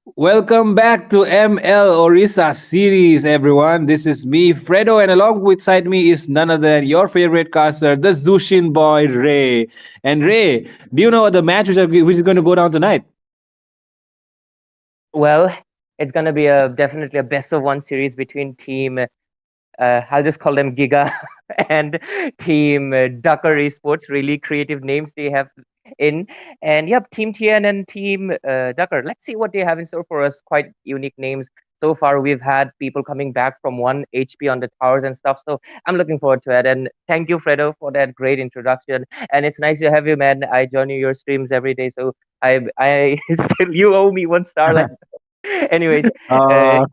Welcome back to ML Orisa series, everyone. This is me, Fredo, and along with side me is none other than your favorite caster, the Zushin boy, Ray. And Ray, do you know the match which is going to go down tonight? Well, it's gonna be a definitely a best of one series between team. I'll just call them Giga and team Ducker Esports. Really creative names they have in, and yep, Team TN and Team Ducker. Let's see what they have in store for us. Quite unique names. So far, we've had people coming back from 1 HP on the towers and stuff. So I'm looking forward to it. And thank you, Fredo, for that great introduction. And it's nice to have you, man. I join your streams every day, so I still you owe me 1 star. Like anyways, uh,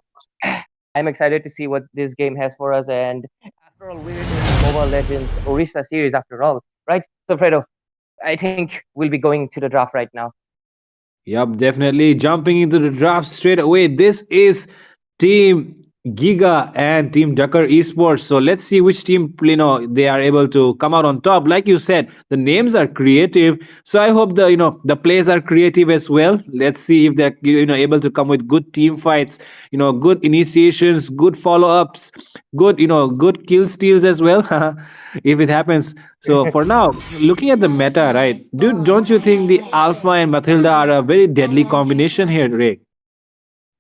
Uh, I'm excited to see what this game has for us. And after all, we're in Mobile Legends Orisa series after all, right? So, Fredo, I think we'll be going to the draft right now. Yup, definitely. Jumping into the draft straight away. This is Team Giga and Team Ducker Esports. So let's see which team they are able to come out on top. Like you said, the names are creative. So I hope the plays are creative as well. Let's see if they're able to come with good team fights, good initiations, good follow ups, good kill steals as well. If it happens. So for now, looking at the meta, right? Don't you think the Alpha and Matilda are a very deadly combination here, Ray?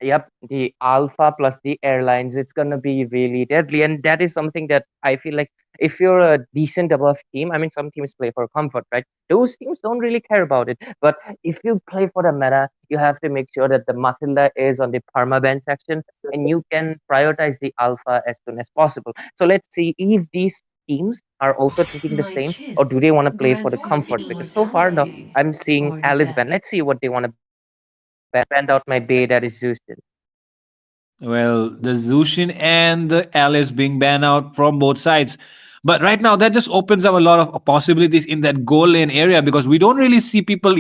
Yep, the Alpha plus the airlines, it's gonna be really deadly, and that is something that I feel like if you're a decent above team, I mean, some teams play for comfort, right? Those teams don't really care about it, but if you play for the meta, you have to make sure that the Matilda is on the permaban section, and you can prioritize the Alpha as soon as possible. So let's see if these teams are also thinking the My same, or do they kiss want to play for the grants you comfort? Because so far, no, immortality I'm seeing or Alice ban. death. Let's see what they want to band out my bay that is Zeus. Well, the Zushin and the Alice being banned out from both sides. But right now, that just opens up a lot of possibilities in that goal lane area because we don't really see people,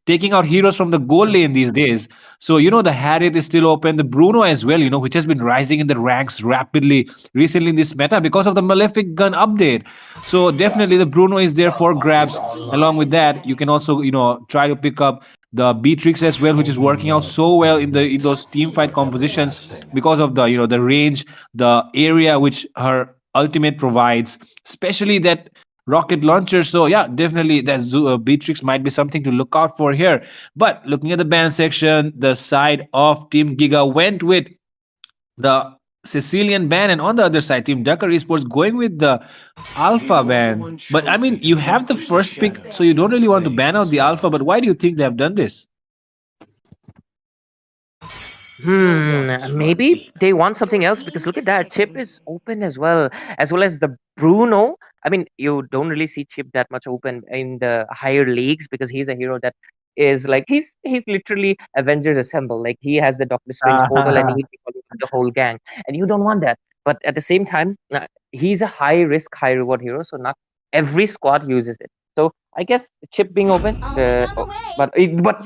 taking out heroes from the goal lane these days. So, the Harriet is still open, the Bruno as well, which has been rising in the ranks rapidly recently in this meta because of the Malefic Gun update. So, definitely the Bruno is there for grabs. Along with that, you can also, try to pick up the Beatrix as well, which is working out so well in those team fight compositions because of the the range, the area which her ultimate provides, especially that rocket launcher. So yeah, definitely that Beatrix might be something to look out for here. But looking at the band section, the side of Team Giga went with the Sicilian band, and on the other side, Team Ducker Esports going with the Alpha band. But I mean, you have the first pick, so you don't really want to ban out the Alpha. But why do you think they have done this? Maybe they want something else because look at that. Chip is open as well as the Bruno. I mean, you don't really see Chip that much open in the higher leagues because he's a hero that is like he's literally Avengers Assemble. Like he has the Doctor Strange portal and he's the whole gang, and you don't want that. But at the same time, he's a high risk, high reward hero, so not every squad uses it. So I guess Chip being open, but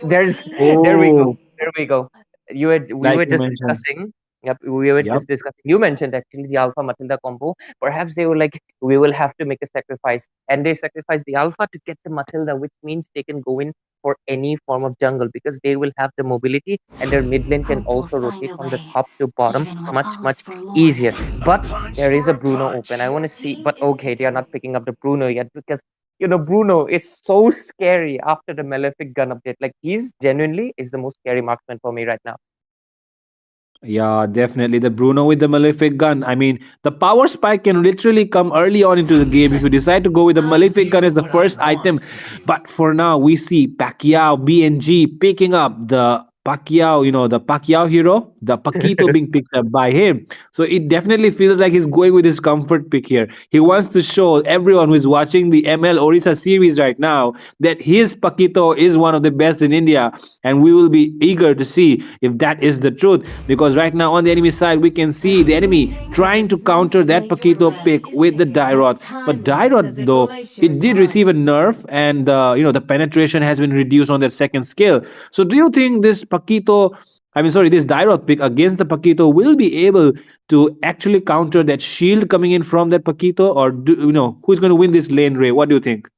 there's there we go, Oh, there we go. We like were you just mentioned. discussing. Yep, we were Yep. just discussing. You mentioned actually the Alpha Matilda combo. Perhaps they were like, we will have to make a sacrifice, and they sacrifice the Alpha to get the Matilda, which means they can go in for any form of jungle because they will have the mobility, and their mid lane can Hope will also find rotate a from the way, top to bottom even when much all's forlorn. easier. But there is a Bruno open. I want to see, but okay, they are not picking up the Bruno yet because Bruno is so scary after the Malefic gun update. Like he's genuinely is the most scary marksman for me right now. Yeah, definitely. The Bruno with the Malefic gun. I mean, the power spike can literally come early on into the game if you decide to go with the I Malefic gun as do the what I first item. want to But do. for now, we see Pacquiao, BNG picking up the Pacquiao, the Pacquiao hero, the Paquito being picked up by him. So it definitely feels like he's going with his comfort pick here. He wants to show everyone who is watching the ML Orisa series right now that his Paquito is one of the best in India. And we will be eager to see if that is the truth. Because right now on the enemy side, we can see the enemy trying to counter that Paquito pick with the Dyrod. It's But timeless Dyrod, as a though, it glacier's did receive a heart. nerf, and the penetration has been reduced on that second skill. So do you think this Paquito, I mean, sorry, this Dyrod pick against the Paquito will be able to actually counter that shield coming in from that Paquito, or who's going to win this lane, Ray? What do you think?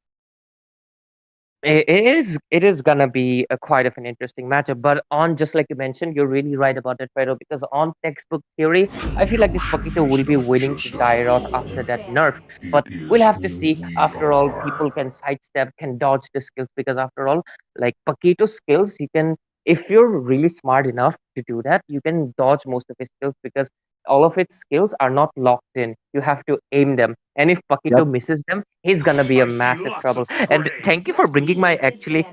It is gonna be a quite of an interesting matchup. But on just like you mentioned, you're really right about it, Fredo. Because on textbook theory, I feel like this Paquito will be willing to die out after that nerf. But we'll have to see. After all, people can sidestep, can dodge the skills. Because after all, like Paquito skills, you can, if you're really smart enough to do that, you can dodge most of his skills because all of its skills are not locked in. You have to aim them. And if Paquito Yep. misses them, he's gonna be a massive trouble. And thank you for bringing my actually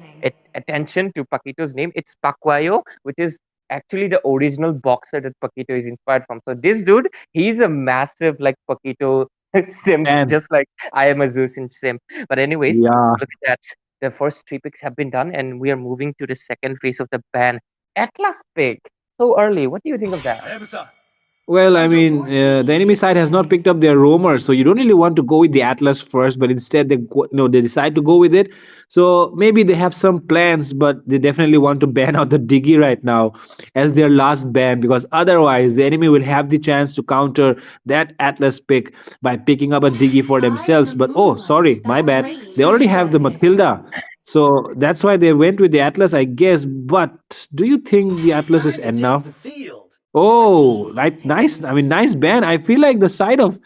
attention to Paquito's name. It's Pacquiao, which is actually the original boxer that Paquito is inspired from. So this dude, he's a massive like Paquito simp, And just like I am a Zeusin simp. But anyways, yeah. look at that. The first three picks have been done, and we are moving to the second phase of the ban. Atlas pick so early. What do you think of that? Well, I mean, the enemy side has not picked up their roamer, so you don't really want to go with the Atlas first, but instead they decide to go with it. So maybe they have some plans, but they definitely want to ban out the Diggy right now as their last ban, because otherwise the enemy will have the chance to counter that Atlas pick by picking up a Diggy for themselves. But oh, sorry, my bad. They already have the Matilda. So that's why they went with the Atlas, I guess. But do you think the Atlas is enough? Oh, right, nice. I mean, nice ban. I feel like the side of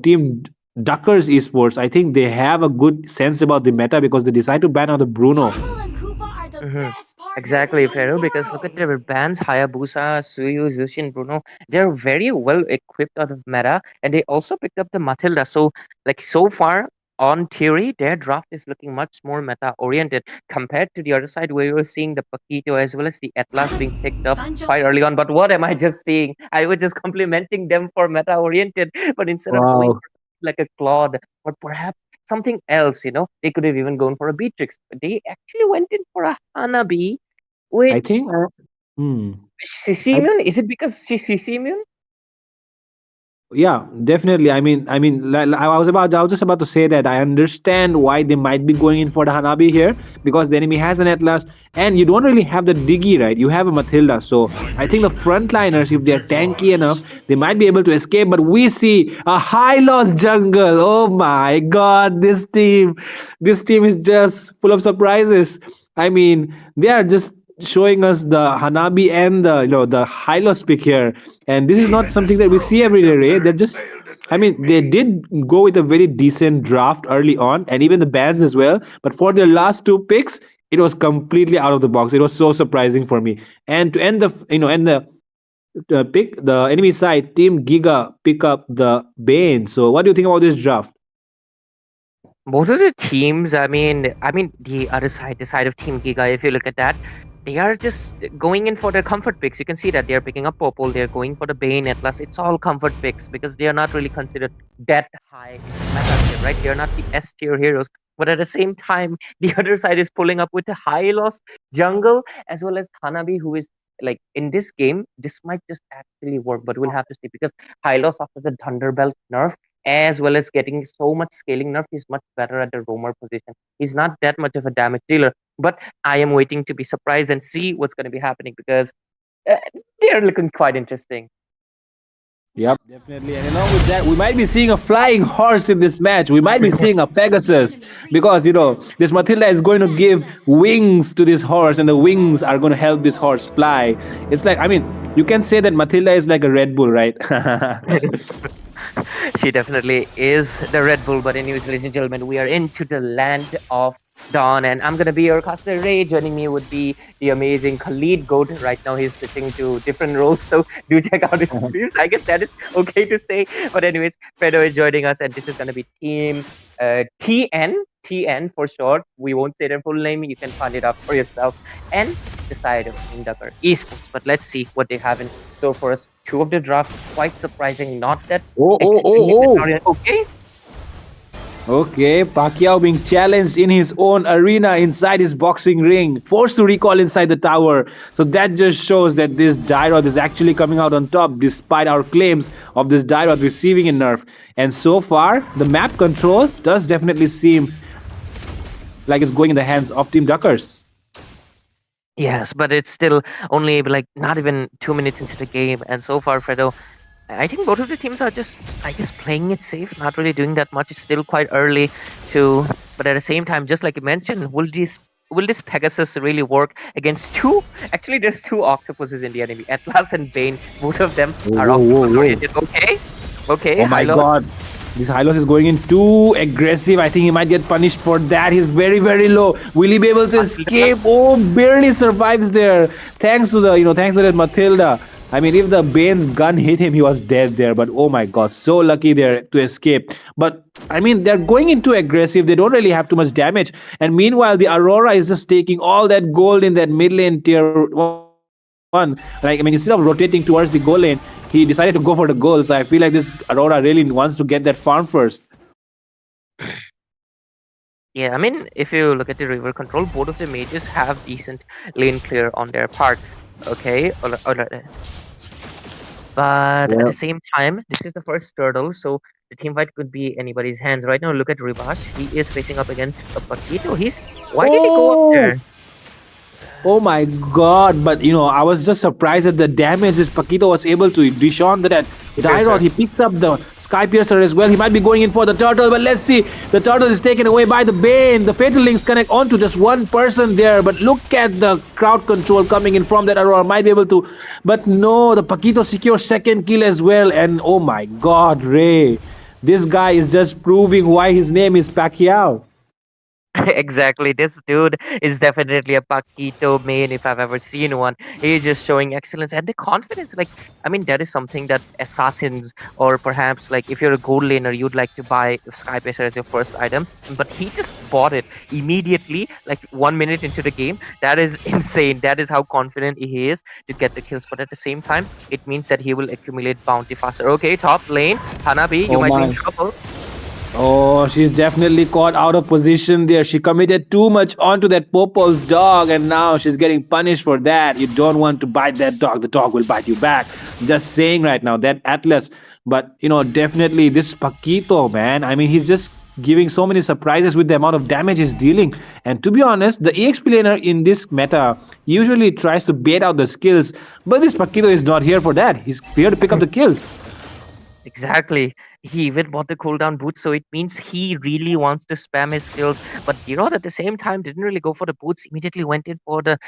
Team Duckers Esports. I think they have a good sense about the meta because they decide to ban out the Bruno. Hmm. Exactly, Pharaoh, because look at their bands, Hayabusa, Suyu, Zushin, Bruno. They're very well equipped out of meta, and they also picked up the Matilda. So, like, so far, on theory, their draft is looking much more meta oriented compared to the other side where you're seeing the Paquito as well as the Atlas being picked up quite early on. But what am I just seeing? I was just complimenting them for meta oriented, but instead of going Wow. for like a Claude or perhaps something else, they could have even gone for a Beatrix, but they actually went in for a Hanabi, I which think. Hmm. I Sisimian, is it because she's Sisimian? Yeah, definitely. I was just about to say that I understand why they might be going in for the Hanabi here because the enemy has an Atlas and you don't really have the Diggy, right? You have a Matilda. So I think the frontliners, if they're tanky enough, they might be able to escape. But we see a high loss jungle. Oh my god, this team is just full of surprises. I mean, they are just showing us the Hanabi and the Hylos pick here. And this is not something that we see every day, Ray. They did go with a very decent draft early on, and even the bands as well. But for their last two picks, it was completely out of the box. It was so surprising for me. And to end the pick, the enemy side, Team Giga pick up the Bane. So what do you think about this draft? Both of the teams, I mean, the other side, the side of Team Giga, if you look at that, they are just going in for their comfort picks. You can see that they are picking up Popol, they're going for the Bane Atlas. It's all comfort picks because they are not really considered that high in the meta tier, right? They're not the S tier heroes. But at the same time, the other side is pulling up with a high loss jungle as well as Hanabi, who is like in this game, this might just actually work, but we'll have to see because Hylos after the Thunderbelt nerf as well as getting so much scaling nerf, he's much better at the roamer position. He's not that much of a damage dealer, but I am waiting to be surprised and see what's going to be happening because uh, they're looking quite interesting. Yep, definitely. And along with that, we might be seeing a flying horse in this match. We might be seeing a Pegasus because, this Matilda is going to give wings to this horse, and the wings are going to help this horse fly. It's like, you can say that Matilda is like a Red Bull, right? She definitely is the Red Bull. But anyways, ladies and gentlemen, we are into the land of Dawn, and I'm gonna be your caster Ray. Joining me would be the amazing Khalid Goat. Right now, he's switching to different roles, so do check out his streams. I guess that is okay to say. But anyways, Fredo is joining us, and this is gonna be Team TN for short. We won't say their full name. You can find it out for yourself and decide of Team Ducker Esports. But let's see what they have in store for us. Two of the draft quite surprising. Not that Oh, oh, extremely oh, oh. Victorian. Okay. Okay, Pacquiao being challenged in his own arena inside his boxing ring, forced to recall inside the tower. So that just shows that this Dyrod is actually coming out on top despite our claims of this Dyrod receiving a nerf. And so far, the map control does definitely seem like it's going in the hands of Team Duckers. Yes, but it's still only like not even 2 minutes into the game, and so far, Fredo, I think both of the teams are just, I guess, playing it safe, not really doing that much. It's still quite early to But at the same time, just like you mentioned, will this Pegasus really work against two? Actually, there's two octopuses in the enemy, Atlas and Bane. Both of them Whoa, are whoa, whoa, octopus whoa. oriented. Okay, okay, Oh my Hylos. god. This Hylos is going in too aggressive. I think he might get punished for that. He's very, very low. Will he be able to Matilda. escape? Oh, barely survives there. Thanks to that Matilda. I mean, if the Bane's gun hit him, he was dead there. But oh my god, so lucky there to escape. But I mean, they're going into aggressive. They don't really have too much damage. And meanwhile, the Aurora is just taking all that gold in that mid lane tier 1. Like, I mean, instead of rotating towards the goal lane, he decided to go for the goal. So I feel like this Aurora really wants to get that farm first. Yeah, I mean, if you look at the river control, both of the mages have decent lane clear on their part. Okay, but at Yeah. the same time, this is the first turtle, so the team fight could be anybody's hands. Right now, look at Rivash. He is facing up against a Paquito. Why did he go up Oh, there? oh my god. But I was just surprised at the damage this Paquito was able to dish on that Dyrod. Piercer. He picks up the Sky Piercer as well. He might be going in for the turtle, but let's see. The turtle is taken away by the Bane. The Fatal Links connect onto just one person there. But look at the crowd control coming in from that Aurora. Might be able to. But no, the Paquito secures second kill as well. And oh my god, Ray. This guy is just proving why his name is Pacquiao. Exactly. This dude is definitely a Paquito main if I've ever seen one. He's just showing excellence and the confidence. Like, I mean, that is something that assassins, or perhaps like if you're a gold laner, you'd like to buy Sky Pacer as your first item. But he just bought it immediately, like 1 minute into the game. That is insane. That is how confident he is to get the kills. But at the same time, it means that he will accumulate bounty faster. Okay, top lane. Hanabi, you Oh might be in my. trouble. Oh, she's definitely caught out of position there. She committed too much onto that Popol's dog, and now she's getting punished for that. You don't want to bite that dog. The dog will bite you back. Just saying right now, that Atlas. But, definitely this Paquito, man. I mean, he's just giving so many surprises with the amount of damage he's dealing. And to be honest, the EXP laner in this meta usually tries to bait out the skills. But this Paquito is not here for that. He's here to pick up the kills. Exactly. He even bought the cooldown boots, so it means he really wants to spam his skills. But at the same time, didn't really go for the boots. Immediately went in for the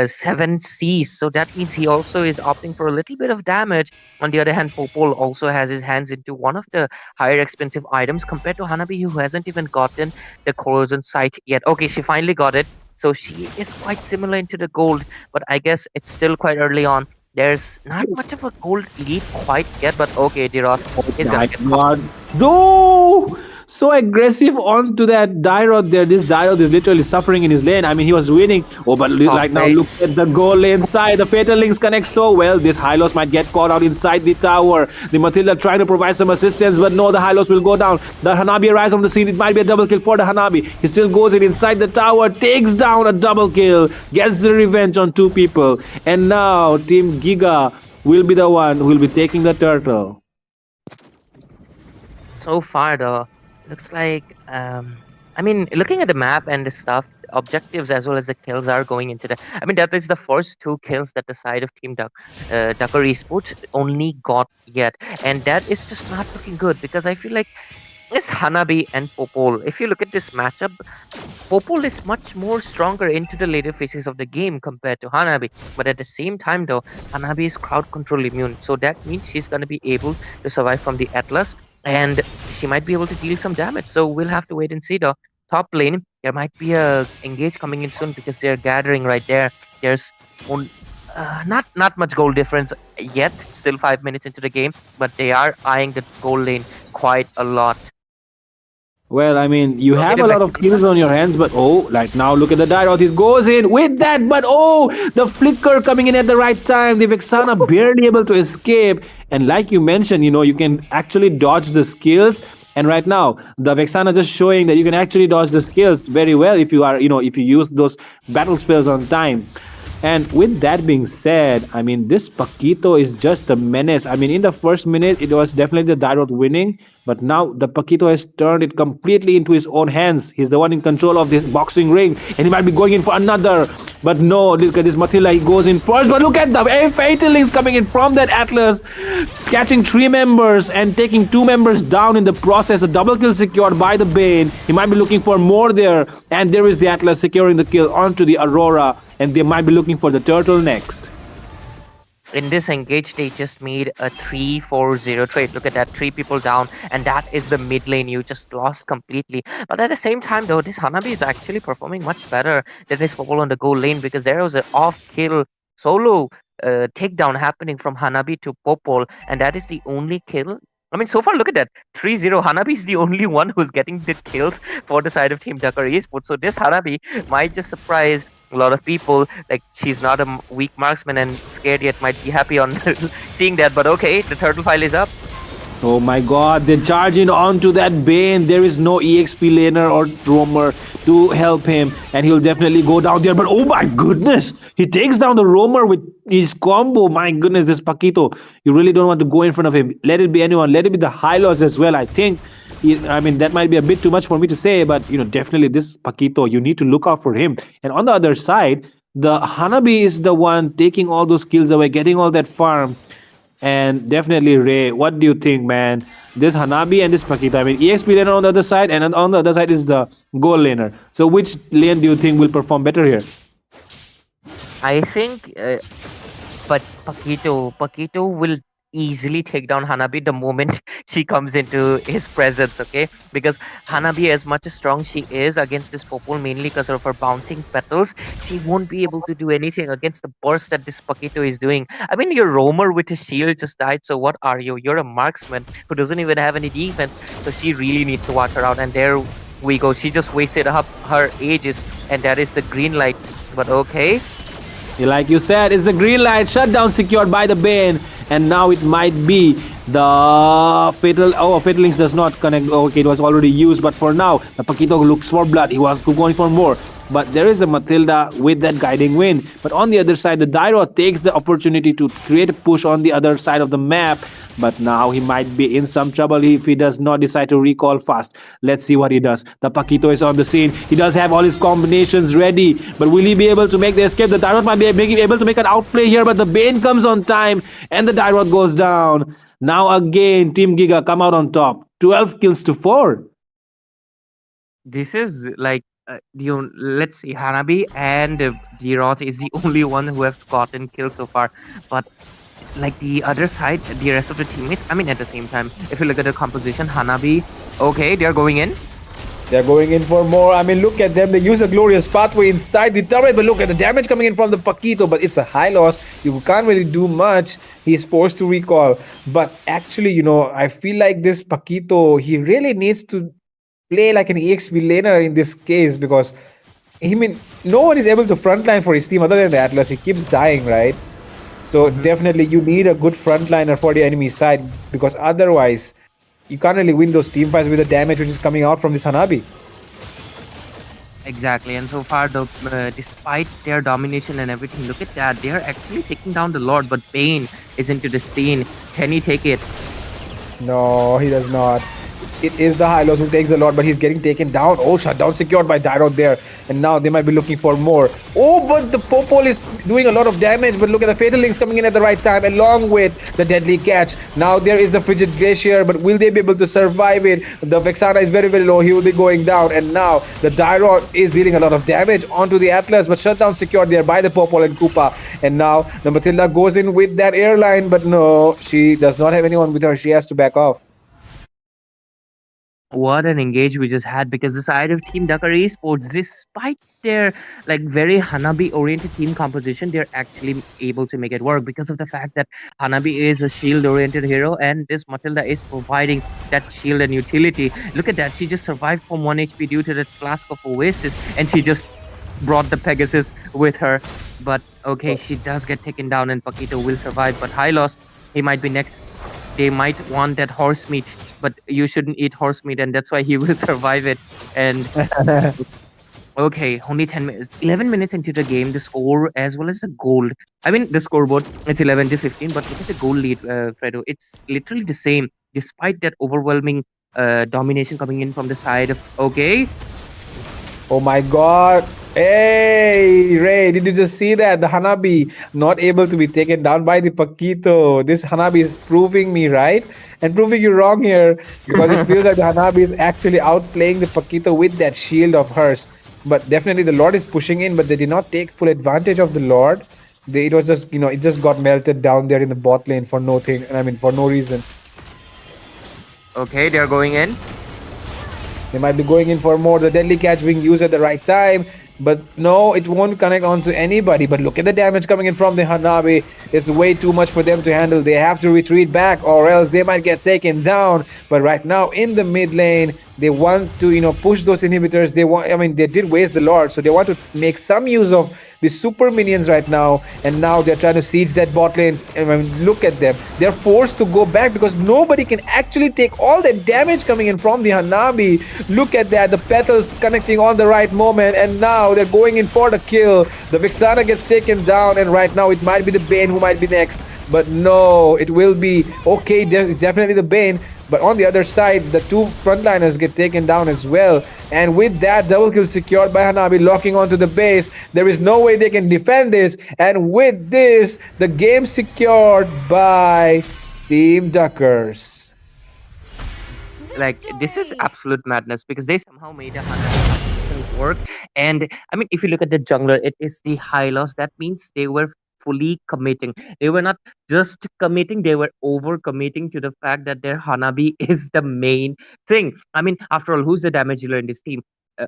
seven C's. So that means he also is opting for a little bit of damage. On the other hand, Popol also has his hands into one of the higher expensive items compared to Hanabi, who hasn't even gotten the corrosion sight yet. Okay, she finally got it. So she is quite similar into the gold, but I guess it's still quite early on. There's not much of a gold lead quite yet, but okay, Diroth is gonna My get caught. God. No! So aggressive onto that Dyrod there. This Dyrod is literally suffering in his lane. I mean, he was winning. Oh, but Top right now, lane. look at the goal lane side. The Fatal Links connect so well. This Hylos might get caught out inside the tower. The Matilda trying to provide some assistance, but no, the Hylos will go down. The Hanabi arrives on the scene. It might be a double kill for the Hanabi. He still goes in inside the tower, takes down a double kill, gets the revenge on two people. And now, Team Giga will be the one who will be taking the turtle. So far, though, looks like I mean, looking at the map and the stuff, objectives as well as the kills are going into the. I mean, that is the first two kills that the side of Team Ducker Esports only got yet, and that is just not looking good because I feel like it's Hanabi and Popol. If you look at this matchup, Popol is much more stronger into the later phases of the game compared to Hanabi. But at the same time, though, Hanabi is crowd control immune, so that means she's gonna be able to survive from the Atlas, and she might be able to deal some damage. So we'll have to wait and see. The top lane, there might be a engage coming in soon because they're gathering right there. There's on, not much goal difference yet. Still 5 minutes into the game, but they are eyeing the goal lane quite a lot. Well, I mean, you Okay, have the a lot of Vexana. kills on your hands, but oh, like now look at the Dyrod. He goes in with that, but oh, the flicker coming in at the right time. The Vexana barely able to escape. And like you mentioned, you can actually dodge the skills. And right now, the Vexana just showing that you can actually dodge the skills very well if you are, if you use those battle spells on time. And with that being said, I mean, this Paquito is just a menace. I mean, in the first minute, it was definitely the Dairot winning, but now the Paquito has turned it completely into his own hands. He's the one in control of this boxing ring, and he might be going in for another. But no, look at this Matilda. He goes in first, but look at the fatal links coming in from that Atlas, catching three members and taking two members down in the process. A double kill secured by the Bane. He might be looking for more there, and there is the Atlas securing the kill onto the Aurora, and they might be looking for the turtle next. In this engage, they just made a 3-4-0 trade. Look at that, three people down, and that is the mid lane. You just lost completely. But at the same time, though, this Hanabi is actually performing much better than this Popol on the goal lane, because there was an off-kill solo takedown happening from Hanabi to Popol, and that is the only kill. I mean, so far, look at that. 3-0. Hanabi is the only one who's getting the kills for the side of Team Dakar Esports. So this Hanabi might just surprise a lot of people. Like, she's not a weak marksman, and scared yet might be happy on seeing that. But okay, the turtle file is up. Oh my god, they're charging onto that Bane. There is no EXP laner or roamer to help him, and he'll definitely go down there. But oh my goodness, he takes down the roamer with his combo. My goodness, this Paquito, you really don't want to go in front of him. Let it be anyone, let it be the Hylos as well. I think, I mean, that might be a bit too much for me to say, but definitely this Paquito, you need to look out for him. And on the other side, the Hanabi is the one taking all those kills away, getting all that farm. And definitely, Ray, what do you think, man? This Hanabi and this Paquito. I mean, EXP laner on the other side, and on the other side is the goal laner. So, which lane do you think will perform better here? I think, but Paquito will easily take down Hanabi the moment she comes into his presence, okay? Because Hanabi, as much as strong she is against this Popol, mainly because of her bouncing petals, she won't be able to do anything against the burst that this Paquito is doing. I mean, your roamer with his shield just died, so what are you? You're a marksman who doesn't even have any defense, so she really needs to watch her out. And there we go. She just wasted up her ages, and that is the green light. But okay, Like you said, it's the green light shutdown secured by the Bane, and now it might be the fatal. Oh, fatal links does not connect. Okay, it was already used, but for now, the Paquito looks for blood. He was going for more. But there is the Matilda with that guiding wind. But on the other side, the Dairo takes the opportunity to create a push on the other side of the map. But now he might be in some trouble if he does not decide to recall fast. Let's see what he does. The Paquito is on the scene. He does have all his combinations ready. But will he be able to make the escape? The Dairo might be able to make an outplay here. But the Bane comes on time. And the Dairo goes down. Now again, Team Giga come out on top. 12 kills to 4. this is like let's see, Hanabi and Giroth is the only one who have gotten kills so far. But like the other side, the rest of the teammates, I mean, at the same time, if you look at the composition, Hanabi, okay, they're going in. They're going in for more. I mean, look at them. They use a glorious pathway inside the turret, but look at the damage coming in from the Paquito. But it's a high loss. You can't really do much. He's forced to recall. But actually, I feel like this Paquito, he really needs to play like an EXP laner in this case, because no one is able to frontline for his team other than the Atlas. He keeps dying, right? So definitely you need a good frontliner for the enemy side, because otherwise you can't really win those team fights with the damage which is coming out from this Hanabi. Exactly, and so far, though, despite their domination and everything, look at that. They're actually taking down the Lord, but Bane is into the scene. Can he take it? No, he does not. It is the Hylos who takes a lot, but he's getting taken down. Oh, shutdown secured by Dairo there. And now they might be looking for more. Oh, but the Popol is doing a lot of damage. But look at the Fatal Links coming in at the right time, along with the Deadly Catch. Now there is the Frigid Glacier, but will they be able to survive it? The Vexana is very, very low. He will be going down. And now the Dairo is dealing a lot of damage onto the Atlas, but shutdown secured there by the Popol and Koopa. And now the Matilda goes in with that airline, but no, she does not have anyone with her. She has to back off. What an engage we just had, because the side of Team Dakar Esports, despite their like very Hanabi oriented team composition, they're actually able to make it work because of the fact that Hanabi is a shield oriented hero, and this Matilda is providing that shield and utility. Look at that, she just survived from 1 HP due to that flask of Oasis, and she just brought the Pegasus with her. But okay, she does get taken down, and Paquito will survive, but Hylos, he might be next. They might want that horse meat, but you shouldn't eat horse meat, and that's why he will survive it. And Okay, only 10 minutes, 11 minutes into the game, the score as well as the goal. I mean, the scoreboard, it's 11 to 15, but look at the goal lead, Fredo. It's literally the same, despite that overwhelming domination coming in from the side of. Okay, Oh my god. Hey, Ray, did you just see that? The Hanabi not able to be taken down by the Paquito. This Hanabi is proving me right and proving you wrong here because it feels like the Hanabi is actually outplaying the Paquito with that shield of hers. But definitely the Lord is pushing in, but they did not take full advantage of the Lord. It was just, it just got melted down there in the bot lane for no thing. I mean, for no reason. okay, they're going in. They might be going in for more. The deadly catch being used at the right time. But no, it won't connect onto anybody. But look at the damage coming in from the Hanabi. It's way too much for them to handle. They have to retreat back or else they might get taken down. But right now in the mid lane, they want to, push those inhibitors. They did waste the Lord. So they want to make some use of the super minions right now. And now they're trying to siege that bot lane. I mean, look at them. They're forced to go back because nobody can actually take all the damage coming in from the Hanabi. Look at that. The petals connecting on the right moment. And now they're going in for the kill. The Vixana gets taken down. And right now it might be the Bane who might be next. But no, it will be okay. It's definitely the Bane. But on the other side, the two frontliners get taken down as well. And with that double kill secured by Hanabi locking onto the base, there is no way they can defend this. And with this, the game secured by Team Duckers. Like, this is absolute madness because they somehow made a 100% work. And I mean, if you look at the jungler, it is the high loss. That means they were fully committing. They were not just committing, they were over committing to the fact that their Hanabi is the main thing. I mean, after all, who's the damage dealer in this team?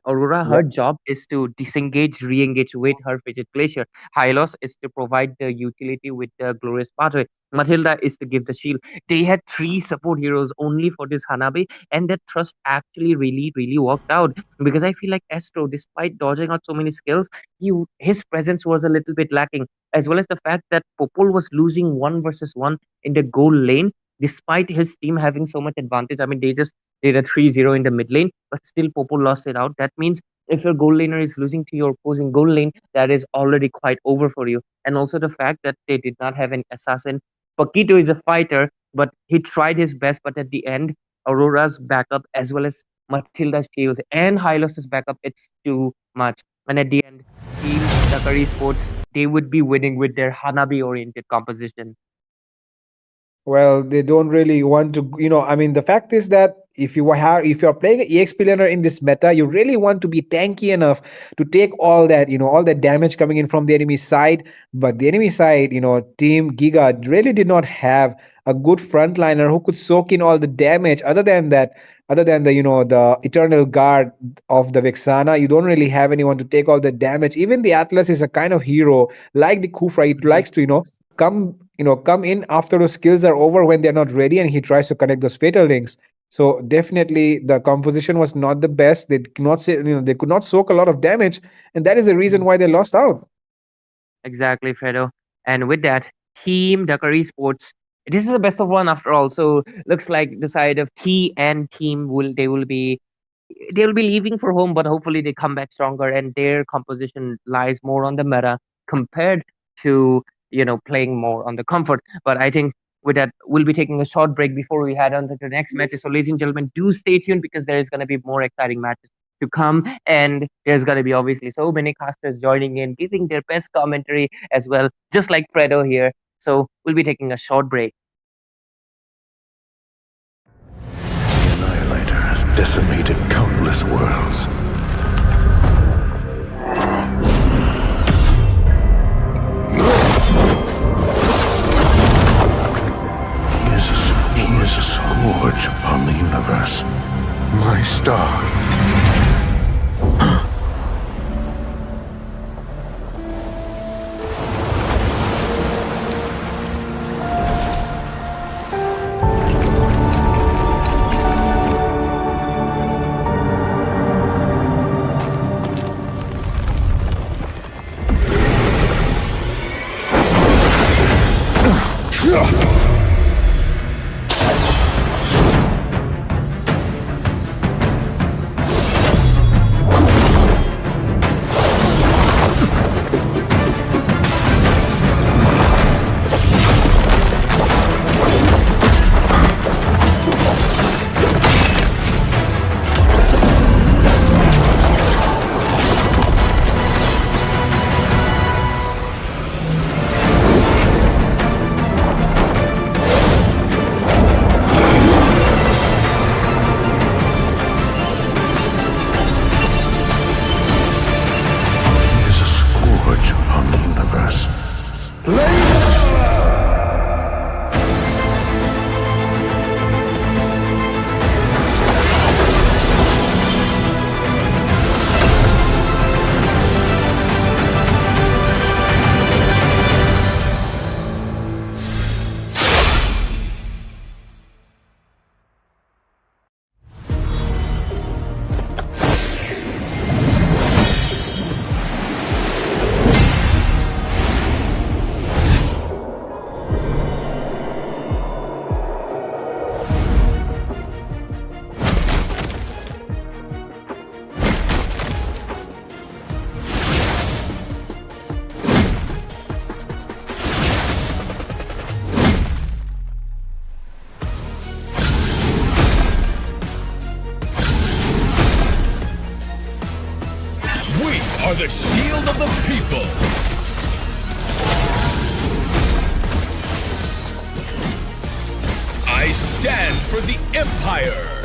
Aurora, her Yep. job is to disengage, re-engage with her Fidget Glacier. Hylos is to provide the utility with the Glorious Pathway. Matilda is to give the shield. They had three support heroes only for this Hanabi, and that trust actually really, really worked out. Because I feel like Astro, despite dodging out so many skills, his presence was a little bit lacking, as well as the fact that Popol was losing 1 versus 1 in the goal lane, despite his team having so much advantage. I mean, they just did a 3-0 in the mid lane, but still Popol lost it out. That means if your goal laner is losing to your opposing goal lane, that is already quite over for you. And also the fact that they did not have an assassin. Paquito is a fighter, but he tried his best, but at the end, Aurora's backup as well as Matilda's shield and Hylos' backup, it's too much. And at the end, Team Dakari Sports, they would be winning with their Hanabi oriented composition. Well, they don't really want to, I mean, the fact is that if you're playing an EXP laner in this meta, you really want to be tanky enough to take all that, all that damage coming in from the enemy side. But the enemy side, Team Giga really did not have a good frontliner who could soak in all the damage. Other than the, the Eternal Guard of the Vexana, you don't really have anyone to take all the damage. Even the Atlas is a kind of hero like the Kufra. It Mhm. likes to, come in after those skills are over when they're not ready, and he tries to connect those fatal links. So definitely the composition was not the best. They could not say, they could not soak a lot of damage, and that is the reason Mhm. why they lost out. Exactly, Fredo. And with that, Team Dakari Sports. This is the best of one after all. So looks like the side of T and team will be leaving for home, but hopefully they come back stronger and their composition lies more on the meta compared to playing more on the comfort. But I think with that, we'll be taking a short break before we head on to the next matches. So, ladies and gentlemen, do stay tuned because there is going to be more exciting matches to come, and there's going to be obviously so many casters joining in, giving their best commentary as well, just like Fredo here. So, we'll be taking a short break. The Annihilator has decimated countless worlds. He is a scourge upon the universe. My star. the shield of the people. I stand for the Empire.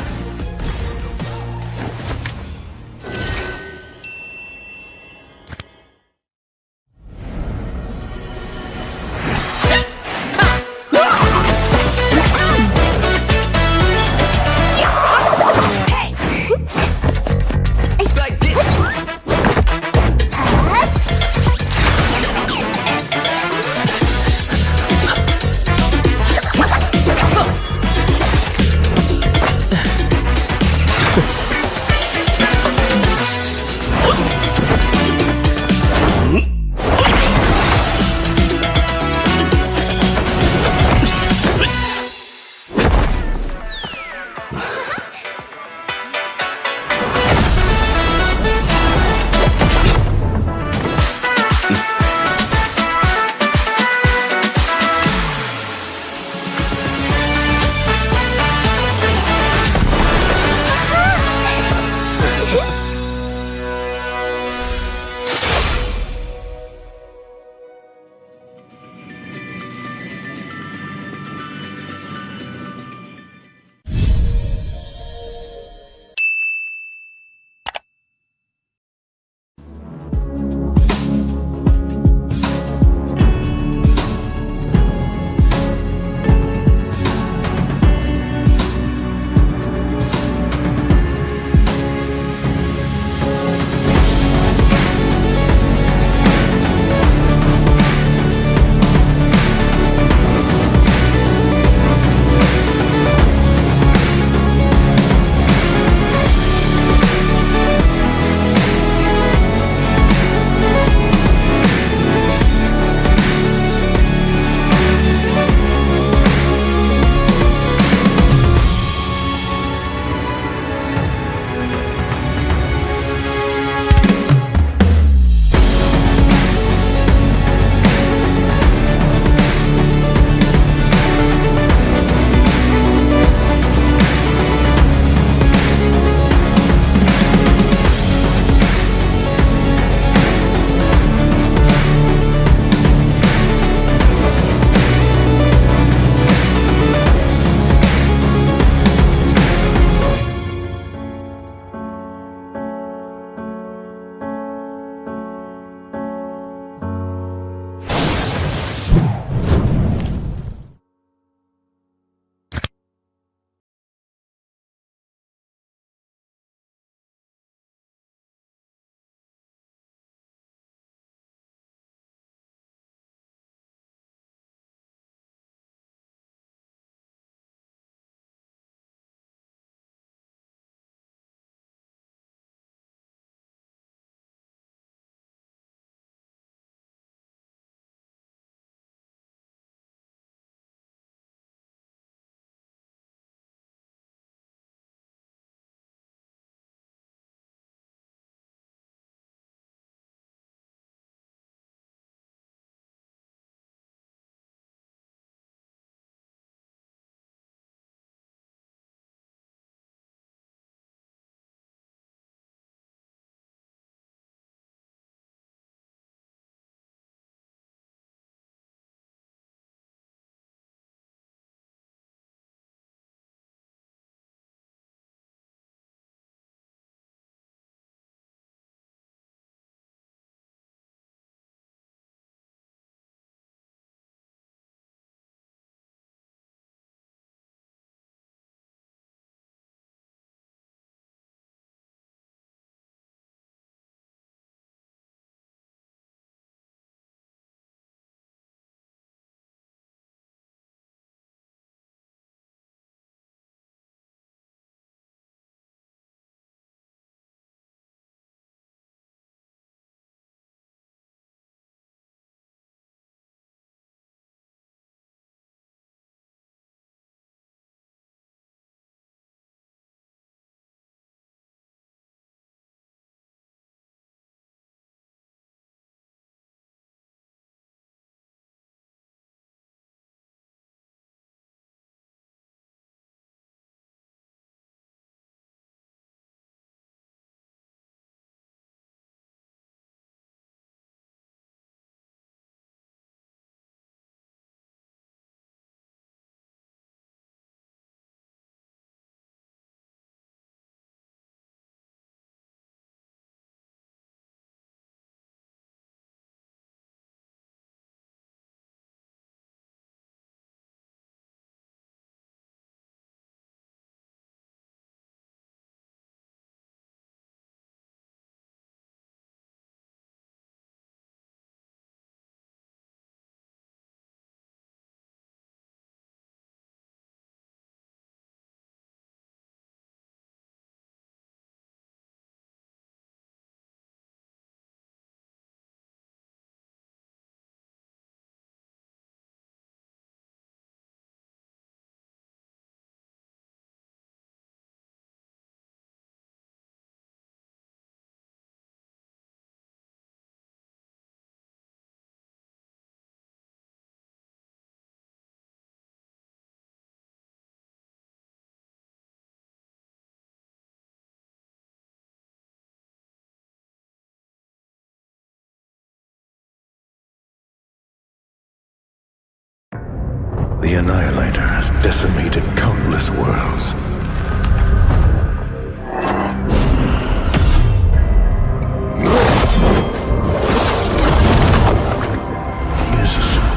The Annihilator has decimated countless worlds.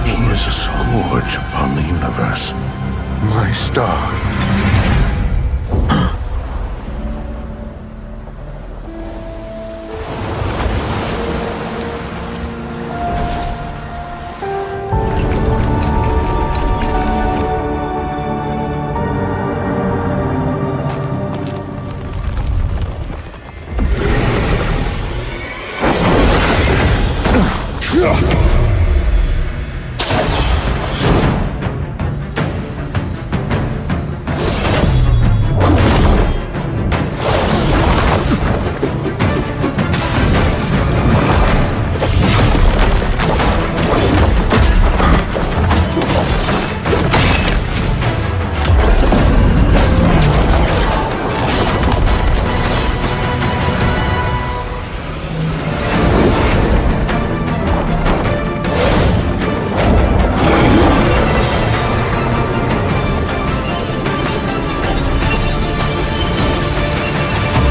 He is a scourge upon the universe. My star.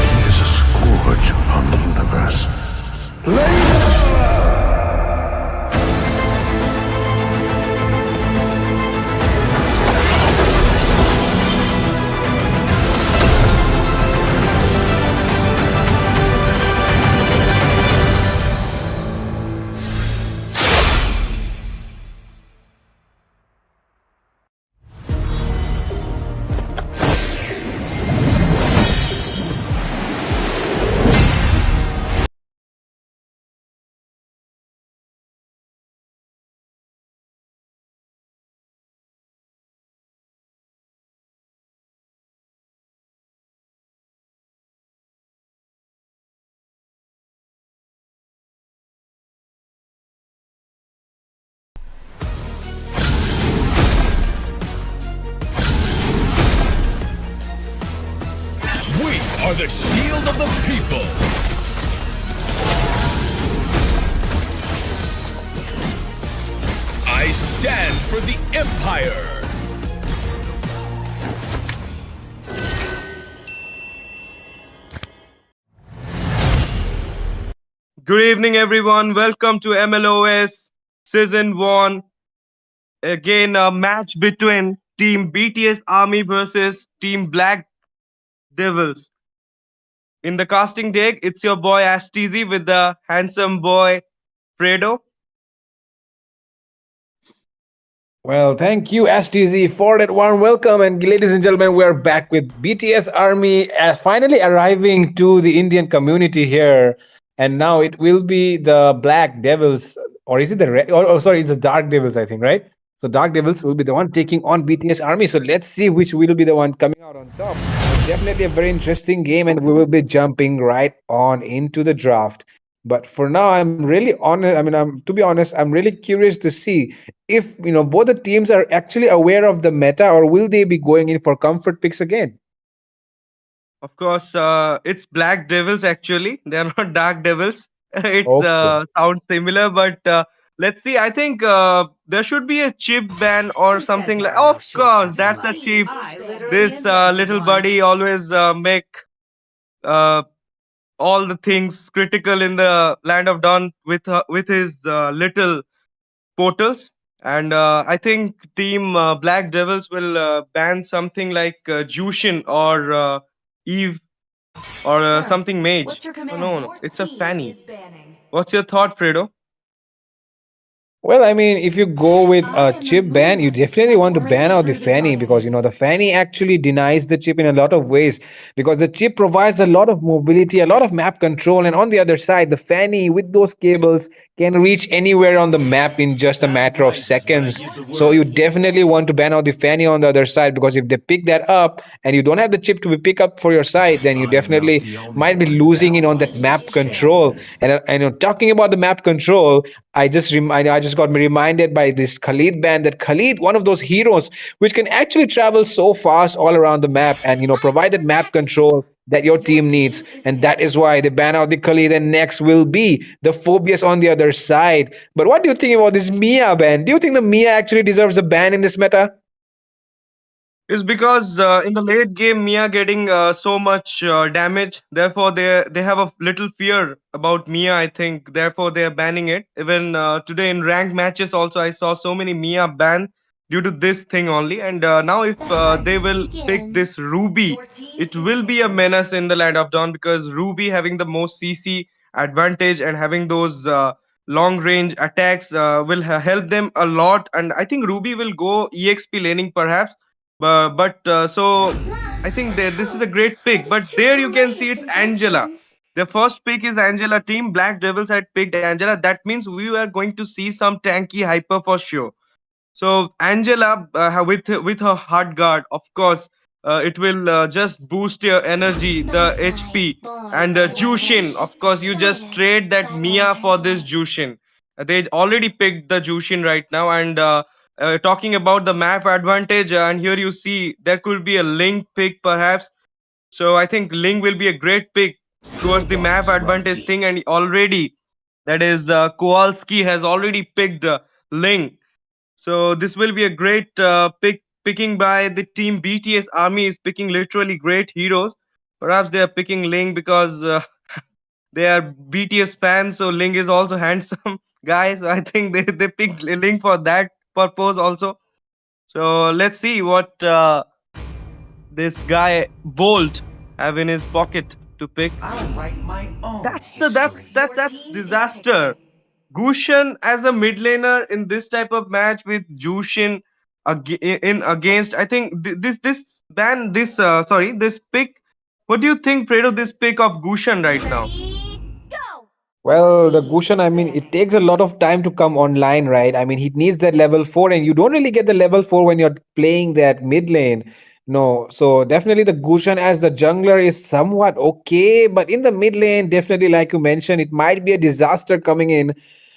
He is a scourge upon the universe. We are the shield of the people. I stand for the Empire. Good evening, everyone. Welcome to MLOS Season 1. Again, a match between Team BTS Army versus Team Black Devils. In the casting deck, it's your boy Astizi with the handsome boy Fredo. Well, thank you, STZ, for that warm welcome. And ladies and gentlemen, we're back with BTS Army finally arriving to the Indian community here. And now it will be the Black Devils, or is it the red? Oh, sorry, it's the Dark Devils, I think, right? So Dark Devils will be the one taking on BTS Army. So let's see which will be the one coming out on top. Definitely a very interesting game, and we will be jumping right on into the draft. But for now, I'm really honest. I mean, to be honest, I'm really curious to see if both the teams are actually aware of the meta, or will they be going in for comfort picks again? Of course, it's Black Devils actually. They're not Dark Devils. It's Okay. sounds similar, but let's see. I think there should be a chip ban or Who said something there like. are no Of course, shortcuts in that's a life? chip. I literally This invented little one. buddy always make uh, all the things critical in the land of Dawn with his little portals. And I think Team Black Devils will ban something like Jushin or Eve or Sir, something Mage. what's your Oh, command? no, no, Your it's a team Fanny. is banning. What's your thought, Fredo? Well, I mean, if you go with I a am the chip ban, you moonlight definitely that want to ban pours out the through the fanny, because the darkness. fanny actually denies the chip in a lot of ways, because the chip provides a lot of mobility, a lot of map control, and on the other side, the fanny with those cables can reach anywhere on the map in just a matter of seconds. Your So you team is definitely banning. want to ban out the fanny on the other side, because if they pick that up and you don't have the chip to be pick up for your side, then you definitely might be losing in Your on that team map is control. banning. And talking about the map control, I just got reminded by this Khalid band, that Khalid, one of those heroes which can actually travel so fast all around the map, and I provide will that map protect you. control that your Your team needs. team is And that is banning. why they ban out the Khalid, and next will be the Phobias on the other side. But what do you think about this Mia ban? Do you think the Mia actually deserves a ban in this meta? is because in the late game Mia getting so much damage, therefore they have a little fear about Mia, I think, therefore they are banning it. Even today in ranked matches also I saw so many Mia ban due to this thing only. And now if they will pick this Ruby, it will be a menace in the Land of Dawn, because Ruby having the most CC advantage and having those long range attacks will help them a lot. And I think Ruby will go EXP laning perhaps. So I think this is a great pick. But there you can see it's Angela. The first pick is Angela. Team Black Devils had picked Angela. That means we were going to see some tanky hyper for sure. So Angela, with her hard guard, of course, it will just boost your energy, the HP, and Jushin. Of course, you just trade that Mia for this Jushin. They already picked the Jushin right now, and talking about the map advantage, and here you see there could be a Link pick perhaps. So I think Link will be a great pick towards the map advantage thing, and already that is Kowalski has already picked Link. So this will be a great picking by the team. BTS Army is picking literally great heroes. Perhaps they are picking Ling because they are BTS fans. So Ling is also handsome, guys. I think they picked Ling for that purpose also. So let's see what this guy Bolt have in his pocket to pick. That's disaster. Gushan as a mid laner in this type of match with Jushin in against. I think this ban this sorry this pick. What do you think, Fredo? This pick of Gushan right now? Well, the Gushan, I mean, it takes a lot of time to come online, right? I mean, he needs that level 4, and you don't really get the level 4 when you're playing that mid lane. No, so definitely the Gushan as the jungler is somewhat okay, but in the mid lane, definitely, like you mentioned, it might be a disaster coming in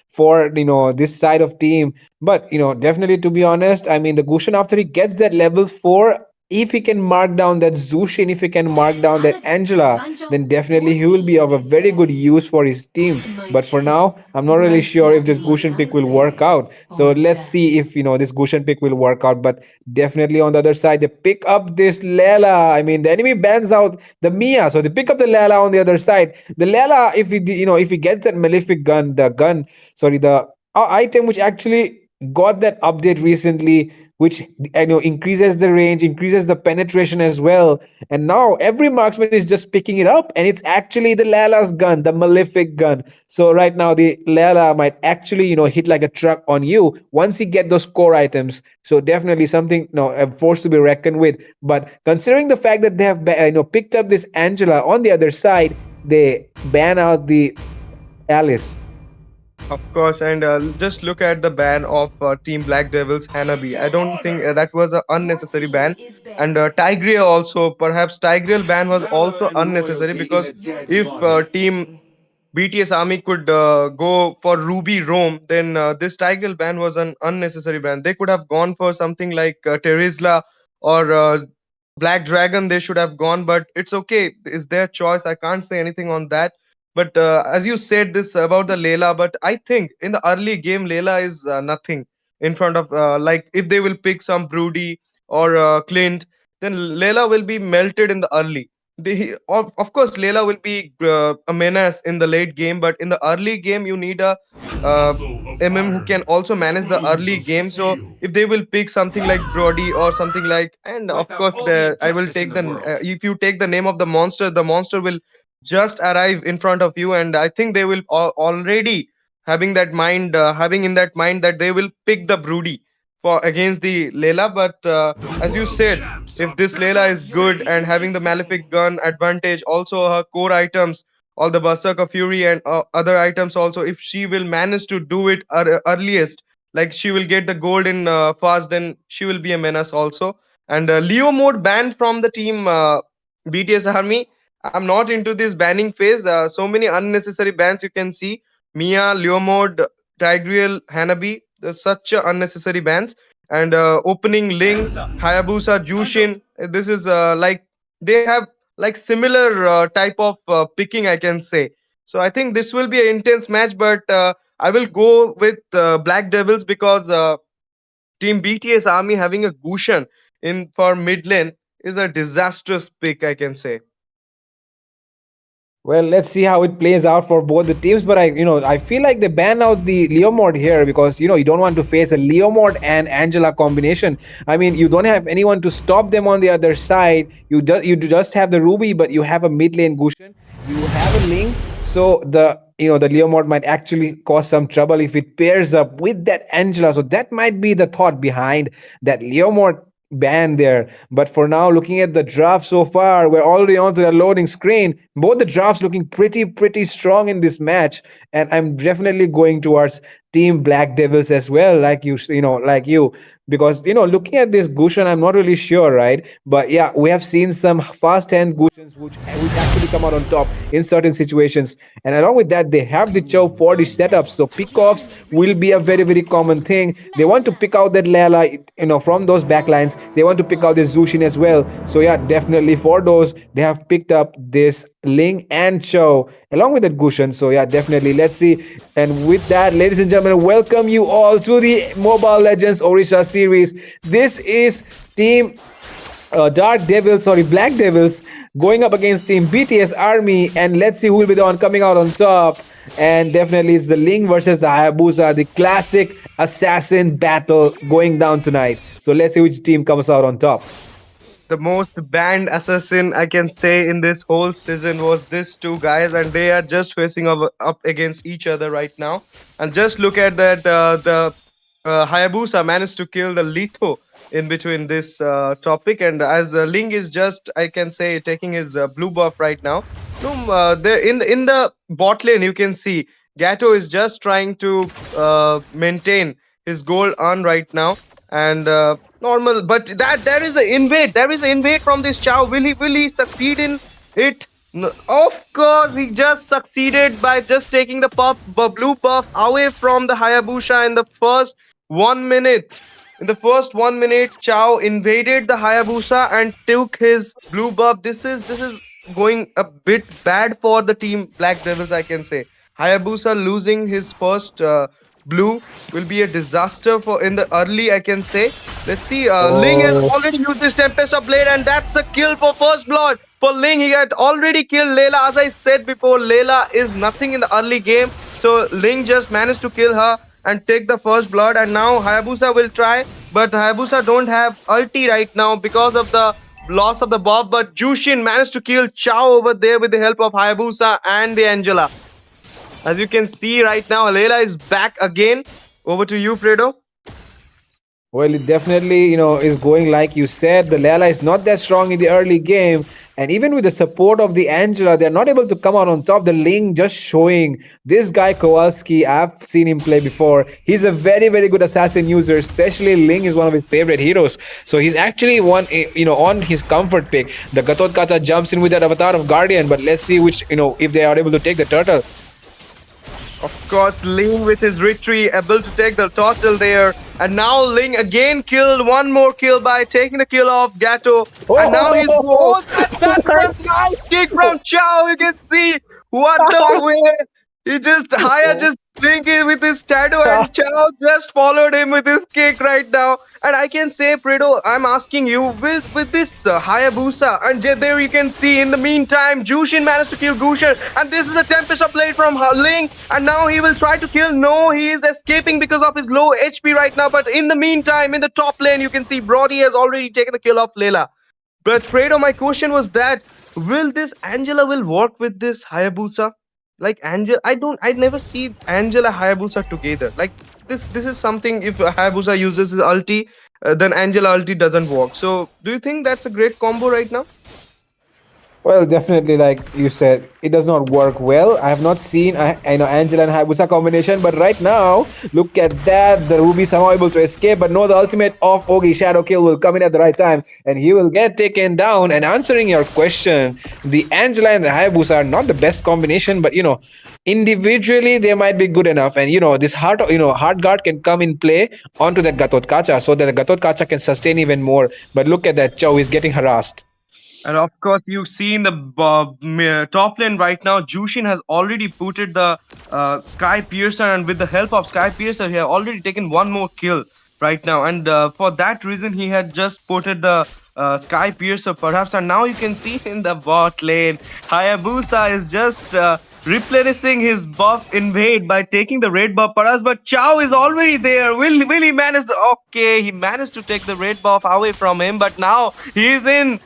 for this side of team. But definitely, to be honest, I mean, the Gushan, after he gets that level 4, if he can mark down that Zushin, if he can mark down that Angela, then definitely he will be of a very good use for his team. But for now, I'm not really sure if this Gushan pick will work out. So let's see if this Gushan pick will work out. But definitely on the other side, they pick up this Lela. I mean, the enemy bans out the Mia, so they pick up the Lela on the other side. The Lela, if he gets that malefic gun, the item which actually got that update recently, which increases the range, increases the penetration as well. And now every marksman is just picking it up, and it's actually the Lala's gun, the malefic gun. So right now the Lala might actually hit like a truck on you once you get those core items. So definitely something a force to be reckoned with. But considering the fact that they have picked up this Angela on the other side, they ban out the Alice. Of course, and just look at the ban of Team Black Devils Hanabi. I don't think that was an unnecessary ban. And Tigreal also, perhaps Tigreal ban was also unnecessary, because if Team BTS Army could go for Ruby Rome, then this Tigreal ban was an unnecessary ban. They could have gone for something like Terizla or Black Dragon. They should have gone, but it's okay. It's their choice. I can't say anything on that. But as you said this about the Layla, but I think in the early game, Layla is nothing in front of, like, if they will pick some Broody or Clint, then Layla will be melted in the early. Of course, Layla will be a menace in the late game, but in the early game, you need a uh, who can also manage the early game. So if they will pick something like Brody or something like, and of course, I will take if you take the name of the monster will just arrive in front of you, and I think they will already having in that mind that they will pick the Broody for against the Layla. But as you said, if this Layla is good and having the Malefic gun advantage, also her core items, all the Berserker Fury and other items also, if she will manage to do it earliest, like she will get the gold in fast, then she will be a menace also. And Leo mode banned from the team BTS Army. I'm not into this banning phase. So many unnecessary bans you can see. Mia, Leo mode, Tigreal, Hanabi. There's such unnecessary bans. And opening Ling, Hayabusa, Jushin. This is like they have like similar type of picking, I can say. So I think this will be an intense match, but I will go with Black Devils because Team BTS Army having a Gushan in for mid lane is a disastrous pick, I can say. Well, let's see how it plays out for both the teams. But I feel like they ban out the Leo mod here because you don't want to face a Leo mod and Angela combination. I mean, you don't have anyone to stop them on the other side. You just have the Ruby, but you have a mid lane Gushin. You have a Ling, so the Leo mod might actually cause some trouble if it pairs up with that Angela. So that might be the thought behind that Leo mod ban there. But for now, looking at the draft so far, we're already onto the loading screen. Both the drafts looking pretty strong in this match, and I'm definitely going towards Team Black Devils as well, like you, because looking at this Gushan, I'm not really sure, right? But yeah, we have seen some fast hand Gushans which actually come out on top in certain situations, and along with that, they have the Chow 40 setup, so pickoffs will be a very common thing. They want to pick out that Lela, from those backlines. They want to pick out this Zushin as well. So yeah, definitely for those, they have picked up this Ling and Chow along with that Gushan. So yeah, definitely. Let's see. And with that, ladies and gentlemen, welcome you all to the Mobile Legends Odisha series. This is Team Dark Devils, sorry, Black Devils, going up against Team BTS Army, and let's see who will be the one coming out on top. And definitely, it's the Ling versus the Hayabusa, the classic assassin battle going down tonight. So let's see which team comes out on top. The most banned assassin I can say in this whole season was these two guys, and they are just facing up against each other right now. And just look at that, the Hayabusa managed to kill the Litho in between this topic, and as Ling is just, I can say, taking his blue buff right now. No, there in the bot lane you can see Gato is just trying to maintain his gold on right now, and normal. But that there is an invade. There is an invade from this Chow. Will he succeed in it? No, of course, he just succeeded by just taking the blue buff away from the Hayabusa in the first 1 minute. In the first 1 minute, Chow invaded the Hayabusa and took his blue buff. This is going a bit bad for the team Black Devils, I can say. Hayabusa losing his first blue will be a disaster for in the early, I can say. Let's see. Ling has Oh. already used this Tempest of Blade, and that's a kill for first blood. For Ling, he had already killed Layla. As I said before, Layla is nothing in the early game. So Ling just managed to kill her and take the first blood. And now Hayabusa will try, but Hayabusa don't have ulti right now because of the loss of the buff. But Jushin managed to kill Chao over there with the help of Hayabusa and the Angela. As you can see right now, Layla is back again. Over to you, Fredo. Well, it definitely, is going like you said. The Layla is not that strong in the early game, and even with the support of the Angela, they're not able to come out on top. The Ling just showing this guy Kowalski. I've seen him play before. He's a very good assassin user. Especially Ling is one of his favorite heroes. So he's actually on his comfort pick. The Gatot Kacha jumps in with that avatar of Guardian, but let's see if they are able to take the turtle. Of course, Ling with his retreat able to take the turtle there. And now Ling again killed one more kill by taking the kill of Gato. And now he's that's a nice kick from Chow. You can see what the way he just Haya just drinking with his shadow, and Chow just followed him with his kick right now. And I can say, Fredo, I'm asking you with this Hayabusa, and there you can see in the meantime, Jushin managed to kill Gusher, and this is a Tempest of Blade from Ling, and now he will try to kill. No, he is escaping because of his low HP right now. But in the meantime, in the top lane, you can see Brody has already taken the kill of Layla. But Fredo, my question was that will this Angela will work with this Hayabusa? Like Angela, I never see Angela Hayabusa together. Like this is something, if Hayabusa uses his ulti, then Angela ulti doesn't work. So do you think that's a great combo right now? Well, definitely, like you said, it does not work well. I have not seen Angela and Hayabusa combination, but right now, look at that. The Ruby somehow able to escape, but no, the ultimate of Ogi Shadow Kill will come in at the right time, and he will get taken down. And answering your question, the Angela and the Hayabusa are not the best combination, but individually they might be good enough. And this heart guard can come in play onto that Gatot Kacha, so that the Gatot Kacha can sustain even more. But look at that, Chow is getting harassed. And of course, you see in the top lane right now, Jushin has already booted the Sky Piercer, and with the help of Sky Piercer, he has already taken one more kill. right now, and for that reason he had just ported the Sky Piercer perhaps, and now you can see in the bot lane Hayabusa is just replenishing his buff invade by taking the red buff perhaps, but Chow is already there. Will he manage okay, he managed to take the red buff away from him, but now he's in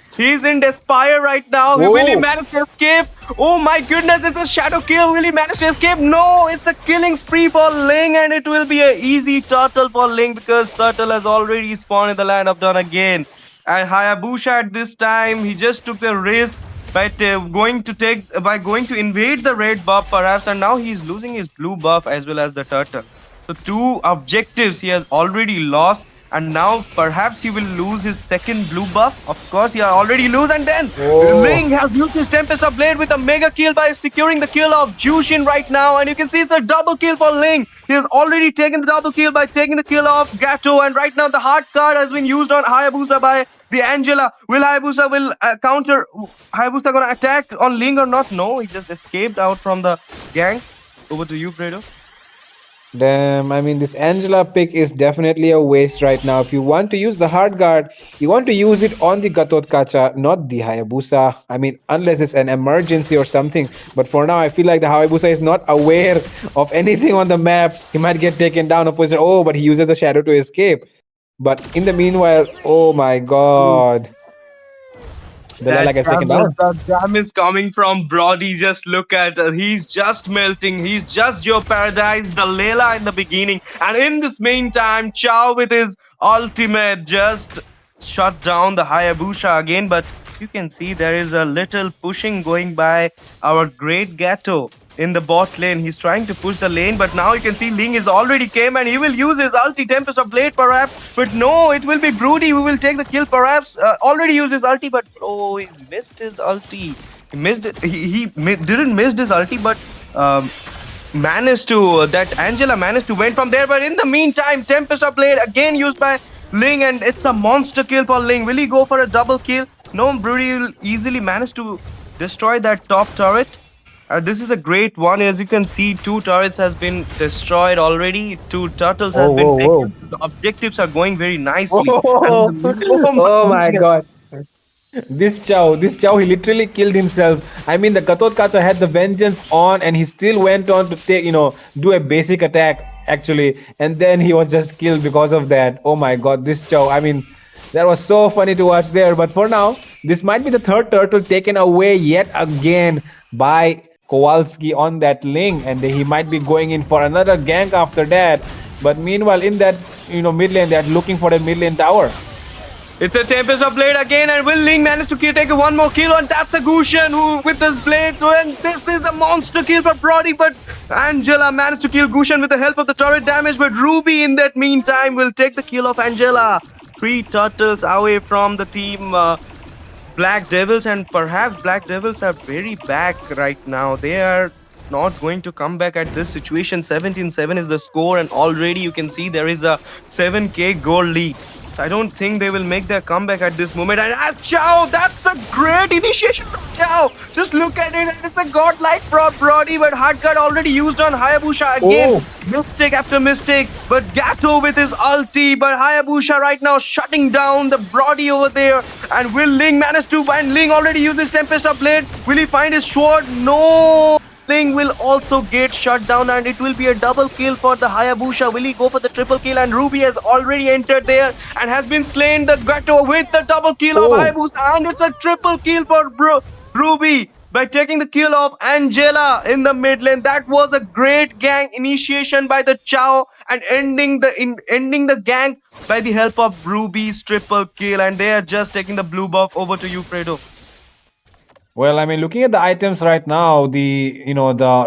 despair right now. Will he Whoa. manage to escape? Oh my goodness, it's a shadow kill. Will he manage to escape? No, it's a killing spree for Ling, and it will be a easy turtle for Ling because turtle has already spawned in the land of Dawn again. And Hayabusa at this time, he just took the risk by going to invade the red buff perhaps, and now he's losing his blue buff as well as the turtle. So two objectives he has already lost, and now perhaps he will lose his second blue buff. Of course, he already lose, and then Oh. Ling has used his Tempest of Blade with a mega kill by securing the kill of Jushin right now, and you can see it's a double kill for Ling. He has already taken the double kill by taking the kill of Gato, and right now the hard card has been used on Hayabusa by the Angela. Will Hayabusa will counter? Hayabusa gonna attack on Ling or not? No, he just escaped out from the gang. Over to you, Fredo. Damn, I mean, this Angela pick is definitely a waste right now. If you want to use the hard guard, you want to use it on the Gatot Kacha, not the Hayabusa. I mean, unless it's an emergency or something. But for now, I feel like the Hayabusa is not aware of anything on the map. He might get taken down. Opposite, oh, but he uses the shadow to escape. But in the meanwhile, oh my god, the That Lilac gets taken damage, down. the damage coming from Brody. Just look at he's just melting. He's just jeopardized the Layla in the beginning. And in this meantime, Chow with his ultimate just shut down the Hayabusa again. But you can see there is a little pushing going by our great Gato in the bot lane. He's trying to push the lane, but now you can see Ling is already came and he will use his ulti Tempest of Blade perhaps. But no, it will be Broody who will take the kill perhaps. Already used his ulti, but oh, he missed his ulti. He missed it. Didn't miss his ulti, but managed to that Angela managed to win from there. But in the meantime, Tempest of Blade again used by Ling, and it's a monster kill for Ling. Will he go for a double kill? No, Broody will easily manage to destroy that top turret. This is a great one. As you can see, two turrets has been destroyed already. Two turtles has Whoa, been whoa, whoa. taken. The objectives are going very nicely. Oh, And oh oh my my god. This Chow, he literally killed himself. I mean, the Katot Kacha had the vengeance on, and he still went on to take, do a basic attack actually, and then he was just killed because of that. Oh my god, this Chow. I mean, that was so funny to watch there. But for now, this might be the third turtle taken away yet again by Kowalski on that Ling, and he might be going in for another gank after that. But meanwhile, in that mid lane, they're looking for the mid lane tower. It's a Tempest of Blade again, and Will Ling managed to take one more kill, and that's a Gushan who with his blade. So, and this is a monster kill for Brody, but Angela managed to kill Gushan with the help of the turret damage. But Ruby, in that meantime, will take the kill of Angela. Three turtles away from the team Black Devils, and perhaps Black Devils are very back right now. They are not going to come back at this situation. 17-7 is the score, and already you can see there is a 7k goal lead. So I don't think they will make their comeback at this moment. And as Chow, that's a great initiation from Chow. Just look at it, and it's a godlike Brody, but hard card already used on Hayabusa again. Mistake after mistake, but Gato with his ulti, but Hayabusa right now shutting down the Brody over there. And will Ling manage to find? Ling already used his Tempest of Blade. Will he find his sword? No. Ling will also get shut down, and it will be a double kill for the Hayabusa. Will he go for the triple kill? And Ruby has already entered there and has been slain the Gato with the double kill of Hayabusa, and it's a triple kill for Ruby by taking the kill of Angela in the mid lane. That was a great gang initiation by the Chow, and ending the gang by the help of Ruby's triple kill, and they are just taking the blue buff. Over to you, Fredo. Well, I mean, looking at the items right now, the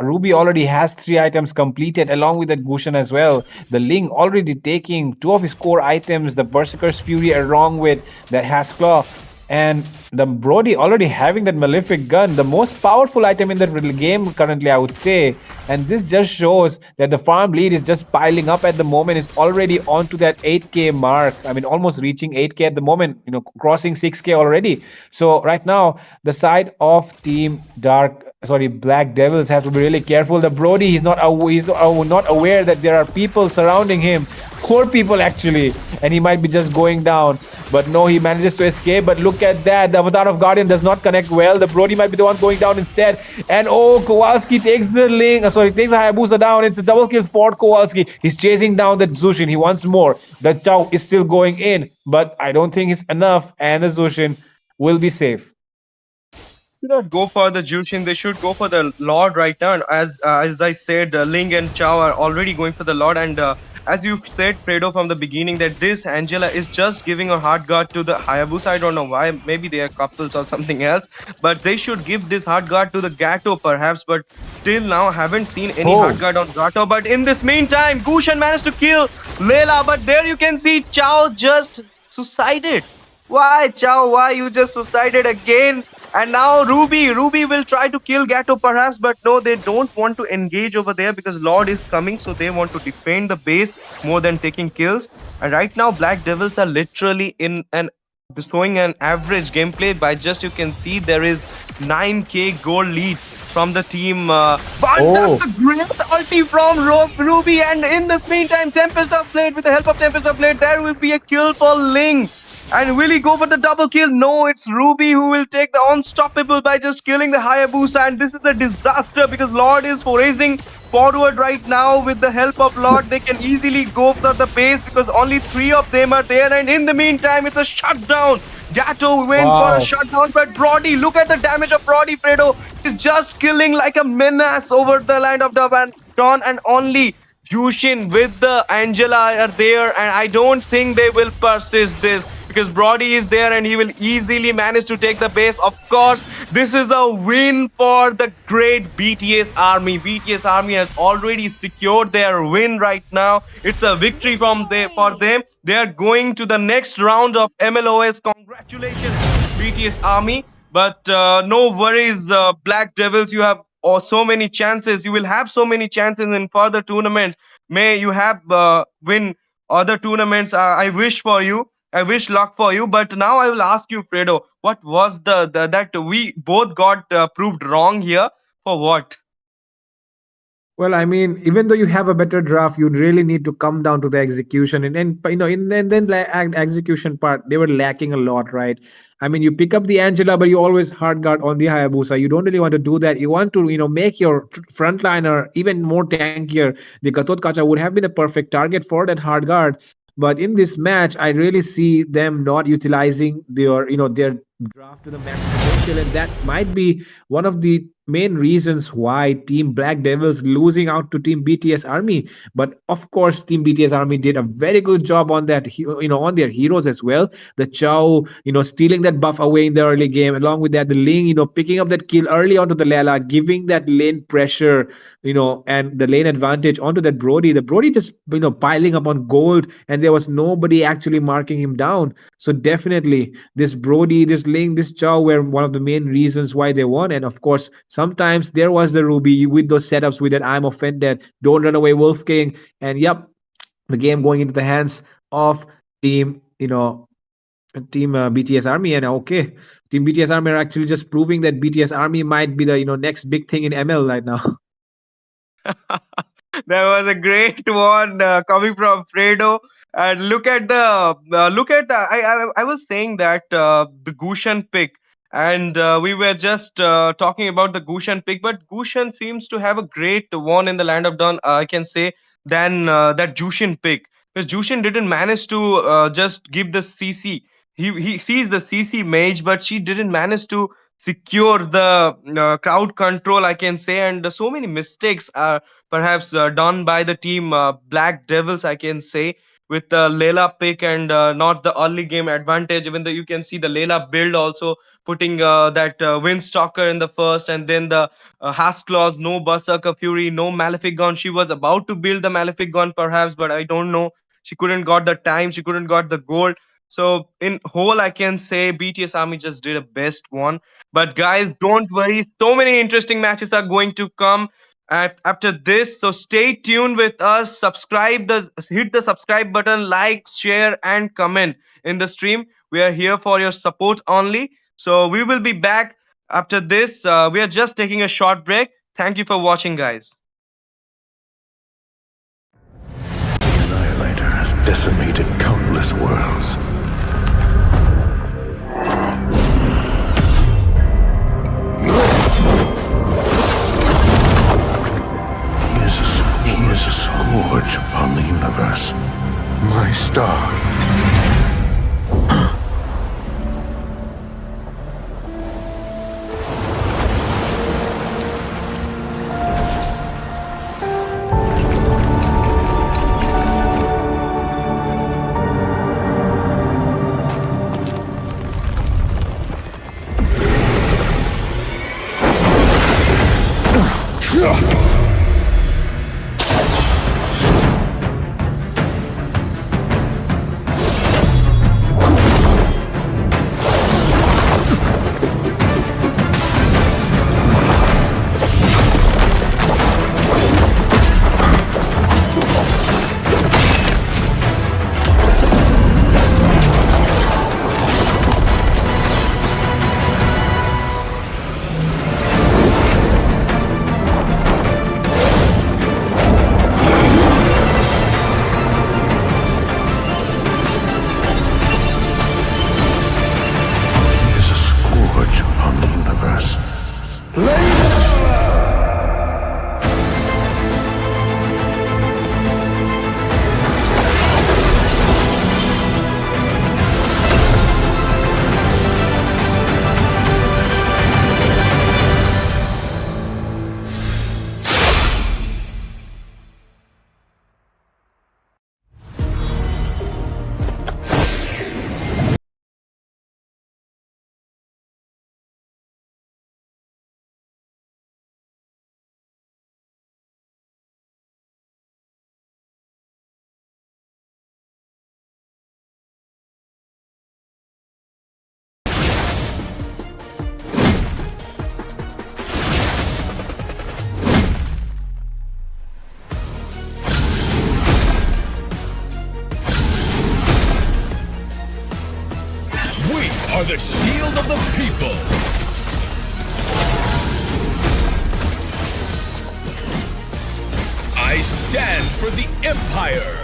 Ruby already has 3 items completed along with that Gushan as well. The Ling already taking 2 of his core items, the Berserker's Fury along with that Hasclaw, and the Brody already having that Malefic gun, the most powerful item in the game currently, I would say. And this just shows that the farm lead is just piling up at the moment. It's already on to that 8k mark. I mean, almost reaching 8k at the moment, crossing 6k already. So right now, the side of Team Black Devils have to be really careful. The Brody, he's not aware that there are people surrounding him. poor people actually, and he might be just going down. But no, he manages to escape. But look at that. The Avatar of Guardian does not connect well. The Brody might be the one going down instead. And oh, Kowalski takes the Ling. Sorry, takes the Hayabusa down. It's a double kill for Kowalski. He's chasing down the Zushin. He wants more. The Chow is still going in. But I don't think it's enough. And the Zushin will be safe. Should not go for the Jushin. They should go for the Lord right now. And as I said, Ling and Chao are already going for the Lord. And as you said, Fredo, from the beginning, that this Angela is just giving a hard guard to the Hayabusa. I don't know why. Maybe they are couples or something else. But they should give this hard guard to the Gato perhaps. But till now, haven't seen any Oh. hard guard on Gato. But in this meantime, Gushan managed to kill Layla. But there you can see Chao just suicided. Why, Chao? Why you just suicided again? And now Ruby will try to kill Gato perhaps, but no, they don't want to engage over there because Lord is coming, so they want to defend the base more than taking kills. And right now, Black Devils are literally in an showing an average gameplay. By just you can see there is 9k gold lead from the team. But that's a great ulti from Ruby, and in this meantime, Tempest of Blade, with the help of Tempest of Blade, there will be a kill for Ling. And will he go for the double kill? No, it's Ruby who will take the unstoppable by just killing the Hayabusa. And this is a disaster because Lord is racing forward right now. With the help of Lord, they can easily go for the base because only 3 of them are there. And in the meantime, it's a shutdown. Gato went for a shutdown, but Brody, look at the damage of Brody. Fredo is just killing like a menace over the land of Dawn, and only Jushin with the Angela are there, and I don't think they will persist this because Brody is there and he will easily manage to take the base. Of course, this is a win for the great BTS army. BTS army has already secured their win right now. It's a victory for them. They are going to the next round of MLOS. Congratulations, BTS army. But no worries, Black Devils. You have so many chances. You will have so many chances in further tournaments. May you have win other tournaments. I wish for you. I wish luck for you. But now I will ask you, Fredo, what was the that we both got proved wrong here? For what? Well, I mean, even though you have a better draft, you really need to come down to the execution, and you know, in then execution part, they were lacking a lot, right? I mean, you pick up the Angela, but you always hard guard on the Hayabusa. You don't really want to do that. You want to, you know, make your frontliner even more tankier. The Gatot Kacha would have been a perfect target for that hard guard. But in this match, I really see them not utilizing their draft to the max potential, and that might be one of the main reasons why Team Black Devils losing out to Team BTS Army. But of course, Team BTS Army did a very good job on that, on their heroes as well. The Chow, stealing that buff away in the early game. Along with that, the Ling, picking up that kill early onto the Lela, giving that lane pressure, and the lane advantage onto that Brody. The Brody just, piling up on gold, and there was nobody actually marking him down. So definitely, this Brody, this Ling, this Chow were one of the main reasons why they won. And of course, sometimes there was the Ruby with those setups with that I'm offended, don't run away, Wolf King. And yep, the game going into the hands of team BTS Army. And okay, team BTS Army are actually just proving that BTS Army might be the next big thing in ML right now. That was a great one coming from Fredo. And look at the. I was saying that the Gushan pick, and we were just talking about the Gushan pick, but Gushan seems to have a great one in the land of Dawn. I can say than that Jushin pick, because Jushin didn't manage to just give the CC. He sees the CC mage, but she didn't manage to secure the crowd control, I can say. And so many mistakes are perhaps done by the team Black Devils, I can say, with the Layla pick and not the early game advantage. Even though you can see the Layla build also putting that Windstalker in the first, and then the Claws, no Berserker Fury, no Malefic Gun. She was about to build the Malefic Gun perhaps, but I don't know. She couldn't got the time. She couldn't got the gold. So in whole, I can say BTS Army just did a best one. But guys, don't worry. So many interesting matches are going to come after this. So stay tuned with us. Hit the subscribe button, like, share, and comment in the stream. We are here for your support only. So we will be back after this. We are just taking a short break. Thank you for watching, guys. The Annihilator has decimated countless worlds. He is a scourge upon the universe. My star. He is a scourge upon the universe. We are the shield of the people. I stand for the Empire.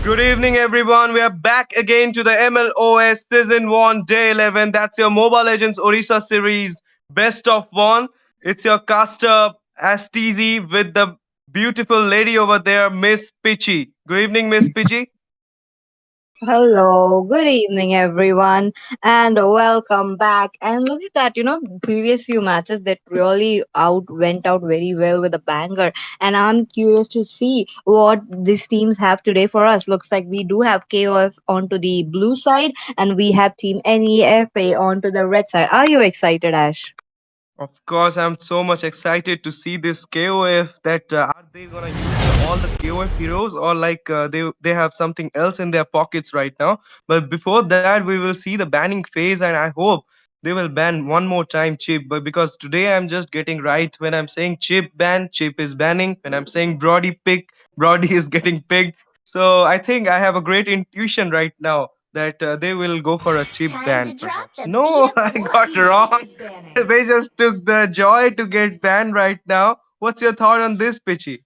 Good evening, everyone. We are back again to the MLOS Season 1, Day 11. That's your Mobile Legends Odisha series, Best of One. It's your caster, Astizi, with the beautiful lady over there, Miss Pitchy. Good evening, Miss Pitchy. Hello, good evening, everyone, and welcome back. And look at that, previous few matches that really went out very well with a banger. And I'm curious to see what these teams have today for us. Looks like we do have KOF onto the blue side, and we have Team NEFA onto the red side. Are you excited, Ash? Of course, I'm so much excited to see this KOF. That are they gonna use all the KOF heroes, or like they have something else in their pockets right now? But before that, we will see the banning phase, and I hope they will ban one more time Chip. But because today I'm just getting right when I'm saying Chip ban, Chip is banning. When I'm saying Brody pick, Brody is getting picked. So I think I have a great intuition right now that they will go for a Chip ban, perhaps. No, I got wrong. They just took the joy to get banned right now. What's your thought on this, Pitchy?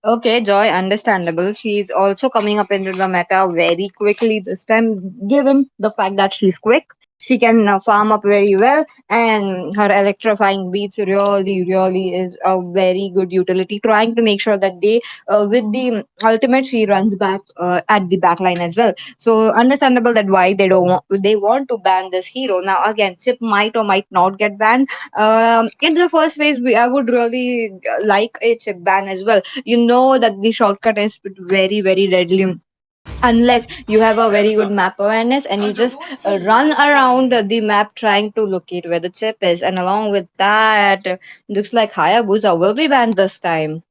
Okay, Joy, understandable. She's also coming up into the meta very quickly this time, given the fact that she's quick. She can farm up very well, and her electrifying beats really is a very good utility. Trying to make sure that with the ultimate, she runs back at the backline as well. So understandable that why they want to ban this hero. Now again, Chip might or might not get banned. In the first phase, I would really like a Chip ban as well. You know that the shortcut is very deadly unless you have a very good map awareness and you just run around the map trying to locate where the chip is. And along with that, looks like Hayabusa will be banned this time.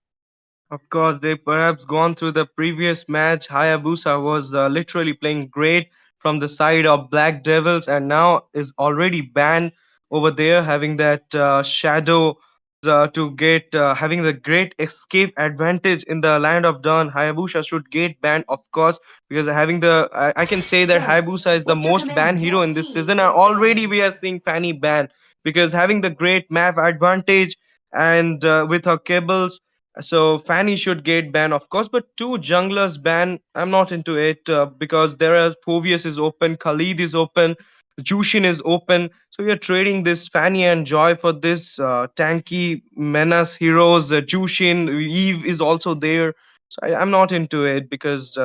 Of course, they perhaps gone through the previous match. Hayabusa was literally playing great from the side of Black Devils and now is already banned over there, having that shadow to get having the great escape advantage in the land of Dawn. Hayabusa should get banned, of course, because having I can say that Hayabusa is the most banned hero in this season, and already we are seeing Fanny ban because having the great map advantage and with her cables, so Fanny should get banned, of course, but two junglers ban. I'm not into it because there are Phovius is open, Khalid is open, Jushin is open. So we are trading this Fanny and Joy for this tanky menace heroes. Jushin, Eve is also there. So I'm not into it because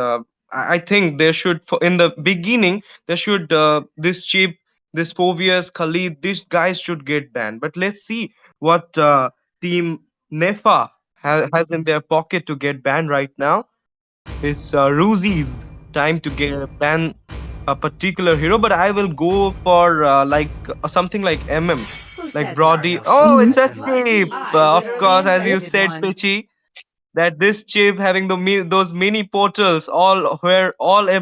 I think there should, in the beginning, there should this cheap, this Phovius, Khalid, these guys should get banned. But let's see what team Nefa has in their pocket to get banned right now. It's Ruzi's time to get ban a particular hero, but I will go for something like MM, like Brody. Oh, it's a chip, of course, as you said, Pichi. That this chip having those mini portals all where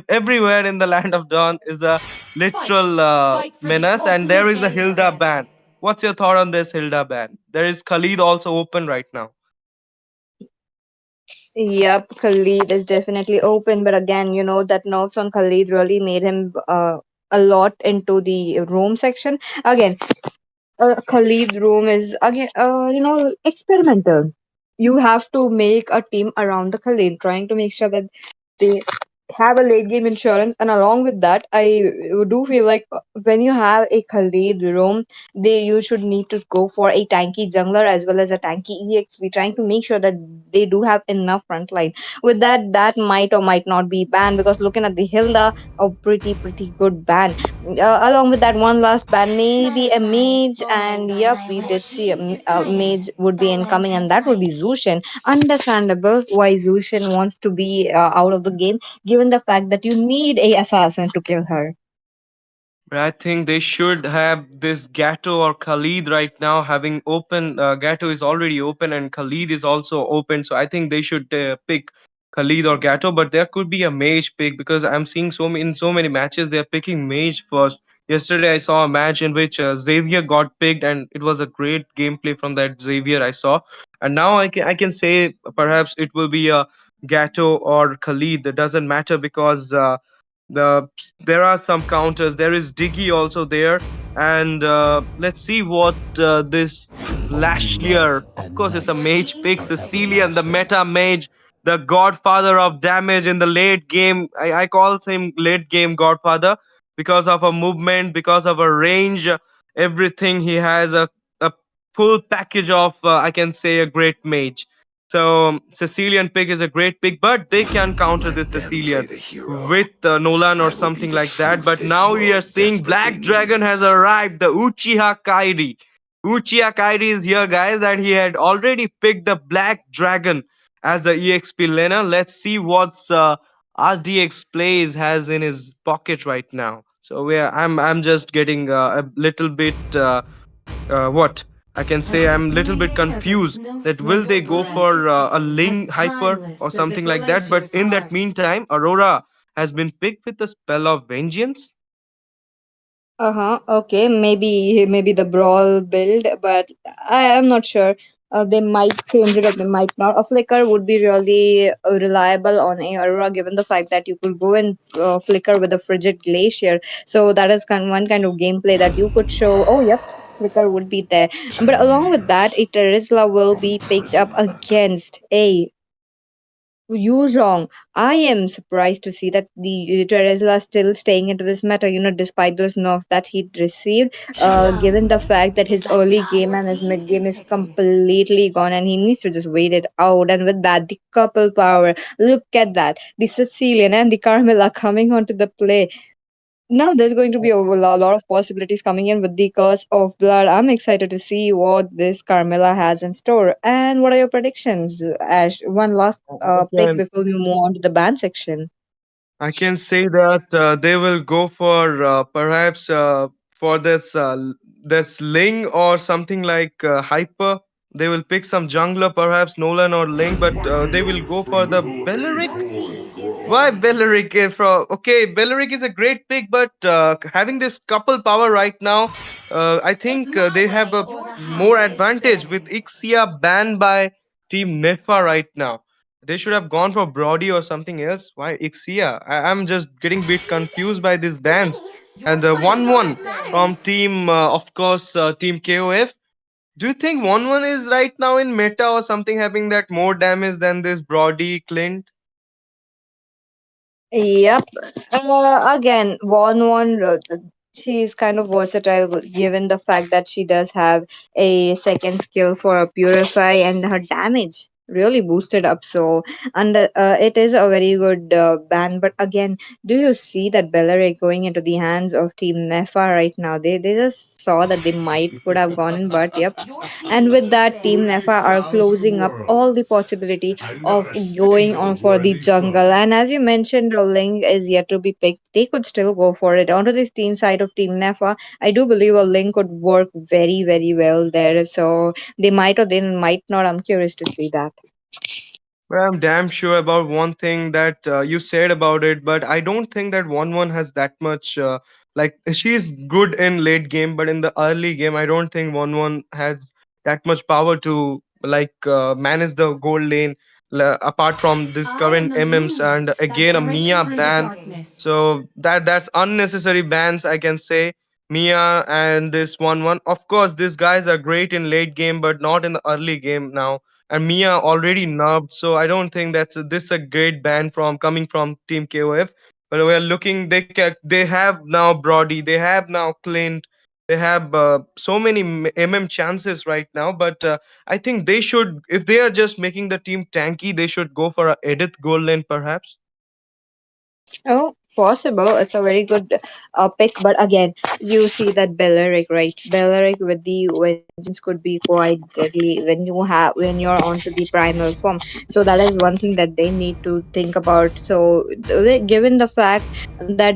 everywhere in the land of Dawn is a literal menace, and there is a Hilda ban. What's your thought on this Hilda ban? There is Khalid also open right now. Yep, Khalid is definitely open, but again, that nerfs on Khalid really made him a lot into the roam section. Again, Khalid room is again, experimental. You have to make a team around the Khalid, trying to make sure that they have a late game insurance. And along with that, I do feel like when you have a Khalid roam, you should need to go for a tanky jungler as well as a tanky EXP, trying to make sure that they do have enough frontline. With that, that might or might not be banned, because looking at the Hilda, a pretty good ban. Along with that, one last ban, maybe a mage, and yep, we did see a mage would be incoming, and that would be Zushin. Understandable why Zushin wants to be out of the game, given the fact that you need a assassin to kill her. But I think they should have this Gato or Khalid right now having open. Gato is already open and Khalid is also open. So I think they should pick Khalid or Gato. But there could be a mage pick because I'm seeing in so many matches they're picking mage first. Yesterday I saw a match in which Xavier got picked and it was a great gameplay from that Xavier I saw. And now I can say perhaps it will be a Gato or Khalid. That doesn't matter because. The there are some counters. There is Diggy also there, and let's see what this Lashlier. Of course, it's a mage pick Cecilia and the meta mage the godfather of damage in the late game. I call him late game godfather because of a movement, because of a range, everything. He has a full package of, I can say, a great mage. So Sicilian pick is a great pick, but they can counter Let this them play Sicilian the hero. with Nolan or I will be something the like that. truth But this now we are world seeing desperately Black Dragon has needs. arrived, the Uchiha Kairi. Uchiha Kairi is here, guys, and he had already picked the Black Dragon as the EXP laner. Let's see what's RDX plays has in his pocket right now. So I'm just getting a little bit what I can say. I'm a little bit confused that will they go for a Ling Hyper or something like that. But in that meantime, Aurora has been picked with the spell of vengeance. Uh-huh. Okay, maybe the brawl build, but I am not sure. They might change it or they might not. A flicker would be really reliable on a Aurora, given the fact that you could go and flicker with a frigid glacier. So that is one kind of gameplay that you could show. Oh, yep, flicker would be there. But along with that, a Terizla will be picked up against a Yuzhong. I am surprised to see that the Terizla still staying into this meta, despite those knocks that he received, given the fact that his early game and his mid game is completely gone and he needs to just wait it out. And with that, the couple power, look at that. The Sicilian and the Carmilla coming onto the play. Now there's going to be a lot of possibilities coming in with the curse of blood. I'm excited to see what this Carmilla has in store. And what are your predictions, Ash? One last I pick can before we move on to the band section. I can say that they will go for perhaps for this Ling or something like Hyper. They will pick some jungler, perhaps Nolan or Ling, but they will go for the Belleric. Why Belleric? Okay, Belleric is a great pick, but having this couple power right now, I think they have a more advantage with Ixia banned by Team Nefa right now. They should have gone for Brody or something else. Why Ixia? I'm just getting a bit confused by these bans. And the 1-1 from team, of course, team KOF. Do you think 1-1 is right now in meta or something having that more damage than this Brody Clint? Yep. Again, she is kind of versatile given the fact that she does have a second skill for a purify and her damage really boosted up. So, and it is a very good ban. But again, do you see that Bellary going into the hands of Team Nefa right now? They just saw that they might could have gone in, but yep. And with that, Team Nefa are 40,000 closing up all the worlds. possibility And not of a going single on for the worthy jungle. foe. And as you mentioned, the Link is yet to be picked. They could still go for it. Onto this team side of Team Nefa, I do believe a Link could work very, very well there. So they might or they might not. I'm curious to see that. Well, I'm damn sure about one thing that you said about it, but I don't think that 1-1 has that much. Like, she's good in late game, but in the early game, I don't think 1-1 has that much power to manage the gold lane. Apart from this current MMs and again a Mia ban, so that's unnecessary bans, I can say. Mia and this 1-1. Of course, these guys are great in late game, but not in the early game now, and Mia already nubbed, so I don't think this a great ban from coming from Team KOF. But we are looking, they have now Brody, they have now Clint, they have so many chances right now. But I think they should, if they are just making the team tanky, they should go for a Edith gold lane perhaps. Oh, possible. It's a very good pick, but again, you see that Belleric, right? Belleric with the vengeance could be quite deadly when you're onto the primal form. So that is one thing that they need to think about. So given the fact that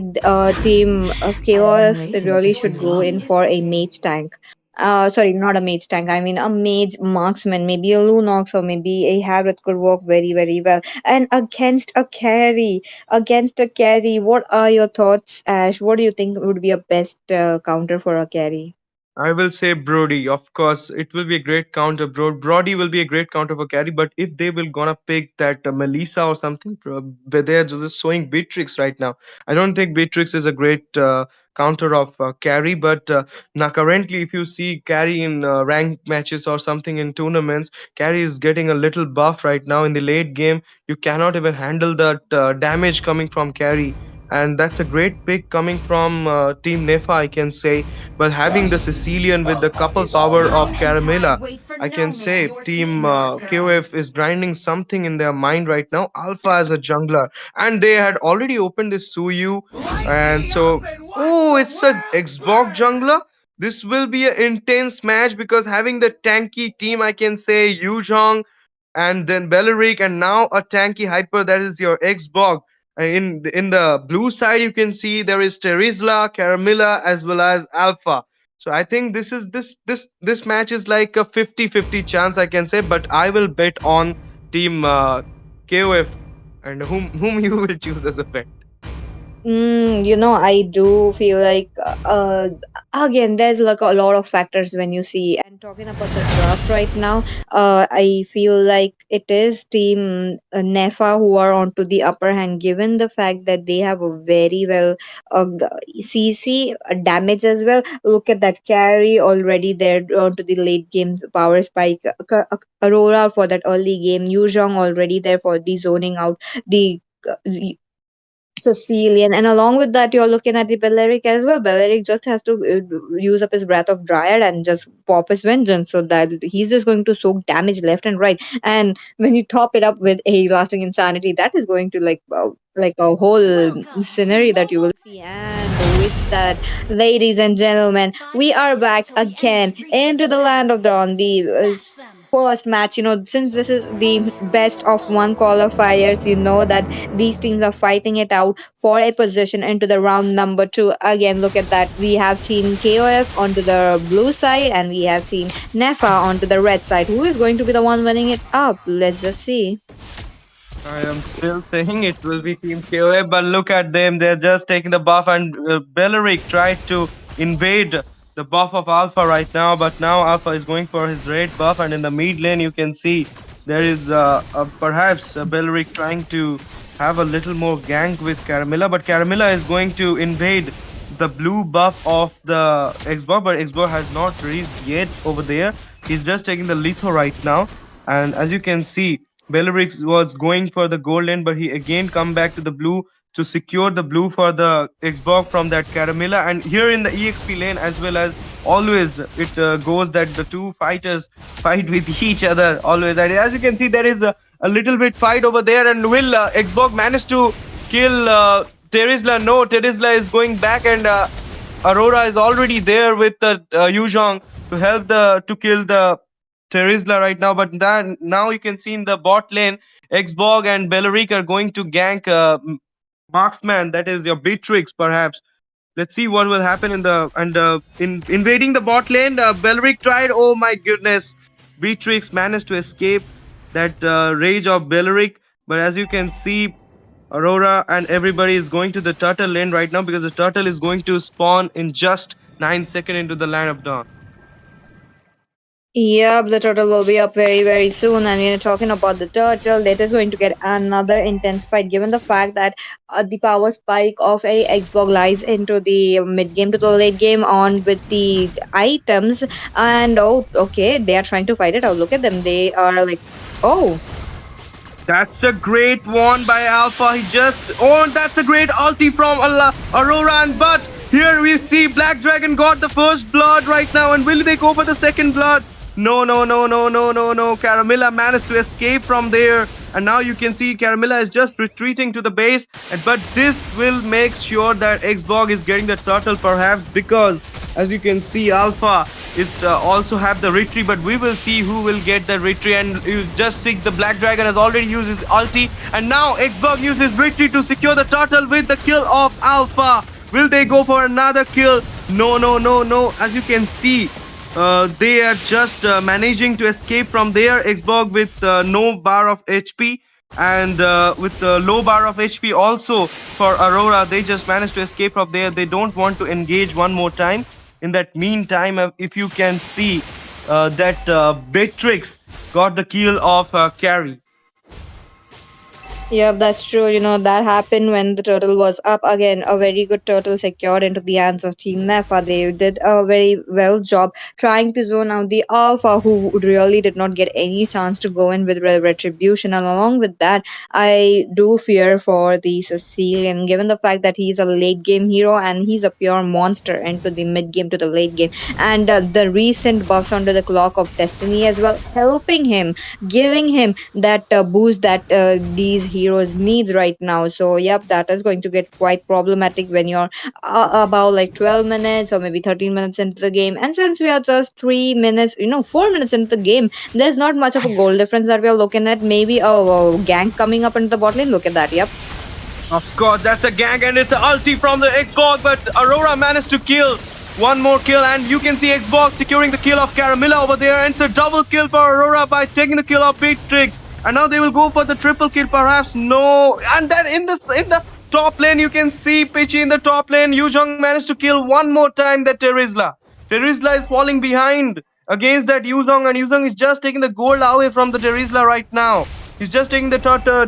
team KOF really should go in for a mage tank. Sorry, not a mage tank. I mean a mage marksman, maybe a Lunox or maybe a Harriet could work very, very well. And against a carry. What are your thoughts, Ash? What do you think would be a best counter for a carry? I will say Brody. Of course, it will be a great counter. Brody will be a great counter for carry. But if they will gonna pick that Melissa or something, but they are just showing Beatrix right now. I don't think Beatrix is a great counter of carry. But now currently, if you see carry in ranked matches or something in tournaments, carry is getting a little buff right now in the late game. You cannot even handle that damage coming from carry. And that's a great pick coming from Team Nefa, I can say. But having the Sicilian with the couple power of Caramella, I can say Team KOF is grinding something in their mind right now. Alpha as a jungler, and they had already opened this Suyu, and so oh, it's a Xbox jungler. This will be an intense match because having the tanky team, I can say Yuzhong and then Belleric, and now a tanky hyper that is your Xbox. In the blue side, you can see there is Terizla, Caramilla, as well as Alpha. So I think this match is like a 50-50 chance, I can say, but I will bet on team KOF, and whom you will choose as a bet. I do feel like again there's like a lot of factors when you see and talking about the draft right now. I feel like it is Team Nefa who are onto the upper hand, given the fact that they have a very well CC damage as well. Look at that carry already there onto the late game power spike. Aurora for that early game. Yuzhong already there for the zoning out. The Sicilian, and along with that, you're looking at the Belleric as well. Belleric just has to use up his breath of Dryad and just pop his vengeance, so that he's just going to soak damage left and right. And when you top it up with a lasting insanity, that is going to like a whole scenery that you will see. And with that, ladies and gentlemen, we are back again into the land of Dawn. The first match, since this is the best of one qualifiers, that these teams are fighting it out for a position into the round number two. Again, look at that. We have Team KOF onto the blue side, and we have Team Nefa onto the red side. Who is going to be the one winning it up? Let's just see. I am still saying it will be Team KOA, but look at them. They're just taking the buff, and Belleric tried to invade the buff of Alpha right now, but now Alpha is going for his red buff, and in the mid lane, you can see there is perhaps Belleric trying to have a little more gank with Caramilla, but Caramilla is going to invade the blue buff of the Xbox, but Xbox has not reached yet over there. He's just taking the litho right now, and as you can see, Belleric was going for the gold lane, but he again come back to the blue to secure the blue for the Xbox from that Caramilla. And here in the EXP lane, as well as always, it goes that the two fighters fight with each other always. And as you can see, there is a little bit fight over there, and will Xbox manage to kill Terizla? No, Terizla is going back, and Aurora is already there with the Yuzhong to help to kill the Terizla right now. But then now you can see in the bot lane, Xbog and Belleric are going to gank Marksman, that is your Beatrix perhaps. Let's see what will happen in invading the bot lane. Belleric tried. Oh my goodness, Beatrix managed to escape that rage of Belleric. But as you can see, Aurora and everybody is going to the turtle lane right now, because the turtle is going to spawn in just 9 seconds into the land of dawn. Yep, the turtle will be up very, very soon. And talking about the turtle, that is going to get another intense fight, given the fact that the power spike of a Xbox lies into the mid game to the late game on with the items. And oh, okay, they are trying to fight it out. Look at them. They are like, oh, That's a great one by Alpha. He just that's a great ulti from Aurora. But here we see Black Dragon got the first blood right now. And will they go for the second blood? No, no, no, no, no, no, no. Caramilla managed to escape from there. And now you can see Caramilla is just retreating to the base. But this will make sure that Xbog is getting the turtle perhaps, because as you can see, Alpha is also have the retreat, but we will see who will get the retreat. And you just see the Black Dragon has already used his ulti, and now Xbog uses retreat to secure the turtle with the kill of Alpha. Will they go for another kill? No, no, no, no. As you can see, they are just managing to escape from there. Xbog with no bar of HP, and with the low bar of HP also for Aurora, they just managed to escape from there. They don't want to engage one more time. In that meantime, if you can see that Beatrix got the kill of Carry. Yeah, that's true. That happened when the turtle was up again. A very good turtle secured into the hands of Team Nefa. They did a very well job trying to zone out the Alpha, who really did not get any chance to go in with retribution. And along with that, I do fear for the Sicilian, given the fact that he's a late game hero and he's a pure monster into the mid game to the late game. And the recent buffs onto the Clock of Destiny as well, helping him, giving him that boost that these heroes needs right now. So yep, that is going to get quite problematic when you're about like 12 minutes or maybe 13 minutes into the game. And since we are just 3 minutes, 4 minutes into the game, there's not much of a goal difference that we are looking at. Maybe a gank coming up into the bot lane. Look at that. Yep. Of course, that's a gank and it's an ulti from the Xbox, but Aurora managed to kill one more kill, and you can see Xbox securing the kill of Caramilla over there, and it's a double kill for Aurora by taking the kill of Beatrix. And now they will go for the triple kill, perhaps. No, and then in the top lane, you can see Pichi in the top lane. Yu Jong managed to kill one more time that Terizla. Terizla is falling behind against that Yuzong, and Yuzong is just taking the gold away from the Terizla right now. He's just taking the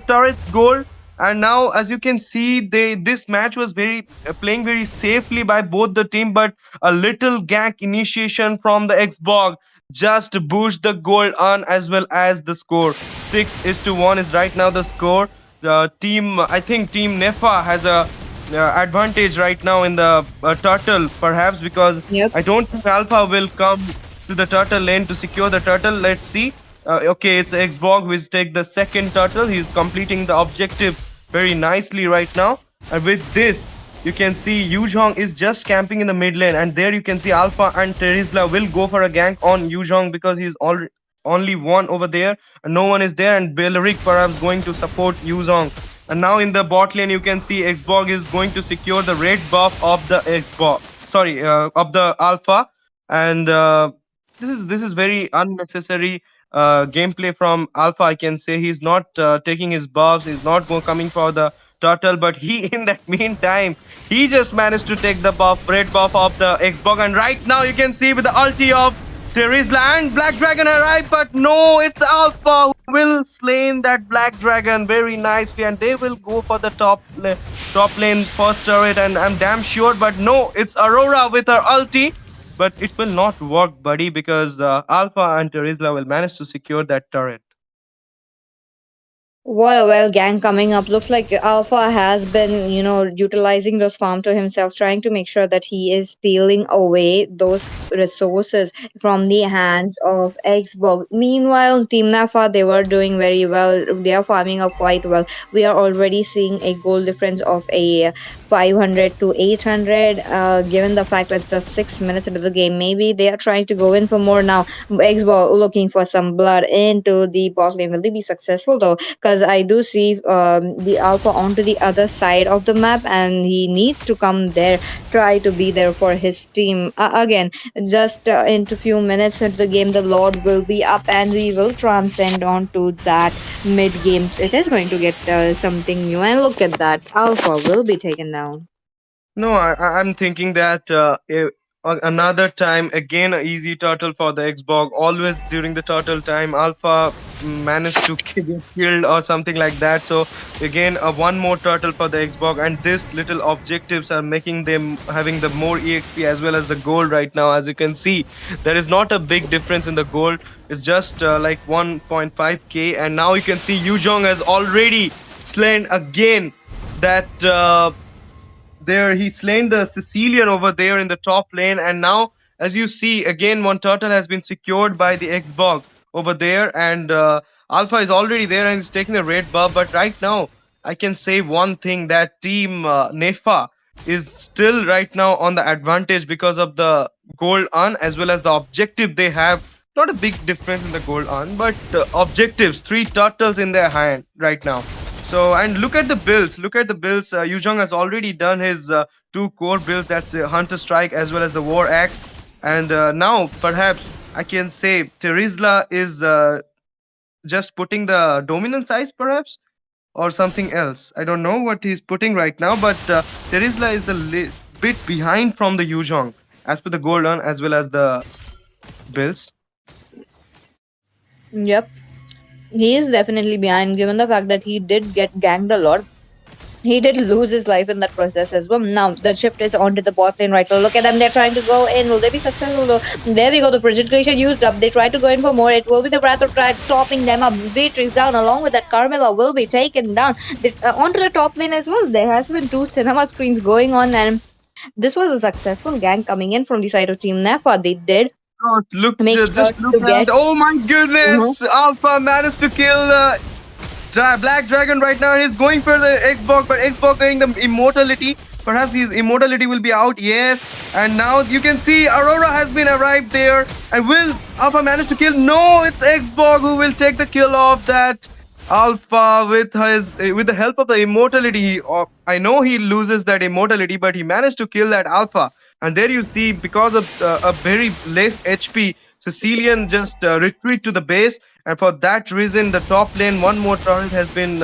turret's gold, and now as you can see, this match was very playing very safely by both the team, but a little gank initiation from the Xbox just boost the gold on as well as the score. 6-1 is right now the score. I think Team Nefa has a advantage right now in the turtle, perhaps, because Yep. I don't think Alpha will come to the turtle lane to secure the turtle. Let's see. Okay, it's Xbox who is take the second turtle. He's completing the objective very nicely right now. And with this, you can see Yuzhong is just camping in the mid lane, and there you can see Alpha and Terizla will go for a gank on Yuzhong because he's only one over there, and no one is there, and Beleric perhaps going to support Yuzhong. And now in the bot lane, you can see Xbox is going to secure the red buff of the Xbox. Sorry, of the Alpha, and this is very unnecessary gameplay from Alpha. I can say he's not taking his buffs. He's not coming for the turtle, but he in that meantime he just managed to take the red buff of the Xbox, and right now you can see with the ulti of Terizla and Black Dragon arrive, but no, it's Alpha who will slain that Black Dragon very nicely, and they will go for the top lane first turret, and I'm damn sure, but no, it's Aurora with her ulti, but it will not work, buddy, because Alpha and Terizla will manage to secure that turret. Well, gang coming up. Looks like Alpha has been, utilizing those farm to himself, trying to make sure that he is stealing away those resources from the hands of Xbox. Meanwhile, Team Nafa, they were doing very well. They are farming up quite well. We are already seeing a goal difference of a 500 to 800. Given the fact that it's just 6 minutes into the game, maybe they are trying to go in for more now. Xbox looking for some blood into the bot lane. Will they be successful though? Because I do see the Alpha onto the other side of the map, and he needs to come there, try to be there for his team. Again, just into few minutes into the game, the Lord will be up, and we will transcend onto that mid game. It is going to get something new, and look at that, Alpha will be taken down. No, I'm thinking that another time again a easy turtle for the Xbox. Always during the turtle time, Alpha managed to get killed or something like that. So again, one more turtle for the Xbox, and this little objectives are making them having the more EXP as well as the gold right now. As you can see, there is not a big difference in the gold. It's just like 1.5k, and now you can see Yuzhong has already slain again that. There he slain the Sicilian over there in the top lane, and now as you see again one turtle has been secured by the Xbox over there, and Alpha is already there and is taking the red buff, but right now I can say one thing, that team Nefa is still right now on the advantage because of the gold on as well as the objective they have. Not a big difference in the gold on, but objectives, three turtles in their hand right now. So, and look at the builds. Look at the builds. Yuzhong has already done his two core builds. That's Hunter Strike as well as the War Axe. And now, perhaps I can say Terizla is just putting the dominant size, perhaps, or something else. I don't know what he's putting right now, but Terizla is a bit behind from the Yuzhong as per the Golden as well as the builds. Yep. He is definitely behind, given the fact that he did get ganged a lot. He did lose his life in that process as well. Now the shift is onto the bot lane right now. Look at them, they're trying to go in. Will they be successful though? There we go, the frigid glacier used up. They try to go in for more. It will be the Wrath of Pride topping them up. Beatrix down along with that Carmilla will be taken down. Onto the top lane as well. There has been two cinema screens going on, and this was a successful gang coming in from the side of Team Nefa. They did Oh, look, make sure just look to at. get. Oh my Mhm. goodness! Alpha managed to kill Black Dragon right now. He's going for the Xbox, but Xbox getting the immortality. Perhaps his immortality will be out. Yes, and now you can see Aurora has been arrived there, and will Alpha manage to kill? No, it's Xbox who will take the kill of that Alpha with his with the help of the immortality. I know he loses that immortality, but he managed to kill that Alpha. And there you see, because of a very less HP, Sicilian just retreat to the base, and for that reason, the top lane, one more turret has been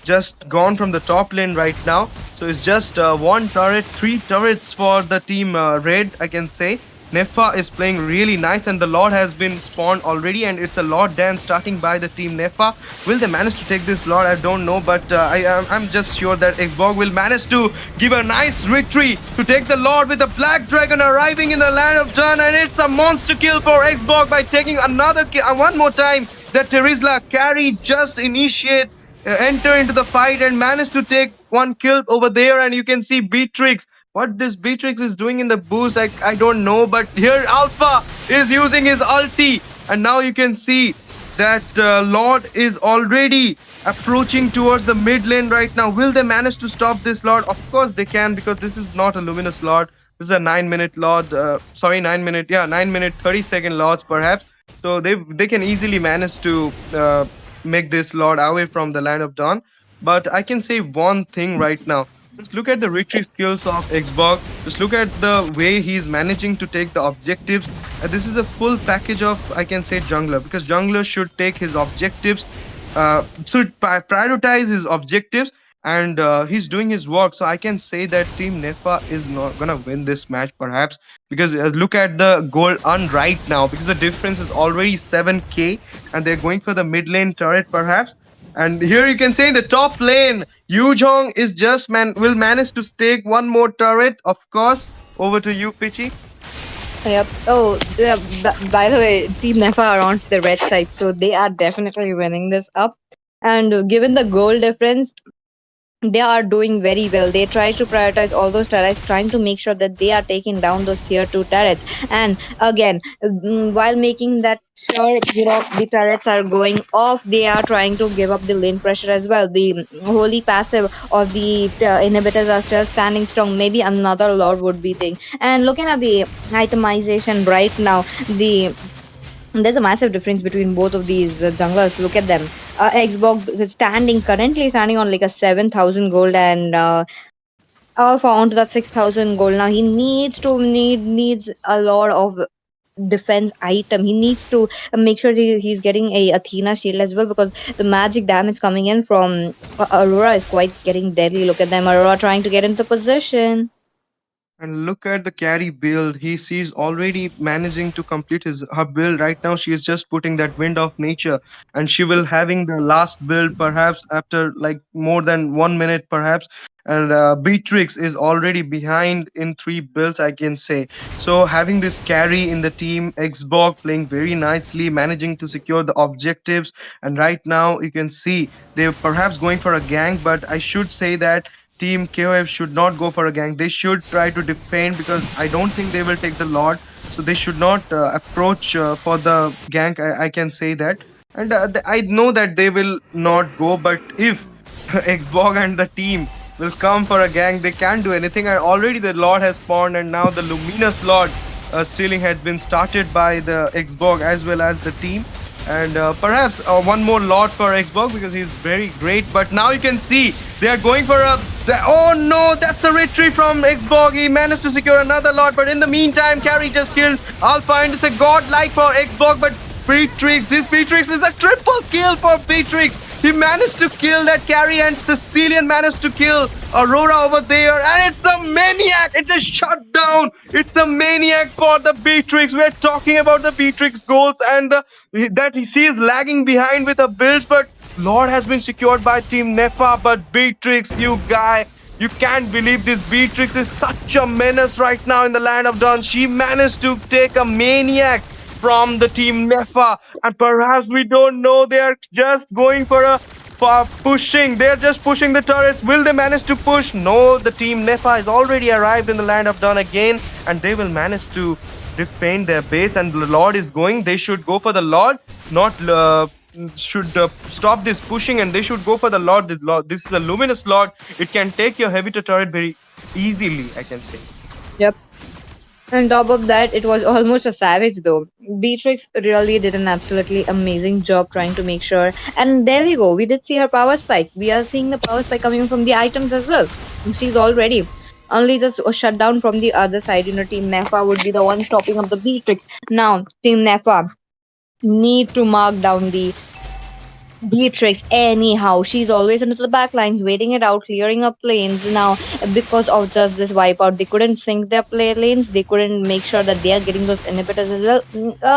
just gone from the top lane right now. So it's just one turret, three turrets for the team red, I can say. Nefa is playing really nice, and the Lord has been spawned already, and it's a Lord dance starting by the team Nefa. Will they manage to take this Lord? I don't know, but I'm just sure that Xbox will manage to give a nice retreat to take the Lord with the Black Dragon arriving in the land of Dun, and it's a monster kill for Xbox by taking another kill one more time. That Terizla carry just initiate enter into the fight and manage to take one kill over there, and you can see Beatrix. What this Beatrix is doing in the boost, I don't know, but here Alpha is using his ulti, and now you can see that Lord is already approaching towards the mid lane right now. Will they manage to stop this Lord? Of course they can, because this is not a luminous Lord. This is a 9-minute Lord. Sorry, 9-minute. Yeah, 9-minute 30-second Lords perhaps. So they can easily manage to make this Lord away from the land of Dawn. But I can say one thing right now. Just look at the retreat skills of Xbox. Just look at the way he's managing to take the objectives. This is a full package of, I can say, jungler, because jungler should take his objectives, should prioritize his objectives, and he's doing his work. So I can say that Team Nefa is not gonna win this match, perhaps, because look at the goal on right now, because the difference is already 7k, and they're going for the mid lane turret, perhaps. And here you can say in the top lane, Yu Jong is just will manage to stake one more turret, of course. Over to you, Pichi. Yep. Oh, yeah, by the way, Team Nefa are on the red side, so they are definitely winning this up. And given the goal difference, they are doing very well. They try to prioritize all those turrets, trying to make sure that they are taking down those tier 2 turrets. And again, while making that sure, the turrets are going off, they are trying to give up the lane pressure as well. The holy passive of the inhibitors are still standing strong. Maybe another lord would be thing. And looking at the itemization right now, there's a massive difference between both of these junglers. Look at them. Xbox is currently standing on like a 7,000 gold, and Alpha onto that 6,000 gold. Now he needs a lot of defense item. He needs to make sure he's getting a Athena shield as well, because the magic damage coming in from Aurora is quite getting deadly. Look at them. Aurora trying to get into position. And look at the carry build. She's already managing to complete her build right now. She is just putting that wind of nature, and she will having the last build perhaps after like more than 1 minute perhaps. And Beatrix is already behind in 3 builds, I can say. So having this carry in the team, Xbox playing very nicely, managing to secure the objectives. And right now you can see they're perhaps going for a gank, but I should say that Team KOF should not go for a gank. They should try to defend, because I don't think they will take the Lord. So they should not approach for the gank. I can say that. And I know that they will not go, but if Xbox and the team will come for a gank, they can't do anything. And already the Lord has spawned, and now the Luminous Lord stealing has been started by the Xbox as well as the team. And perhaps one more Lord for Xbox, because he's very great. But now you can see they are going for a... Oh no, that's a retreat from Xbox. He managed to secure another Lord, but in the meantime, Carry just killed Alpha, and it's a godlike for Xbox. But this Beatrix is a triple kill for Beatrix. He managed to kill that Carry, and Sicilian managed to kill Aurora over there, and it's a maniac. It's a shutdown. It's a maniac for the Beatrix. We're talking about the Beatrix goals and that she is lagging behind with her builds, but Lord has been secured by Team Nefa. But Beatrix, you guy, you can't believe this. Beatrix is such a menace right now in the land of Dawn. She managed to take a maniac from the Team Nefa, and perhaps we don't know. They are just going for pushing. They're just pushing the turrets. Will they manage to push? No, the Team Nefa has already arrived in the land of Dawn again, and they will manage to defend their base. And the Lord is going. They should go for the Lord, not should stop this pushing, and they should go for the Lord. The Lord. This is a luminous Lord. It can take your heavy turret very easily, I can say. Yep. On top of that, it was almost a savage though. Beatrix really did an absolutely amazing job trying to make sure. And there we go. We did see her power spike. We are seeing the power spike coming from the items as well. She's all ready. Only just a shutdown from the other side. Team Nefa would be the one stopping up the Beatrix. Now, Team Nefa need to mark down the Beatrix, anyhow, she's always into the back lines, waiting it out, clearing up lanes. Now, because of just this wipeout, they couldn't sync their play lanes. They couldn't make sure that they are getting those inhibitors as well.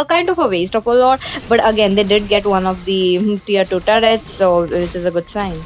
Kind of a waste of a lot. But again, they did get one of the tier 2 turrets, so which is a good sign.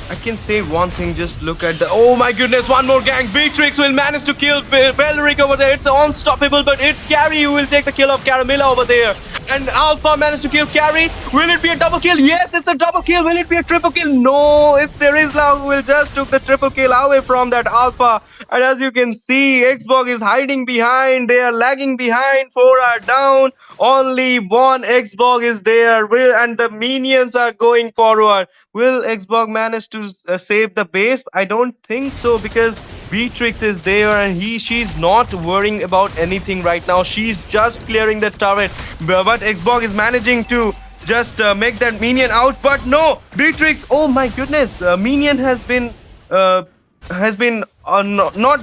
I can say one thing, just look at the. Oh my goodness, one more gang. Beatrix will manage to kill Belric over there. It's unstoppable, but it's Carrie who will take the kill of Caramilla over there. And Alpha managed to kill Carrie. Will it be a double kill? Yes, it's a double kill. Will it be a triple kill? No, it's Terizla who will just took the triple kill away from that Alpha. And as you can see, Xbox is hiding behind. They are lagging behind. 4 are down. Only one Xbox is there. And the minions are going forward. Will Xbox manage to save the base? I don't think so, because Beatrix is there and she's not worrying about anything right now. She's just clearing the turret. But Xbox is managing to just make that minion out. But no, Beatrix. Oh my goodness, minion has been not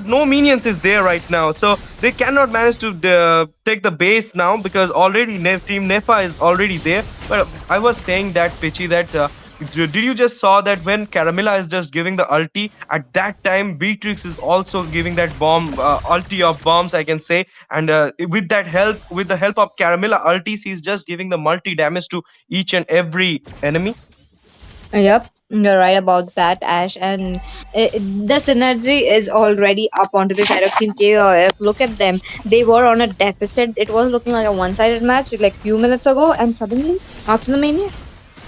no minions is there right now, so they cannot manage to take the base now, because already Team Nefa is already there. But I was saying that, Pitchy, that did you just saw that when Caramilla is just giving the ulti, at that time Beatrix is also giving that bomb ulti of bombs, I can say. And with that help, with the help of Caramilla ultis, he's just giving the multi damage to each and every enemy. Yep, you're right about that, Ash. And the synergy is already up onto the side of Team KOF. Look at them. They were on a deficit. It was looking like a one-sided match like few minutes ago, and suddenly, after the mania,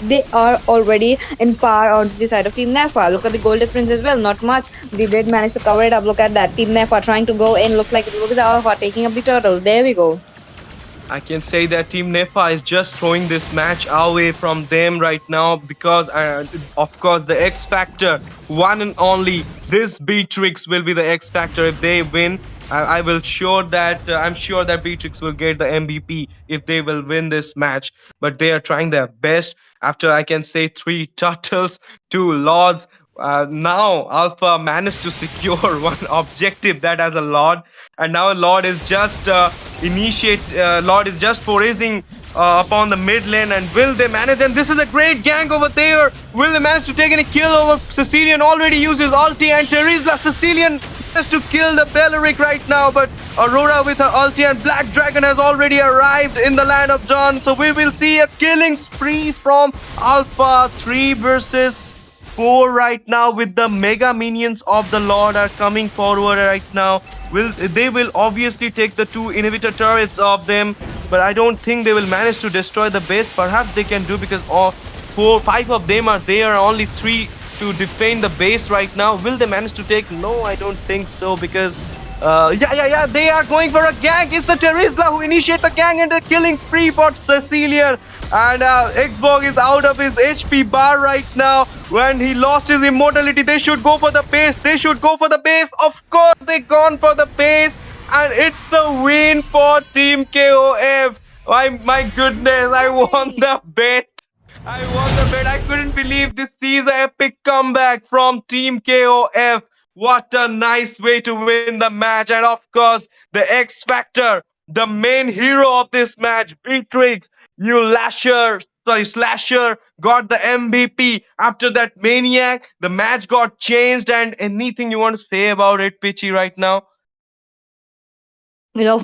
they are already in par on the side of Team Nefa. Look at the goal difference as well. Not much. They did manage to cover it up. Look at that. Team Nefa trying to go in. Look at the Alpha taking up the turtle. There we go. I can say that Team Nefa is just throwing this match away from them right now, because, of course, the X Factor, one and only, this Beatrix will be the X Factor if they win. I will sure that I'm sure that Beatrix will get the MVP if they will win this match. But they are trying their best. After, I can say, 3 turtles, 2 lords. Now Alpha managed to secure one objective, that as a lord, and now Lord is just Lord is just foraging upon the mid lane. And will they manage? And this is a great gank over there. Will they manage to take any kill over Sicilian? Already uses ulti, and Terizla Sicilian managed to kill the Beleric right now. But Aurora with her ulti, and Black Dragon has already arrived in the land of Dawn. So we will see a killing spree from Alpha. 3 versus 4 right now, with the mega minions of the Lord are coming forward right now. They will obviously take the 2 inhibitor turrets of them, but I don't think they will manage to destroy the base. Perhaps they can do, because 5 of them are there, only 3 to defend the base right now. Will they manage to take? No, I don't think so, because they are going for a gank. It's the Terizla who initiates the gank and the killing spree for Cecilia. And Xbox is out of his HP bar right now. When he lost his immortality, they should go for the base. They should go for the base. Of course, they gone for the base. And it's the win for Team KOF. My goodness, I won the bet. I won the bet. I couldn't believe this sees an epic comeback from Team KOF. What a nice way to win the match. And of course, the X Factor, the main hero of this match, Beatrix, you lasher, Slasher got the MVP. After that Maniac, the match got changed. And anything you want to say about it, Pitchy, right now?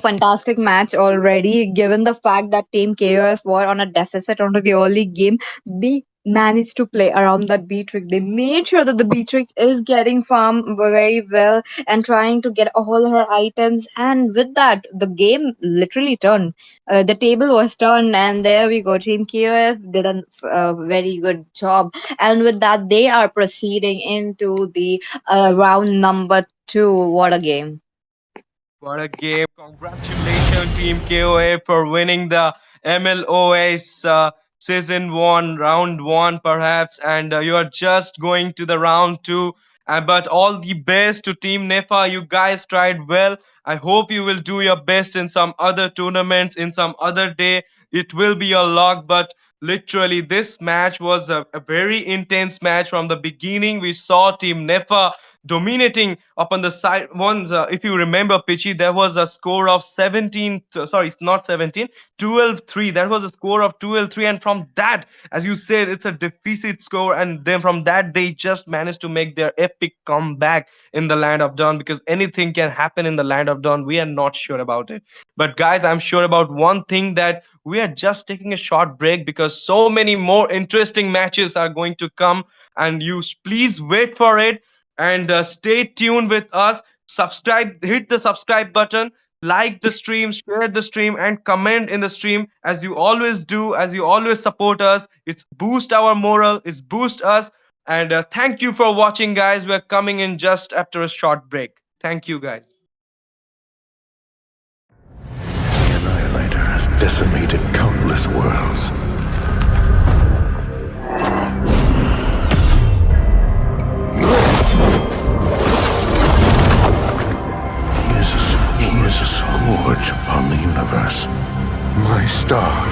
Fantastic match already. Given the fact that Team KOF were on a deficit onto the early game, they managed to play around that B trick. They made sure that the B trick is getting farm very well and trying to get all her items. And with that, the game literally turned. The table was turned, and there we go. Team KOF did a very good job. And with that, they are proceeding into the round number two. What a game! What a game. Congratulations, Team KOA, for winning the MLOS Season 1, Round 1, perhaps. And you are just going to the Round 2. But all the best to Team NEFA. You guys tried well. I hope you will do your best in some other tournaments, in some other day. It will be your luck. But literally, this match was a very intense match from the beginning. We saw Team NEFA dominating upon the side ones. If you remember, Pitchy, there was a score of 17, sorry, it's not 17, 12-3. That was a score of 12-3. And from that, as you said, it's a deficit score. And then from that, they just managed to make their epic comeback in the Land of Dawn, because anything can happen in the Land of Dawn. We are not sure about it. But guys, I'm sure about one thing, that we are just taking a short break because so many more interesting matches are going to come. And you please wait for it, and stay tuned with us. Subscribe, hit the subscribe button, like the stream, share the stream, and comment in the stream, as you always do, as you always support us. It's boost our morale, it's boost us. And thank you for watching, guys. We're coming in just after a short break. Thank you, guys. The Annihilator has decimated countless worlds. He is a scourge upon the universe. My star.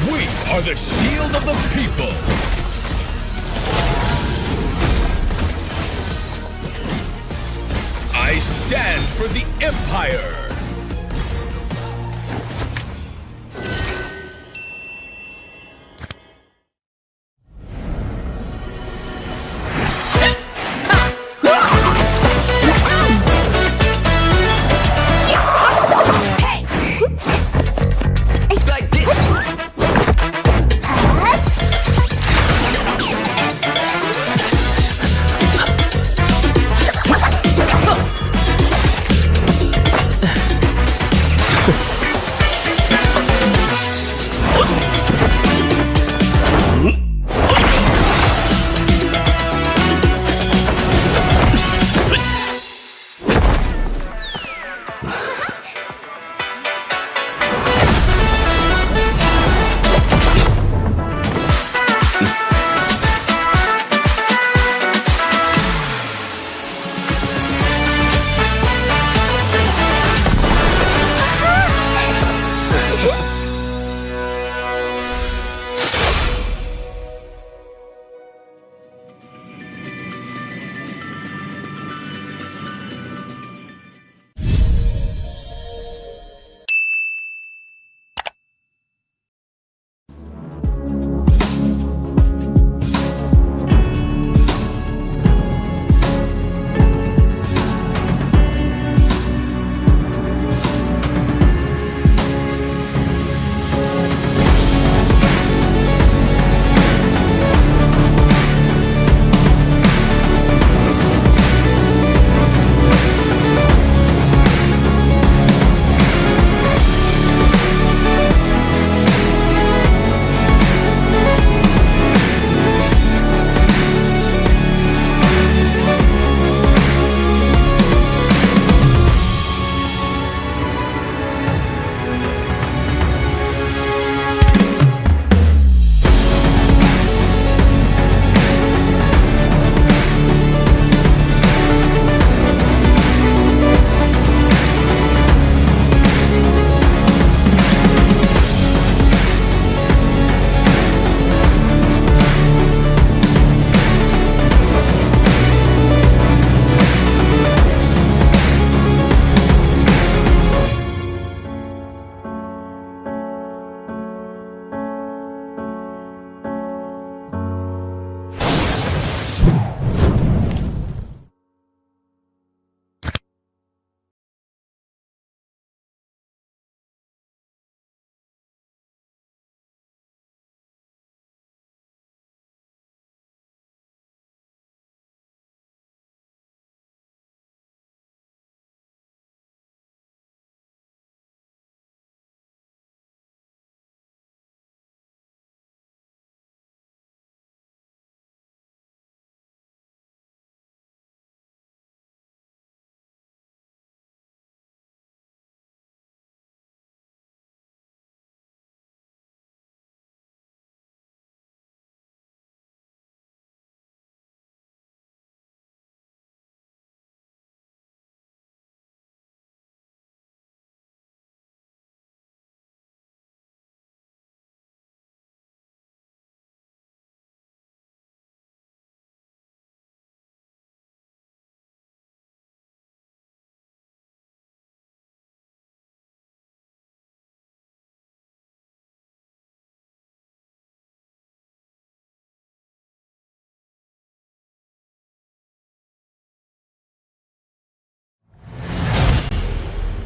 We are the shield of the people. I stand for the Empire.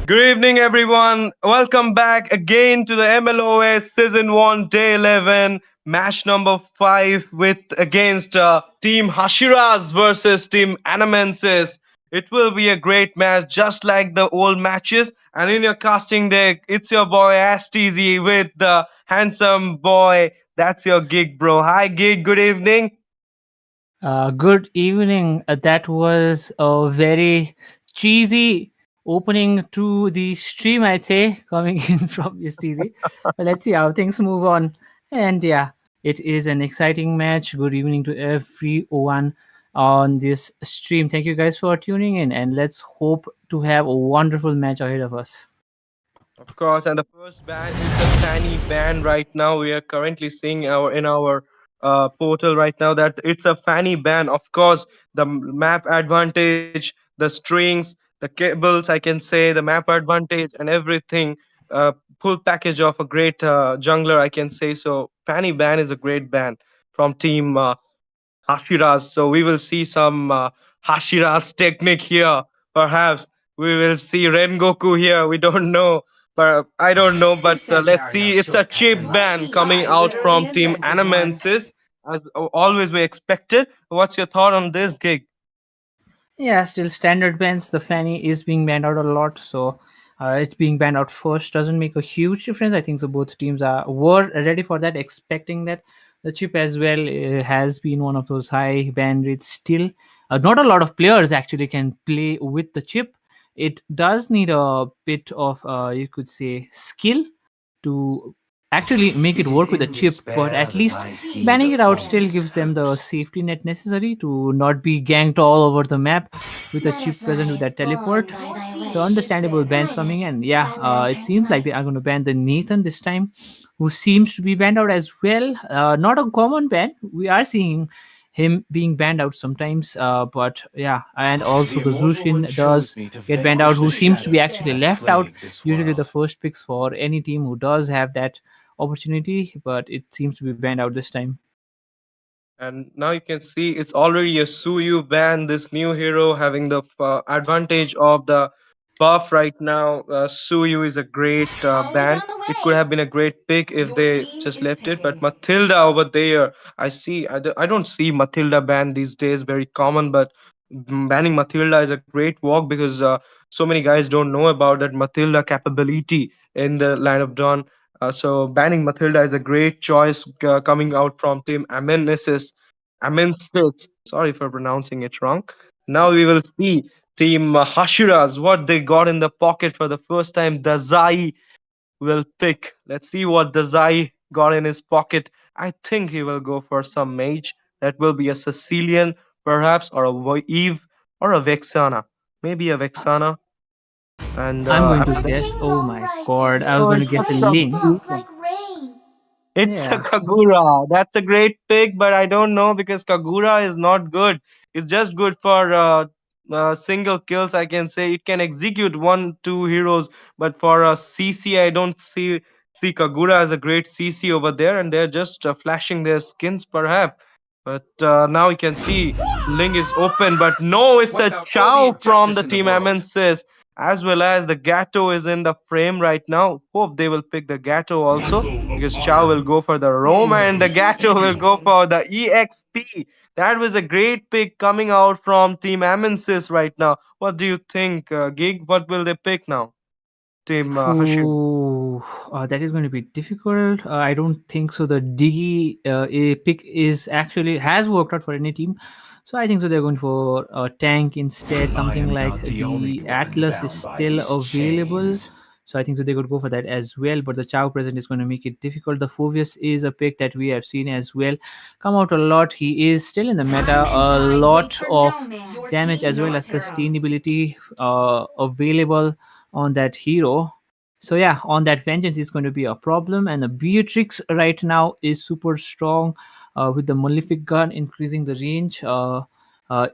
Good evening, everyone. Welcome back again to the MLOS Season 1, Day 11, match number 5 with against Team Hashiras versus Team Anamensis. It will be a great match, just like the old matches. And in your casting deck, it's your boy Asteezy with the handsome boy. That's your gig, bro. Hi, gig. Good evening. Good evening. That was a very cheesy opening to the stream, I'd say, coming in from STZ. But let's see how things move on. And yeah, it is an exciting match. Good evening to everyone on this stream. Thank you guys for tuning in, and let's hope to have a wonderful match ahead of us. Of course, and the first ban is the Fanny ban right now. We are currently seeing our portal right now that it's a Fanny ban. Of course, the map advantage, the strings, the cables, I can say, the map advantage, and everything. Full package of a great jungler, I can say. So Fanny ban is a great ban from team Hashiras. So we will see some Hashiras technique here. Perhaps we will see Rengoku here. We don't know. But I don't know. But let's see. It's a cheap ban coming out from Team Anamensis. As always, we expected. What's your thought on this gig? Yeah, still standard bans. The Fanny is being banned out a lot, so it's being banned out first doesn't make a huge difference. I think so. Both teams are were ready for that, expecting that. The chip as well has been one of those high ban rates. Still, not a lot of players actually can play with the chip. It does need a bit of, you could say, skill to actually make it work with a chip, but at least banning it out still gives them the safety net necessary to not be ganked all over the map with a chip present with that teleport. So understandable bans coming in. Yeah, it seems like they are going to ban the Nathan this time, who seems to be banned out as well. Not a common ban. We are seeing him being banned out sometimes, but yeah, and also the Zushin does get banned out, who seems to be actually left out. Usually the first picks for any team who does have that opportunity, but it seems to be banned out this time. And now you can see it's already a Suyu ban, this new hero having the advantage of the buff right now. Suyu is a great ban. It could have been a great pick if they just left it, but Matilda over there, I don't see Matilda ban these days very common, but banning Matilda is a great walk because so many guys don't know about that Matilda capability in the line of Dawn. So banning Matilda is a great choice coming out from Team Amenesis. Amensis. Sorry for pronouncing it wrong. Now we will see Team Hashiras, what they got in the pocket for the first time. Dazai will pick. Let's see what Dazai got in his pocket. I think he will go for some mage. That will be a Sicilian, perhaps, or a Eve, or a Vexana. Maybe a Vexana. And I'm going to after that, guess. Oh my god, I was oh, going it's to guess a a Ling. It's a Yeah. Kagura. That's a great pick, but I don't know because Kagura is not good. It's just good for single kills. I can say it can execute one, two heroes, but for a CC, I don't see Kagura as a great CC over there, and they're just flashing their skins, perhaps. But now you can see Ling is open, but no, it's a Chow from the team MNCs, as well as the Gato is in the frame right now. Hope they will pick the Gato also because Chow will go for the Roma and the Gato will go for the EXP. That was a great pick coming out from Team Amensis right now. What do you think, Gig? What will they pick now? Team Hashir. Ooh, that is going to be difficult. I don't think so. The Diggy pick is actually has worked out for any team, so I think so. They're going for a tank instead. Something like the Atlas is still available, so I think so. They could go for that as well. But the Chow present is going to make it difficult. The Phobius is a pick that we have seen as well come out a lot. He is still in the meta. A lot of damage as well as sustainability available on that hero. So yeah, on that vengeance is going to be a problem, and the Beatrix right now is super strong with the Malefic gun increasing the range.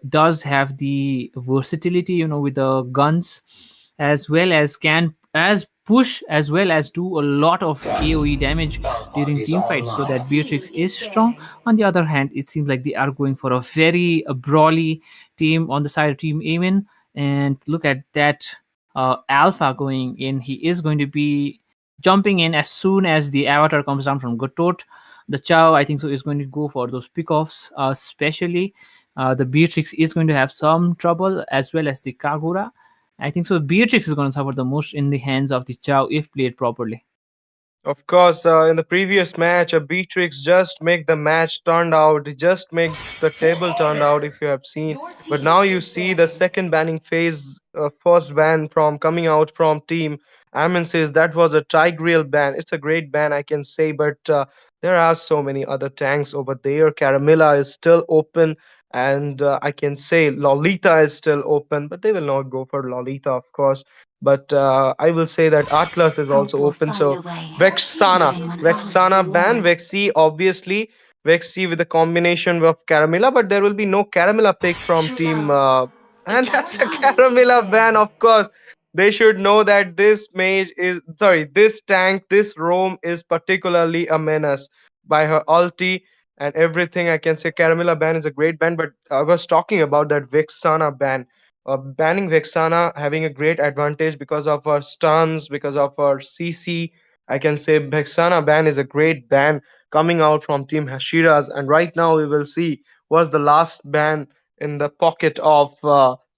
Does have the versatility, with the guns, as well as can as push as well as do a lot of AOE damage during team fights. So that Beatrix is strong. On the other hand, it seems like they are going for a very brawly team on the side of Team Amen, and look at that Alpha going in. He is going to be jumping in as soon as the avatar comes down from Gotot. The Chow, I think so, is going to go for those pickoffs, especially the Beatrix is going to have some trouble, as well as the Kagura. I think so. Beatrix is going to suffer the most in the hands of the Chow if played properly. Of course, in the previous match, a Beatrix just make the match turned out, just make the table turned out if you have seen. But now you see the second banning phase, first ban from coming out from team. Amin says that was a Tigreal ban. It's a great ban, I can say, but there are so many other tanks over there. Caramilla is still open, and I can say Lolita is still open, but they will not go for Lolita, of course. But I will say that Atlas is also open, so Vexana ban, Vexi obviously, Vexi with a combination of Caramilla, but there will be no Caramilla pick from team, and that's a Caramilla ban, of course. They should know that this mage is sorry, this tank, this roam is particularly a menace by her ulti and everything. I can say Caramilla ban is a great ban, but I was talking about that Vexana ban. Banning Vexana having a great advantage because of her stuns, because of her CC. I can say Vexana ban is a great ban coming out from Team Hashiras, and right now we will see what's the last ban in the pocket of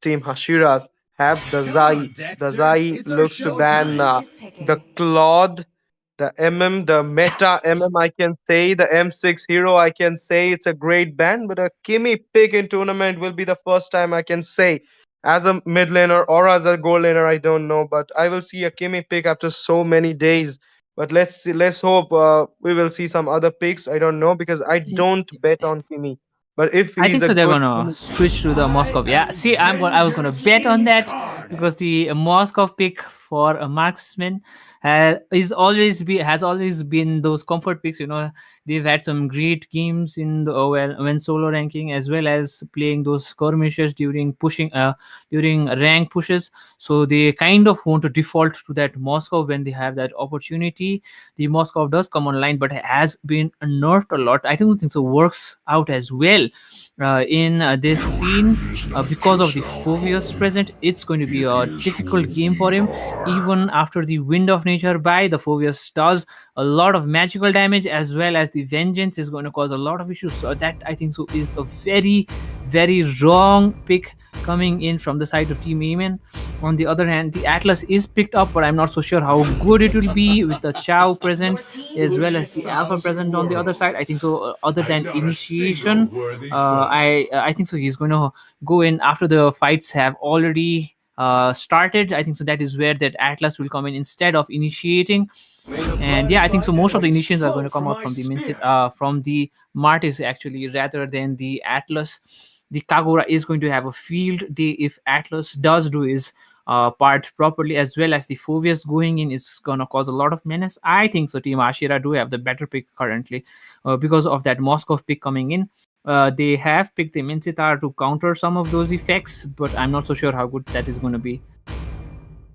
Team Hashiras. Have the Zai. The Zai looks to ban the Claude, the the meta I can say, the M6 hero, I can say it's a great ban, but a Kimi pick in tournament will be the first time I can say. As a mid laner or as a gold laner, I don't know, but I will see a Kimi pick after so many days. But let's see, let's hope we will see some other picks. I don't know because I don't bet on Kimi. But if I he's think a so. They're good gonna Kimi, switch to the Moscow. Yeah. See, I was gonna bet on that because the Moscow pick for a marksman has always been those comfort picks. They've had some great games in the when solo ranking, as well as playing those skirmishes during rank pushes. So they kind of want to default to that Moscow when they have that opportunity. The Moscow does come online, but has been nerfed a lot. I don't think so works out as well in this scene because of the Phobius present. It's going to be a difficult game for him. Even after the Wind of Nature by the Phobius does a lot of magical damage, as well as the Vengeance is going to cause a lot of issues. So that, I think so, is a very, very wrong pick coming in from the side of Team Amen. On the other hand, the Atlas is picked up, but I'm not so sure how good it will be with the Chow present as well as the Alpha present on the other side. I think so. Other than initiation, I think so. He's going to go in after the fights have already started. I think so. That is where that Atlas will come in instead of initiating. And yeah, I think so. Most of the initiations are going to come out from the from the Martis actually, rather than the Atlas. The Kagura is going to have a field day if Atlas does do his part properly, as well as the Phobius going in is going to cause a lot of menace. I think so. Team Ashira do have the better pick currently because of that Moscow pick coming in. They have picked the Mincitar to counter some of those effects, but I'm not so sure how good that is going to be.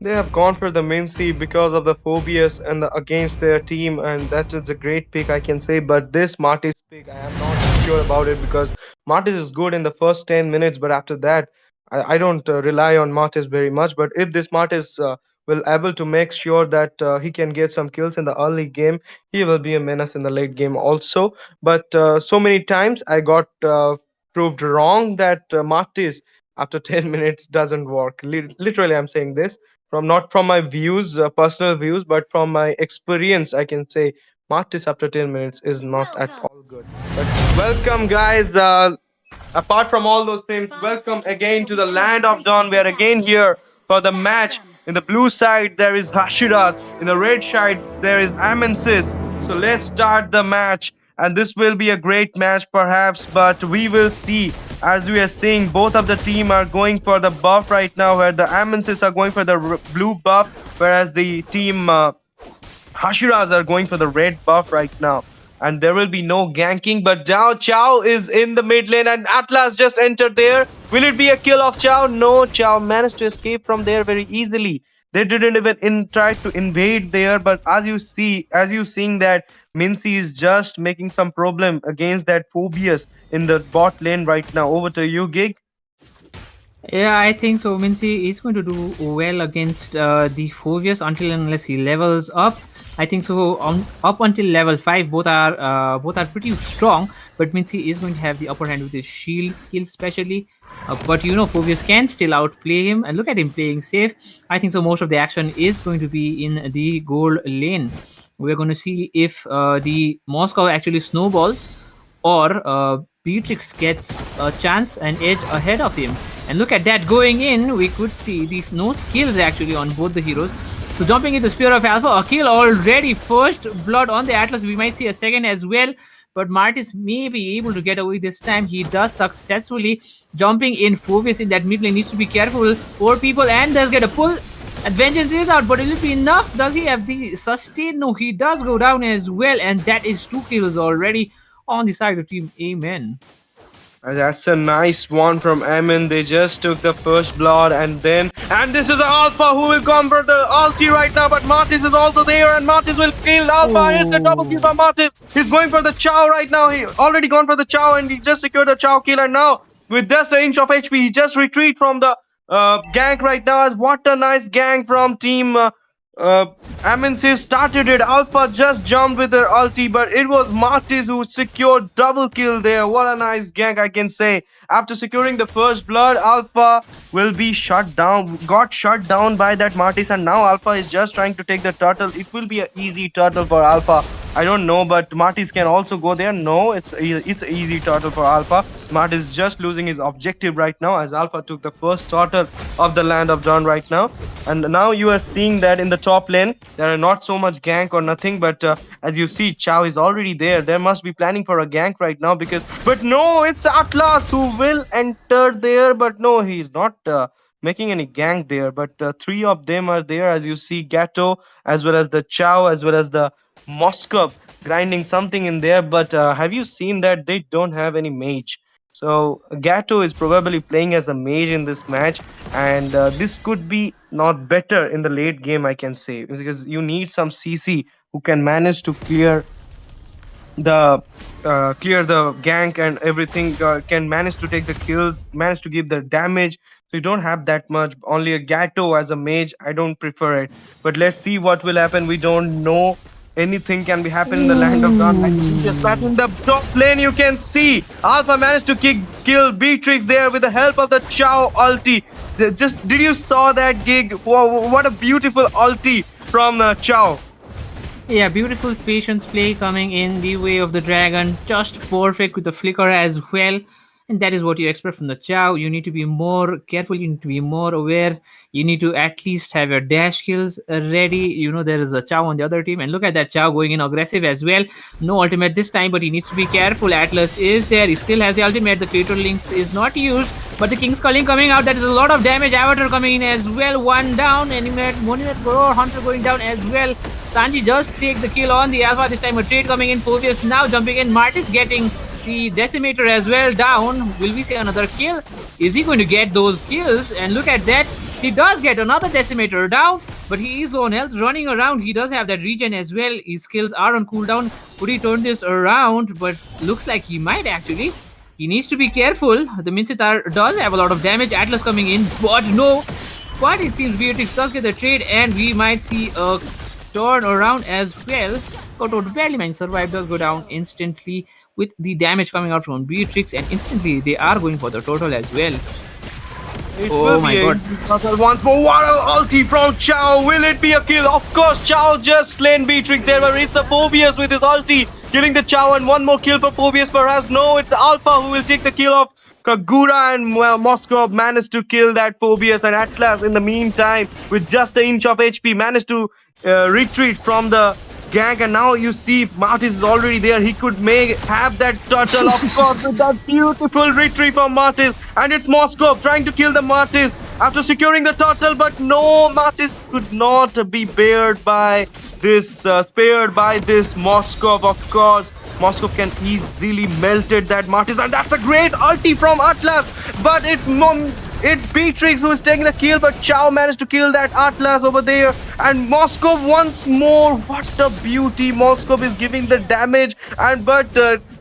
they have gone for the Mincy because of the Phobius and against their team, and that is a great pick, I can say. But this Martis pick, I am not sure about it because Martis is good in the first 10 minutes, but after that, I don't rely on Martis very much. But if this Martis will able to make sure that he can get some kills in the early game, he will be a menace in the late game also. But so many times I got proved wrong that Martis after 10 minutes doesn't work. Literally, I'm saying this from not from my views, personal views, but from my experience. I can say Martis after 10 minutes is not at all good. But welcome, guys. Apart from all those things, welcome again to the land of Dawn. We are again here for the match. In the blue side, there is Hashiras. In the red side, there is Amensis. So let's start the match. And this will be a great match, perhaps, but we will see. As we are seeing, both of the team are going for the buff right now, where the Amensis are going for the blue buff, whereas the team Hashiras are going for the red buff right now. And there will be no ganking, but now Chow is in the mid lane and Atlas just entered there. Will it be a kill of Chow? No, Chow managed to escape from there very easily. They didn't even try to invade there, but as you see, as you seeing that Mincy is just making some problem against that Phobius in the bot lane right now. Over to you, Gig. Yeah, I think so. Mincy is going to do well against the Phobius until and unless he levels up. I think so. Up until level 5, both are pretty strong. But Mincy is going to have the upper hand with his shield skill, especially. But Phobius can still outplay him. And look at him playing safe. I think so. Most of the action is going to be in the gold lane. We're going to see if the Moscow actually snowballs or Beatrix gets a chance and edge ahead of him. And look at that, going in, we could see these no skills actually on both the heroes. So jumping into Spear of Alpha, a kill already, first blood on the Atlas. We might see a second as well, but Martis may be able to get away this time. He does successfully. Jumping in, Phobius in that mid lane needs to be careful. 4 people and does get a pull. And Vengeance is out, but will it be enough? Does he have the sustain? No, he does go down as well, and that is 2 kills already on the side of Team Amen. That's a nice one from Amin. They just took the first blood and this is Alpha who will come for the ulti right now, but Martis is also there and Martis will kill Alpha. It's the double kill from Martis. He's going for the Chow right now. He already gone for the Chow and he just secured the Chow kill, and now with just an inch of HP, he just retreat from the gank right now. What a nice gank from team Amin started it. Alpha just jumped with their ulti, but it was Martis who secured double kill there. What a nice gank, I can say. After securing the first blood, Alpha will be shut down. Got shut down by that Martis, and now Alpha is just trying to take the turtle. It will be an easy turtle for Alpha. I don't know, but Martis can also go there. No, it's an easy turtle for Alpha. Martis is just losing his objective right now as Alpha took the first turtle of the land of Dawn right now. And now you are seeing that in the top lane, there are not so much gank or nothing, but as you see, Chow is already there. There must be planning for a gank right now but no, it's Atlas who will enter there, but no, he's not making any gank there. But 3 of them are there, as you see, Gato, as well as the Chow, as well as the Moskov grinding something in there. But have you seen that they don't have any mage? So Gato is probably playing as a mage in this match, and this could be not better in the late game, I can say, because you need some CC who can manage to clear the gank and everything, can manage to take the kills, manage to give the damage. So you don't have that much. Only a Gato as a mage, I don't prefer it. But let's see what will happen. We don't know. Anything can be happen in the land of God. But in the top lane, you can see Alpha managed to kill Beatrix there with the help of the Chow ulti. Did you saw that gig? Wow, what a beautiful ulti from Chow. Yeah, beautiful patience play coming in the way of the dragon. Just perfect with the flicker as well. And that is what you expect from the Chow. You need to be more careful, you need to be more aware. You need to at least have your dash kills ready. There is a Chow on the other team. And look at that Chow going in aggressive as well. No ultimate this time, but he needs to be careful. Atlas is there. He still has the ultimate. The Fatal Links is not used. But the King's Culling coming out. That is a lot of damage. Avatar coming in as well. One down. Monument Goror Hunter going down as well. Sanji does take the kill on the Alpha. This time a trade coming in. Phobius now jumping in. Martis getting the Decimator as well down. Will we see another kill? Is he going to get those kills? And look at that. He does get another Decimator down, but he is low on health. Running around, he does have that regen as well. His skills are on cooldown. Could he turn this around? But looks like he might actually. He needs to be careful. The Mincitar does have a lot of damage. Atlas coming in, but no. But it seems Beatrix does get the trade, and we might see a turn around as well. Koto barely managed to survive, does go down instantly with the damage coming out from Beatrix, and instantly they are going for the total as well. It Oh will my be god. a once more. What an ulti from Chow. Will it be a kill? Of course, Chow just slain Beatrix there, but it's the Phobius with his ulti killing the Chow, and one more kill for Phobius perhaps. No, it's Alpha who will take the kill of Kagura, and Moscow managed to kill that Phobius, and Atlas in the meantime with just an inch of HP managed to retreat from the gank, and now you see Martis is already there. He could have that turtle, of course, with that beautiful retreat from Martis, and it's Moscow trying to kill the Martis after securing the turtle, but no, Martis could not be spared by this Moscow, of course. Moscow can easily melted that Martis, and that's a great ulti from Atlas, but it's Beatrix who is taking the kill, but Chow managed to kill that Atlas over there. And Moscow once more. What a beauty. Moscow is giving the damage. But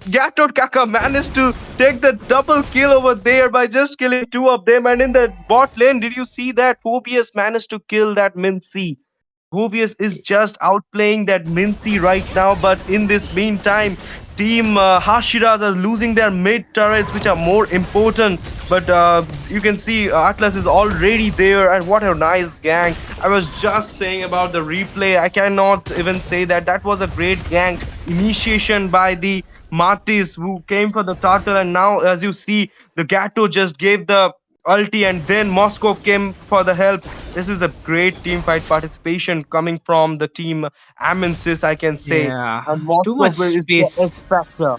Gato Kaka managed to take the double kill over there by just killing two of them. And in the bot lane, did you see that Phobius managed to kill that Mincy? Phobius is just outplaying that Mincy right now. But in this meantime, Team Hashiras are losing their mid turrets, which are more important. But you can see Atlas is already there, and what a nice gang. I was just saying about the replay. I cannot even say that that was a great gang initiation by the Martis who came for the turtle, and now as you see, the Gato just gave the ulti, and then Moscow came for the help. This is a great team fight participation coming from the team Amensis, I can say. Yeah, And too Moscow much is the X space. factor.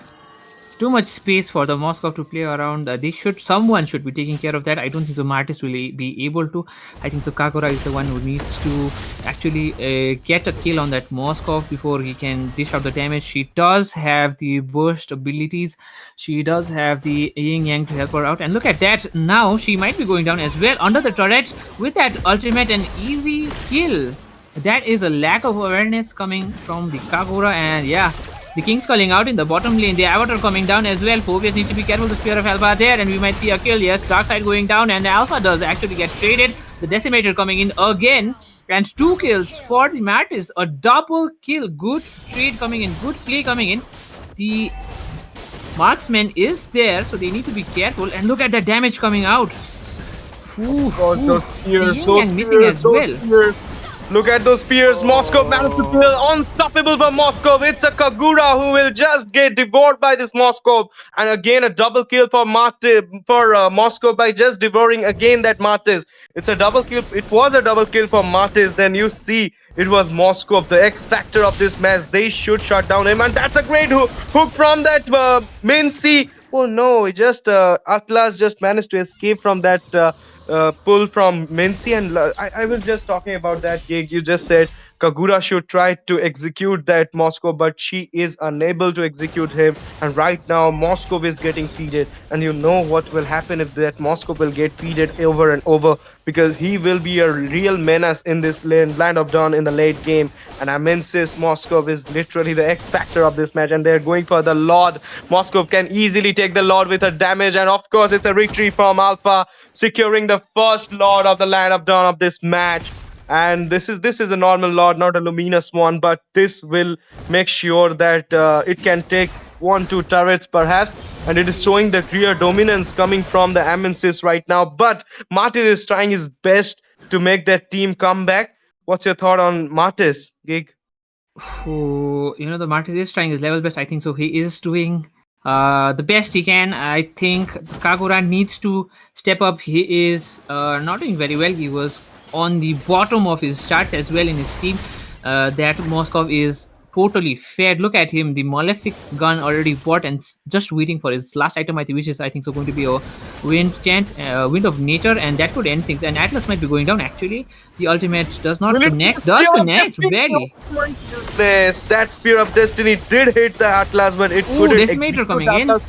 Too much space for the Moscow to play around. Someone should be taking care of that. I don't think so Martis will be able to. I think so Kagura is the one who needs to actually get a kill on that Moscow before he can dish out the damage. She does have the burst abilities. She does have the yin yang to help her out. And look at that. Now she might be going down as well under the turret with that ultimate and easy kill. That is a lack of awareness coming from the Kagura, and yeah, the King's calling out in the bottom lane. The Avatar coming down as well. Phobius needs to be careful. The Spear of Alpha there, and we might see a kill. Yes, Darkseid going down, and Alpha does actually get traded. The Decimator coming in again, and 2 kills for the Martis. A double kill. Good trade coming in. Good play coming in. The marksman is there, so they need to be careful. And look at the damage coming out. Ooh, God, ooh. those The spears, yin those yang missing spears, as those well. spears. Look at those spears. Moscow managed to kill. Unstoppable for Moscow. It's a Kagura who will just get devoured by this Moscow. And again, a double kill for Moscow by just devouring again that Martis. It's a double kill. It was a double kill for Martis. Then you see it was Moscow, the X factor of this match. They should shut down him. And that's a great hook from that Mincy. Oh no, it just Atlas just managed to escape from that pull from Mincy. And I was just talking about that gig. You just said Kagura should try to execute that Moscow, but she is unable to execute him. And right now, Moscow is getting feeded. And you know what will happen if that Moscow will get feeded over and over, because he will be a real menace in this land of Dawn in the late game. And Amensis Moscow is literally the X factor of this match, and they're going for the Lord. Moscow can easily take the Lord with a damage, and of course, it's a retreat from Alpha, securing the first Lord of the land of Dawn of this match. And this is a normal Lord, not a luminous one, but this will make sure that it can take 1-2 turrets perhaps, and it is showing the clear dominance coming from the Amensis right now. But Martis is trying his best to make that team come back. What's your thought on Martis, Gig? The Martis is trying his level best. I think so. He is doing the best he can. I think Kagura needs to step up. He is not doing very well. He was on the bottom of his charts as well in his team. That Moskov is totally fed. Look at him, the Malefic gun already bought and just waiting for his last item, I think, which is I think so going to be a wind of nature, and that could end things. And Atlas might be going down actually. The ultimate does not Will it connect. be Does Spear of connect Destiny? barely. Oh my goodness, that Spear of Destiny did hit the Atlas, but it Ooh, couldn't Decimator execute coming the in. Atlas.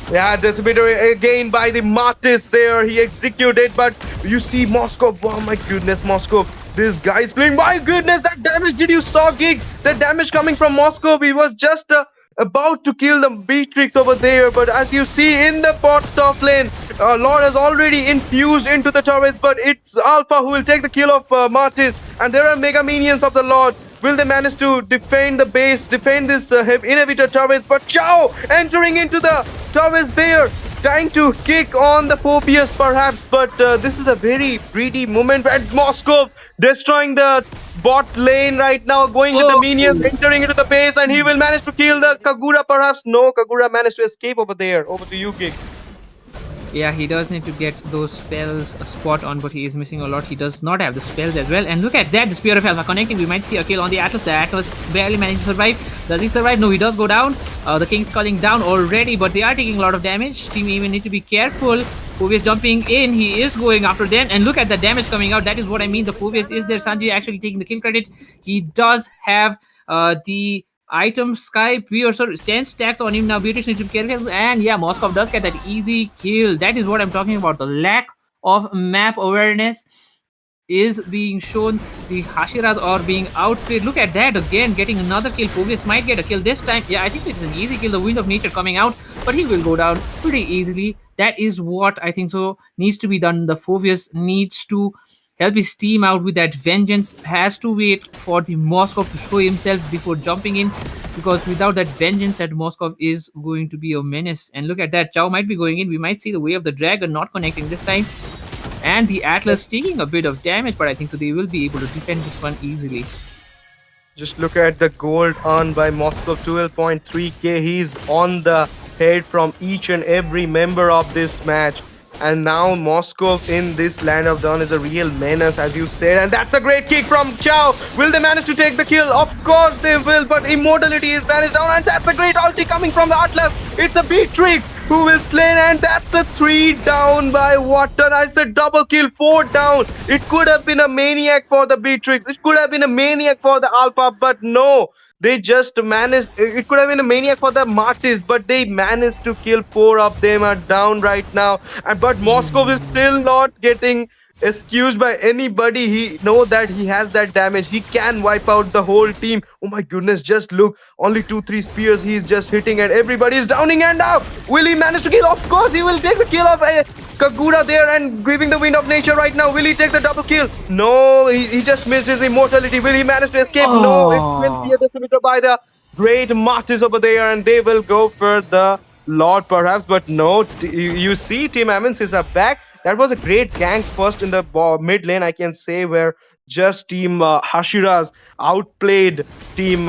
Yeah, Decimator again by the Martis there. He executed, but you see Moscow. Oh my goodness, Moscow. This guy is playing. My goodness, that damage. Did you saw, Gig? The damage coming from Moscow. He was just about to kill the Beatrix over there. But as you see in the bot top lane, Lord has already infused into the turrets. But it's Alpha who will take the kill of Martis. And there are Mega Minions of the Lord. Will they manage to defend the base, defend this inhibitor turret? But Chao entering into the turrets there, trying to kick on the Phobius perhaps. But this is a very greedy moment. And Moscow destroying the bot lane right now, going with the minions, entering into the base, and he will manage to kill the Kagura perhaps. No, Kagura managed to escape over there. Over to you, Gig. Yeah, he does need to get those spells spot on, but he is missing a lot. He does not have the spells as well. And look at that, the Spear of Alpha connecting. We might see a kill on the Atlas. The Atlas barely managed to survive. Does he survive? No, he does go down. The King's calling down already, but they are taking a lot of damage. Team even need to be careful. Phobius jumping in. He is going after them. And look at the damage coming out. That is what I mean. The Phobius is there. Sanji actually taking the kill credit. He does have the item Sky Piercer 10 stacks on him now. Beatrix needs to be careful, and yeah, Moskov does get that easy kill. That is what I'm talking about, the lack of map awareness. is being shown. The Hashiras are being outplayed. Look at that again, getting another kill. Phobius might get a kill this time. Yeah, I think it's an easy kill. The Wind of Nature coming out, but he will go down pretty easily. That is what I think so needs to be done. The Phobius needs to help his team out with that vengeance. Has to wait for the Moscow to show himself before jumping in, because without that vengeance, that Moscow is going to be a menace. And look at that, Chow might be going in. We might see the Way of the Dragon not connecting this time, and the Atlas taking a bit of damage, but I think so they will be able to defend this one easily. Just look at the gold earned by Moscow, 12.3k. He's on the head from each and every member of this match. And now Moscow in this land of dawn is a real menace, as you said. And that's a great kick from Chow. Will they manage to take the kill? Of course they will, but immortality is banished down. And that's a great ulti coming from the Atlas. It's a Beatrix who will slay, and that's a 3 down by Water. I said double kill, 4 down. It could have been a maniac for the Beatrix. It could have been a maniac for the Alpha, but no. They just managed. It could have been a maniac for the Martis, but they managed to kill 4 of them. Are down right now, but Moscow is still not getting excused by anybody. He know that he has that damage. He can wipe out the whole team. Oh my goodness! Just look, only 2-3 spears he's just hitting, and everybody is downing. And now, will he manage to kill? Of course, he will take the kill of Kagura there and giving the Wind of Nature right now. Will he take the double kill? No, he just missed his immortality. Will he manage to escape? No, it will be a decimator by the great Martyrs over there, and they will go for the Lord perhaps. But no, you see Team Amensis are back. That was a great gank first in the mid lane, I can say, where just Team Hashiras outplayed Team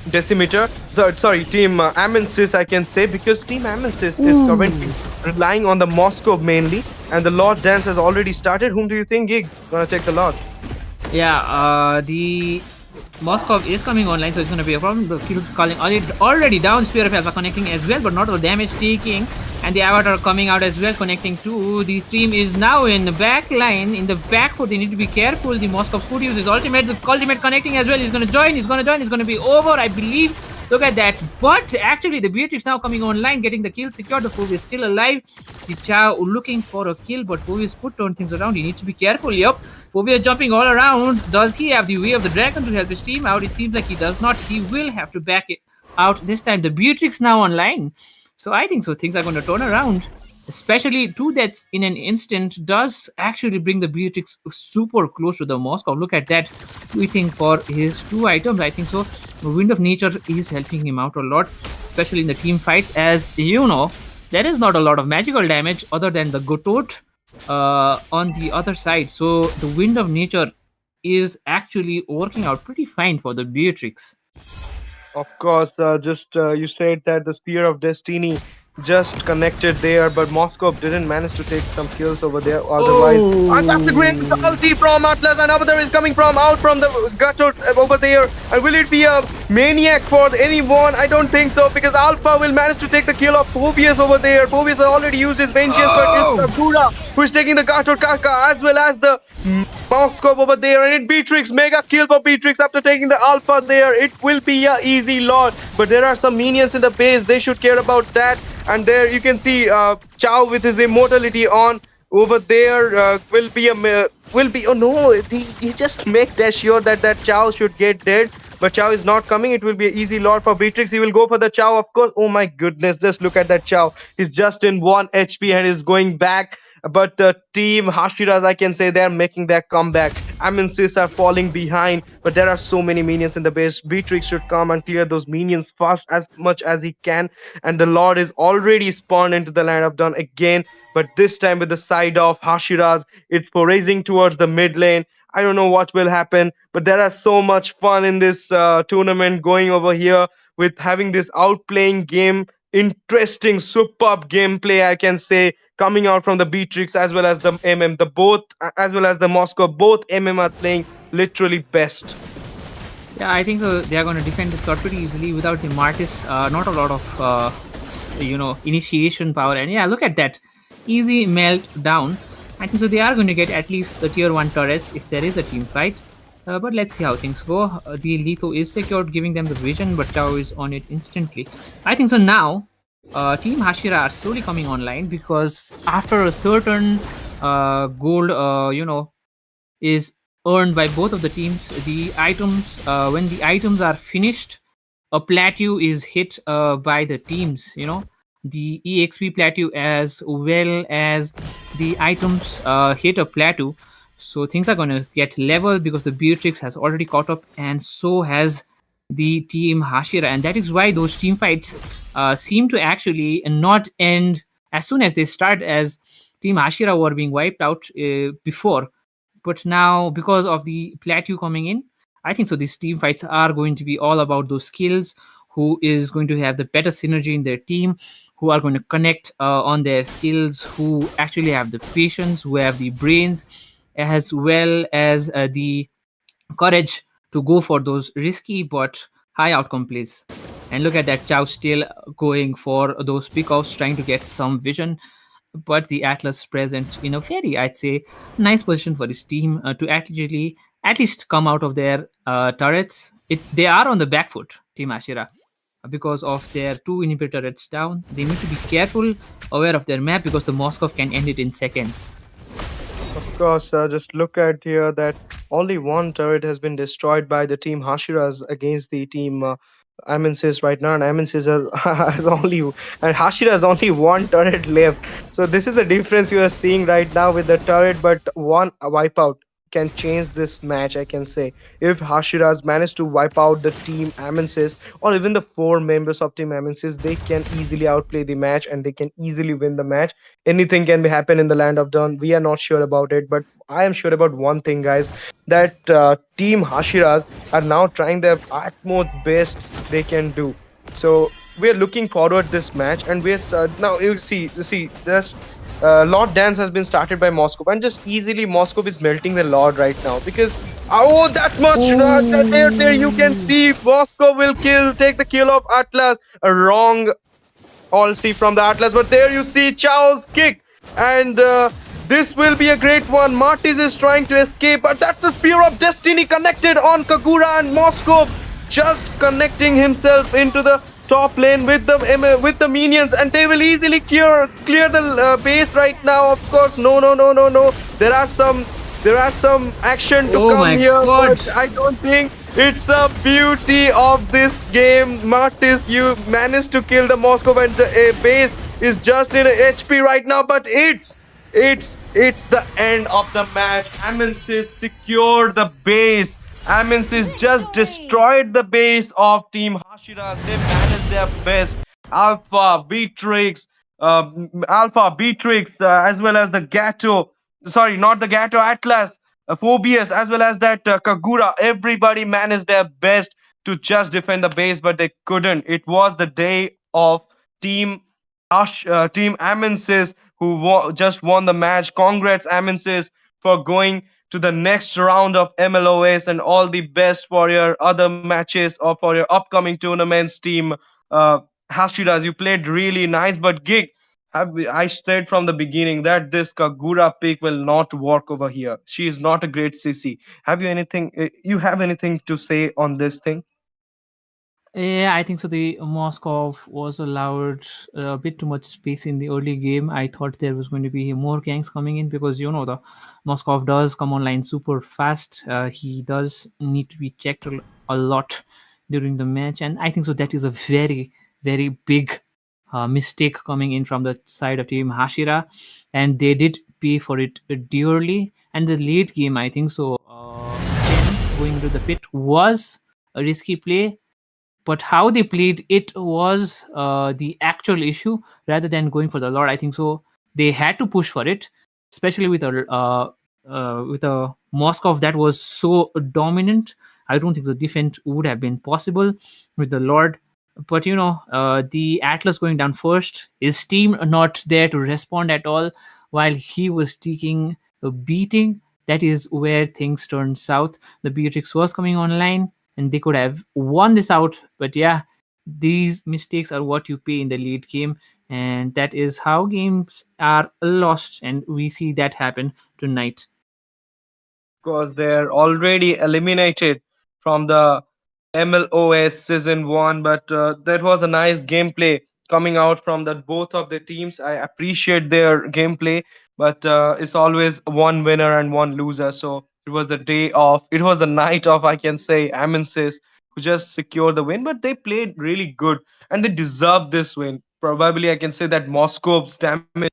Decimeter. Sorry, Team Amensis, I can say, because Team Amensis is currently relying on the Moscow mainly, and the Lord Dance has already started. Whom do you think, Gig, gonna take the Lord? Yeah, the Moscow is coming online, so it's going to be a problem. The kills calling already down. Spear of Alpha connecting as well, but not the damage taking. And the Avatar coming out as well, connecting too. The team is now in the back line, in the back foot. They need to be careful. The Moscow could use his ultimate. The ultimate connecting as well. He's going to join. He's going to join. It's going to be over, I believe. Look at that. But actually, the Beatrix now coming online, getting the kill secured. The Phoebe is still alive. The Chow looking for a kill, but Phoebe could turn things around. He needs to be careful. Yup. Phoebe is jumping all around. Does he have the Way of the Dragon to help his team out? It seems like he does not. He will have to back it out this time. The Beatrix now online. So I think so. Things are going to turn around. Especially 2 deaths in an instant does actually bring the Beatrix super close to the Moscow. Look at that. Waiting for his 2 items. I think so. The Wind of Nature is helping him out a lot, especially in the team fights. As you know, there is not a lot of magical damage other than the Gotot on the other side. So the Wind of Nature is actually working out pretty fine for the Beatrix. Of course, you said that the Spear of Destiny just connected there, but Moscow didn't manage to take some kills over there otherwise. And that's the great ulti from Atlas, and Avatar is coming from out from the gutter over there. And will it be a maniac for anyone? I don't think so, because Alpha will manage to take the kill of Phobius over there. Phobius has already used his vengeance, but it's Gura who is taking the gutter Kaka as well as the Moscow over there. And it Beatrix, mega kill for Beatrix after taking the Alpha there. It will be a easy lot, but there are some minions in the base. They should care about that. And there you can see Chow with his immortality on over there. Oh no, he just make that sure that Chow should get dead, but Chow is not coming. It will be an easy lot for Beatrix. He will go for the Chow, of course. Oh my goodness, just look at that Chow. He's just in 1 HP and is going back. But the team Hashiras, I can say, they're making their comeback. Amensis are falling behind, but there are so many minions in the base. Beatrix should come and clear those minions fast as much as he can. And the Lord is already spawned into the land of dawn again, but this time with the side of Hashiras, it's racing towards the mid lane. I don't know what will happen, but there are so much fun in this tournament going over here with having this outplaying game. Interesting, superb gameplay, I can say, coming out from the Beatrix as well as the MM. The both as well as the Moscow, both MM are playing literally best. Yeah, I think they are going to defend this slot pretty easily without the Martis. Not a lot of initiation power. And yeah, look at that, easy melt down. I think so. They are going to get at least the tier 1 turrets if there is a team fight. But let's see how things go. The Litho is secured, giving them the vision, but Tao is on it instantly. I think so. Now, Team Hashira are slowly coming online, because after a certain gold, is earned by both of the teams. The items, when the items are finished, a plateau is hit by the teams. The EXP plateau as well as the items hit a plateau. So things are going to get level because the Beatrix has already caught up, and so has the team Hashira, and that is why those team fights seem to actually not end as soon as they start, as team Hashira were being wiped out before. But now, because of the plateau coming in, I think so these team fights are going to be all about those skills, who is going to have the better synergy in their team, who are going to connect on their skills, who actually have the patience, who have the brains, as well as the courage to go for those risky but high outcome plays. And look at that, Chow still going for those pickoffs, trying to get some vision. But the Atlas present in a very, I'd say, nice position for his team to actually at least come out of their turrets. They are on the back foot, Team Ashira, because of their two inhibitor turrets down. They need to be careful, aware of their map, because the Moskov can end it in seconds. Of course, just look at here that only one turret has been destroyed by the team Hashiras against the team Amensis right now, and Amensis has, has only and Hashira has only one turret left. So this is the difference you are seeing right now with the turret, but one wipeout can change this match. I can say if Hashiras manage to wipe out the team Amensis or even the four members of team Amensis, they can easily outplay the match and they can easily win the match. Anything can be happen in the land of dawn. We are not sure about it, but I am sure about one thing, guys, that team Hashiras are now trying their utmost best they can do. So we are looking forward this match, and we're now you see there's Lord Dance has been started by Moscow, and just easily Moscow is melting the Lord right now because oh that much there you can see Moscow will take the kill of Atlas. A wrong ulti from the Atlas, but there you see Chao's kick, and this will be a great one. Martis is trying to escape, but that's the Spear of Destiny connected on Kagura, and Moscow just connecting himself into the top lane with the minions, and they will easily clear the base right now. Of course, no. There are some action to Oh come my here, god! but I don't think it's a beauty of this game. Martis, you managed to kill the Moscow, and the base is just in HP right now, but it's the end of the match. Amensis secured the base. Amensis just destroyed the base of Team Hashira. They managed their best. Alpha Beatrix, as well as the Gato. Sorry, not the Gato Atlas. Phobius, as well as that Kagura. Everybody managed their best to just defend the base, but they couldn't. It was the day of Team Team Amensis who just won the match. Congrats, Amensis, for going to the next round of MLOS, and all the best for your other matches or for your upcoming tournaments, Team Hashiras. You played really nice, but Gig, I said from the beginning that this Kagura pick will not work over here. She is not a great CC. You have anything to say on this thing? Yeah, I think so. The Moskov was allowed a bit too much space in the early game. I thought there was going to be more ganks coming in because the Moskov does come online super fast. He does need to be checked a lot during the match, and I think so. That is a very very big mistake coming in from the side of team Hashira, and they did pay for it dearly. And the late game, I think so. Ken going into the pit was a risky play, but how they played it was the actual issue rather than going for the Lord. I think so. They had to push for it, especially with a Moskov that was so dominant. I don't think the defense would have been possible with the Lord. But the Atlas going down first, his team not there to respond at all, while he was taking a beating. That is where things turned south. The Beatrix was coming online, and they could have won this out. But yeah, these mistakes are what you pay in the late game, and that is how games are lost. And we see that happen tonight. Because they're already eliminated from the MLOS season 1, but that was a nice gameplay coming out from the both of the teams. I appreciate their gameplay, but it's always one winner and one loser. So It was the day of, it was the night of, I can say, Amensis, who just secured the win. But they played really good and they deserved this win. Probably, I can say that Moscow's damage.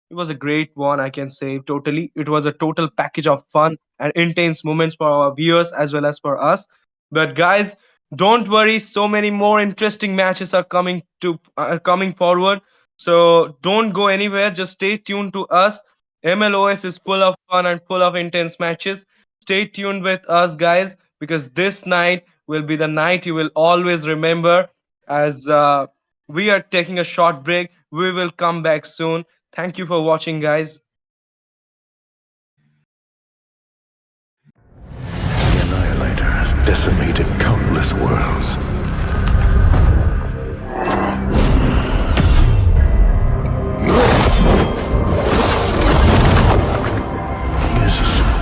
It was a great one, I can say. Totally, it was a total package of fun and intense moments for our viewers as well as for us. But guys, don't worry. So many more interesting matches are coming forward. So don't go anywhere. Just stay tuned to us. MLOS is full of fun and full of intense matches. Stay tuned with us, guys, because this night will be the night you will always remember. As we are taking a short break, we will come back soon. Thank you for watching, guys. The Annihilator has decimated countless worlds.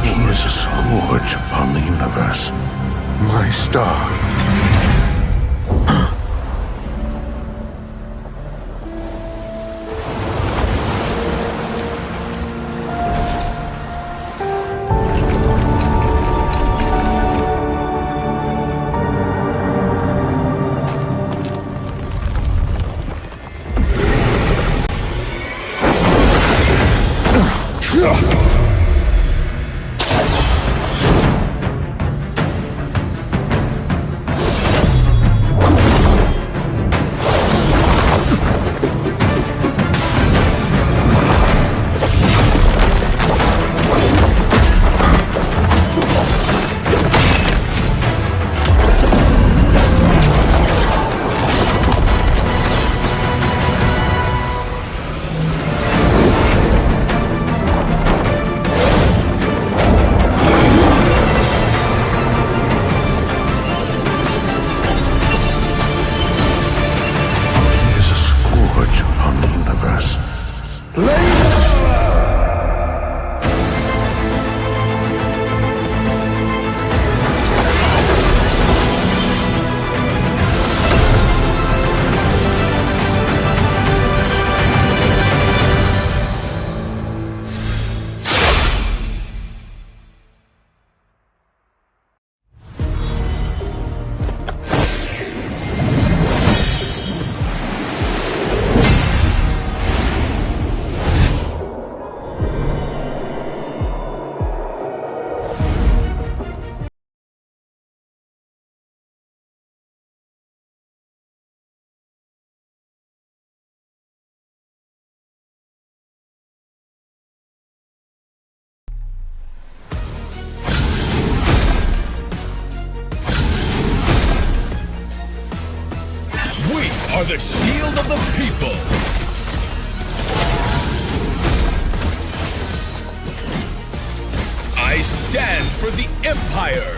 He is a scourge upon the universe. My star. He is a scourge upon the universe. We are the shield of the people. I stand for the Empire.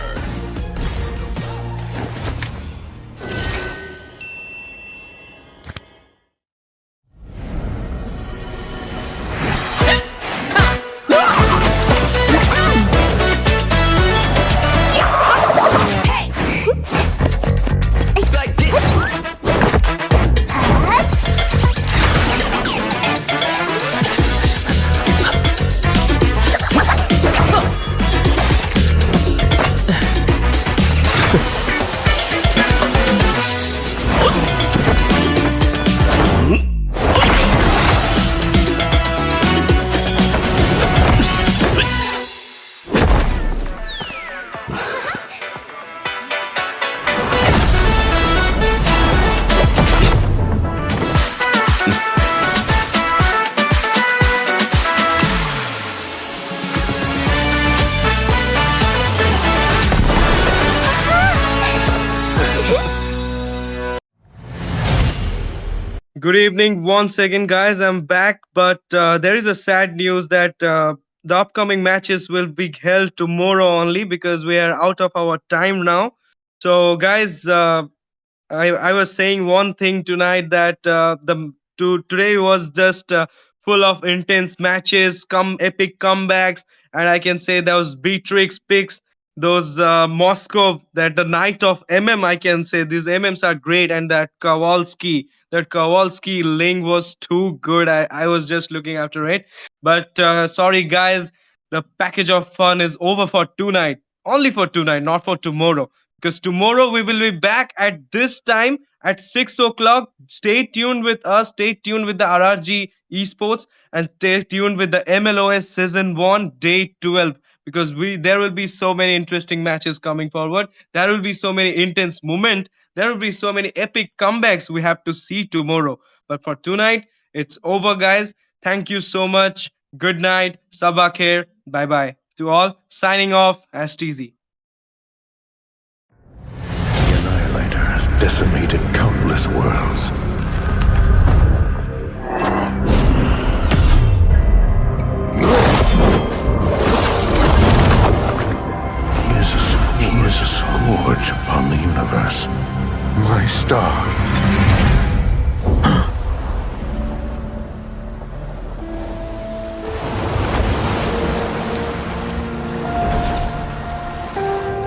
Good evening once again, guys. I'm back, but there is a sad news that the upcoming matches will be held tomorrow only because we are out of our time now. So, guys, I was saying one thing tonight that today was just full of intense matches, epic comebacks, and I can say those Beatrix picks, those Moscow, that the night of I can say these MMs are great, and that Kowalski link was too good. I was just looking after it, but sorry guys. the package of fun is over for tonight. Only for tonight, not for tomorrow. Because tomorrow we will be back at this time at 6 o'clock. Stay tuned with us. Stay tuned with the RRG Esports and stay tuned with the MLOS Season 1 Day 12 because there will be so many interesting matches coming forward. There will be so many intense moments. There will be so many epic comebacks we have to see tomorrow. But for tonight, it's over, guys. Thank you so much. Good night. Sabak here. Bye bye. To all, signing off as TZ. The Annihilator has decimated countless worlds.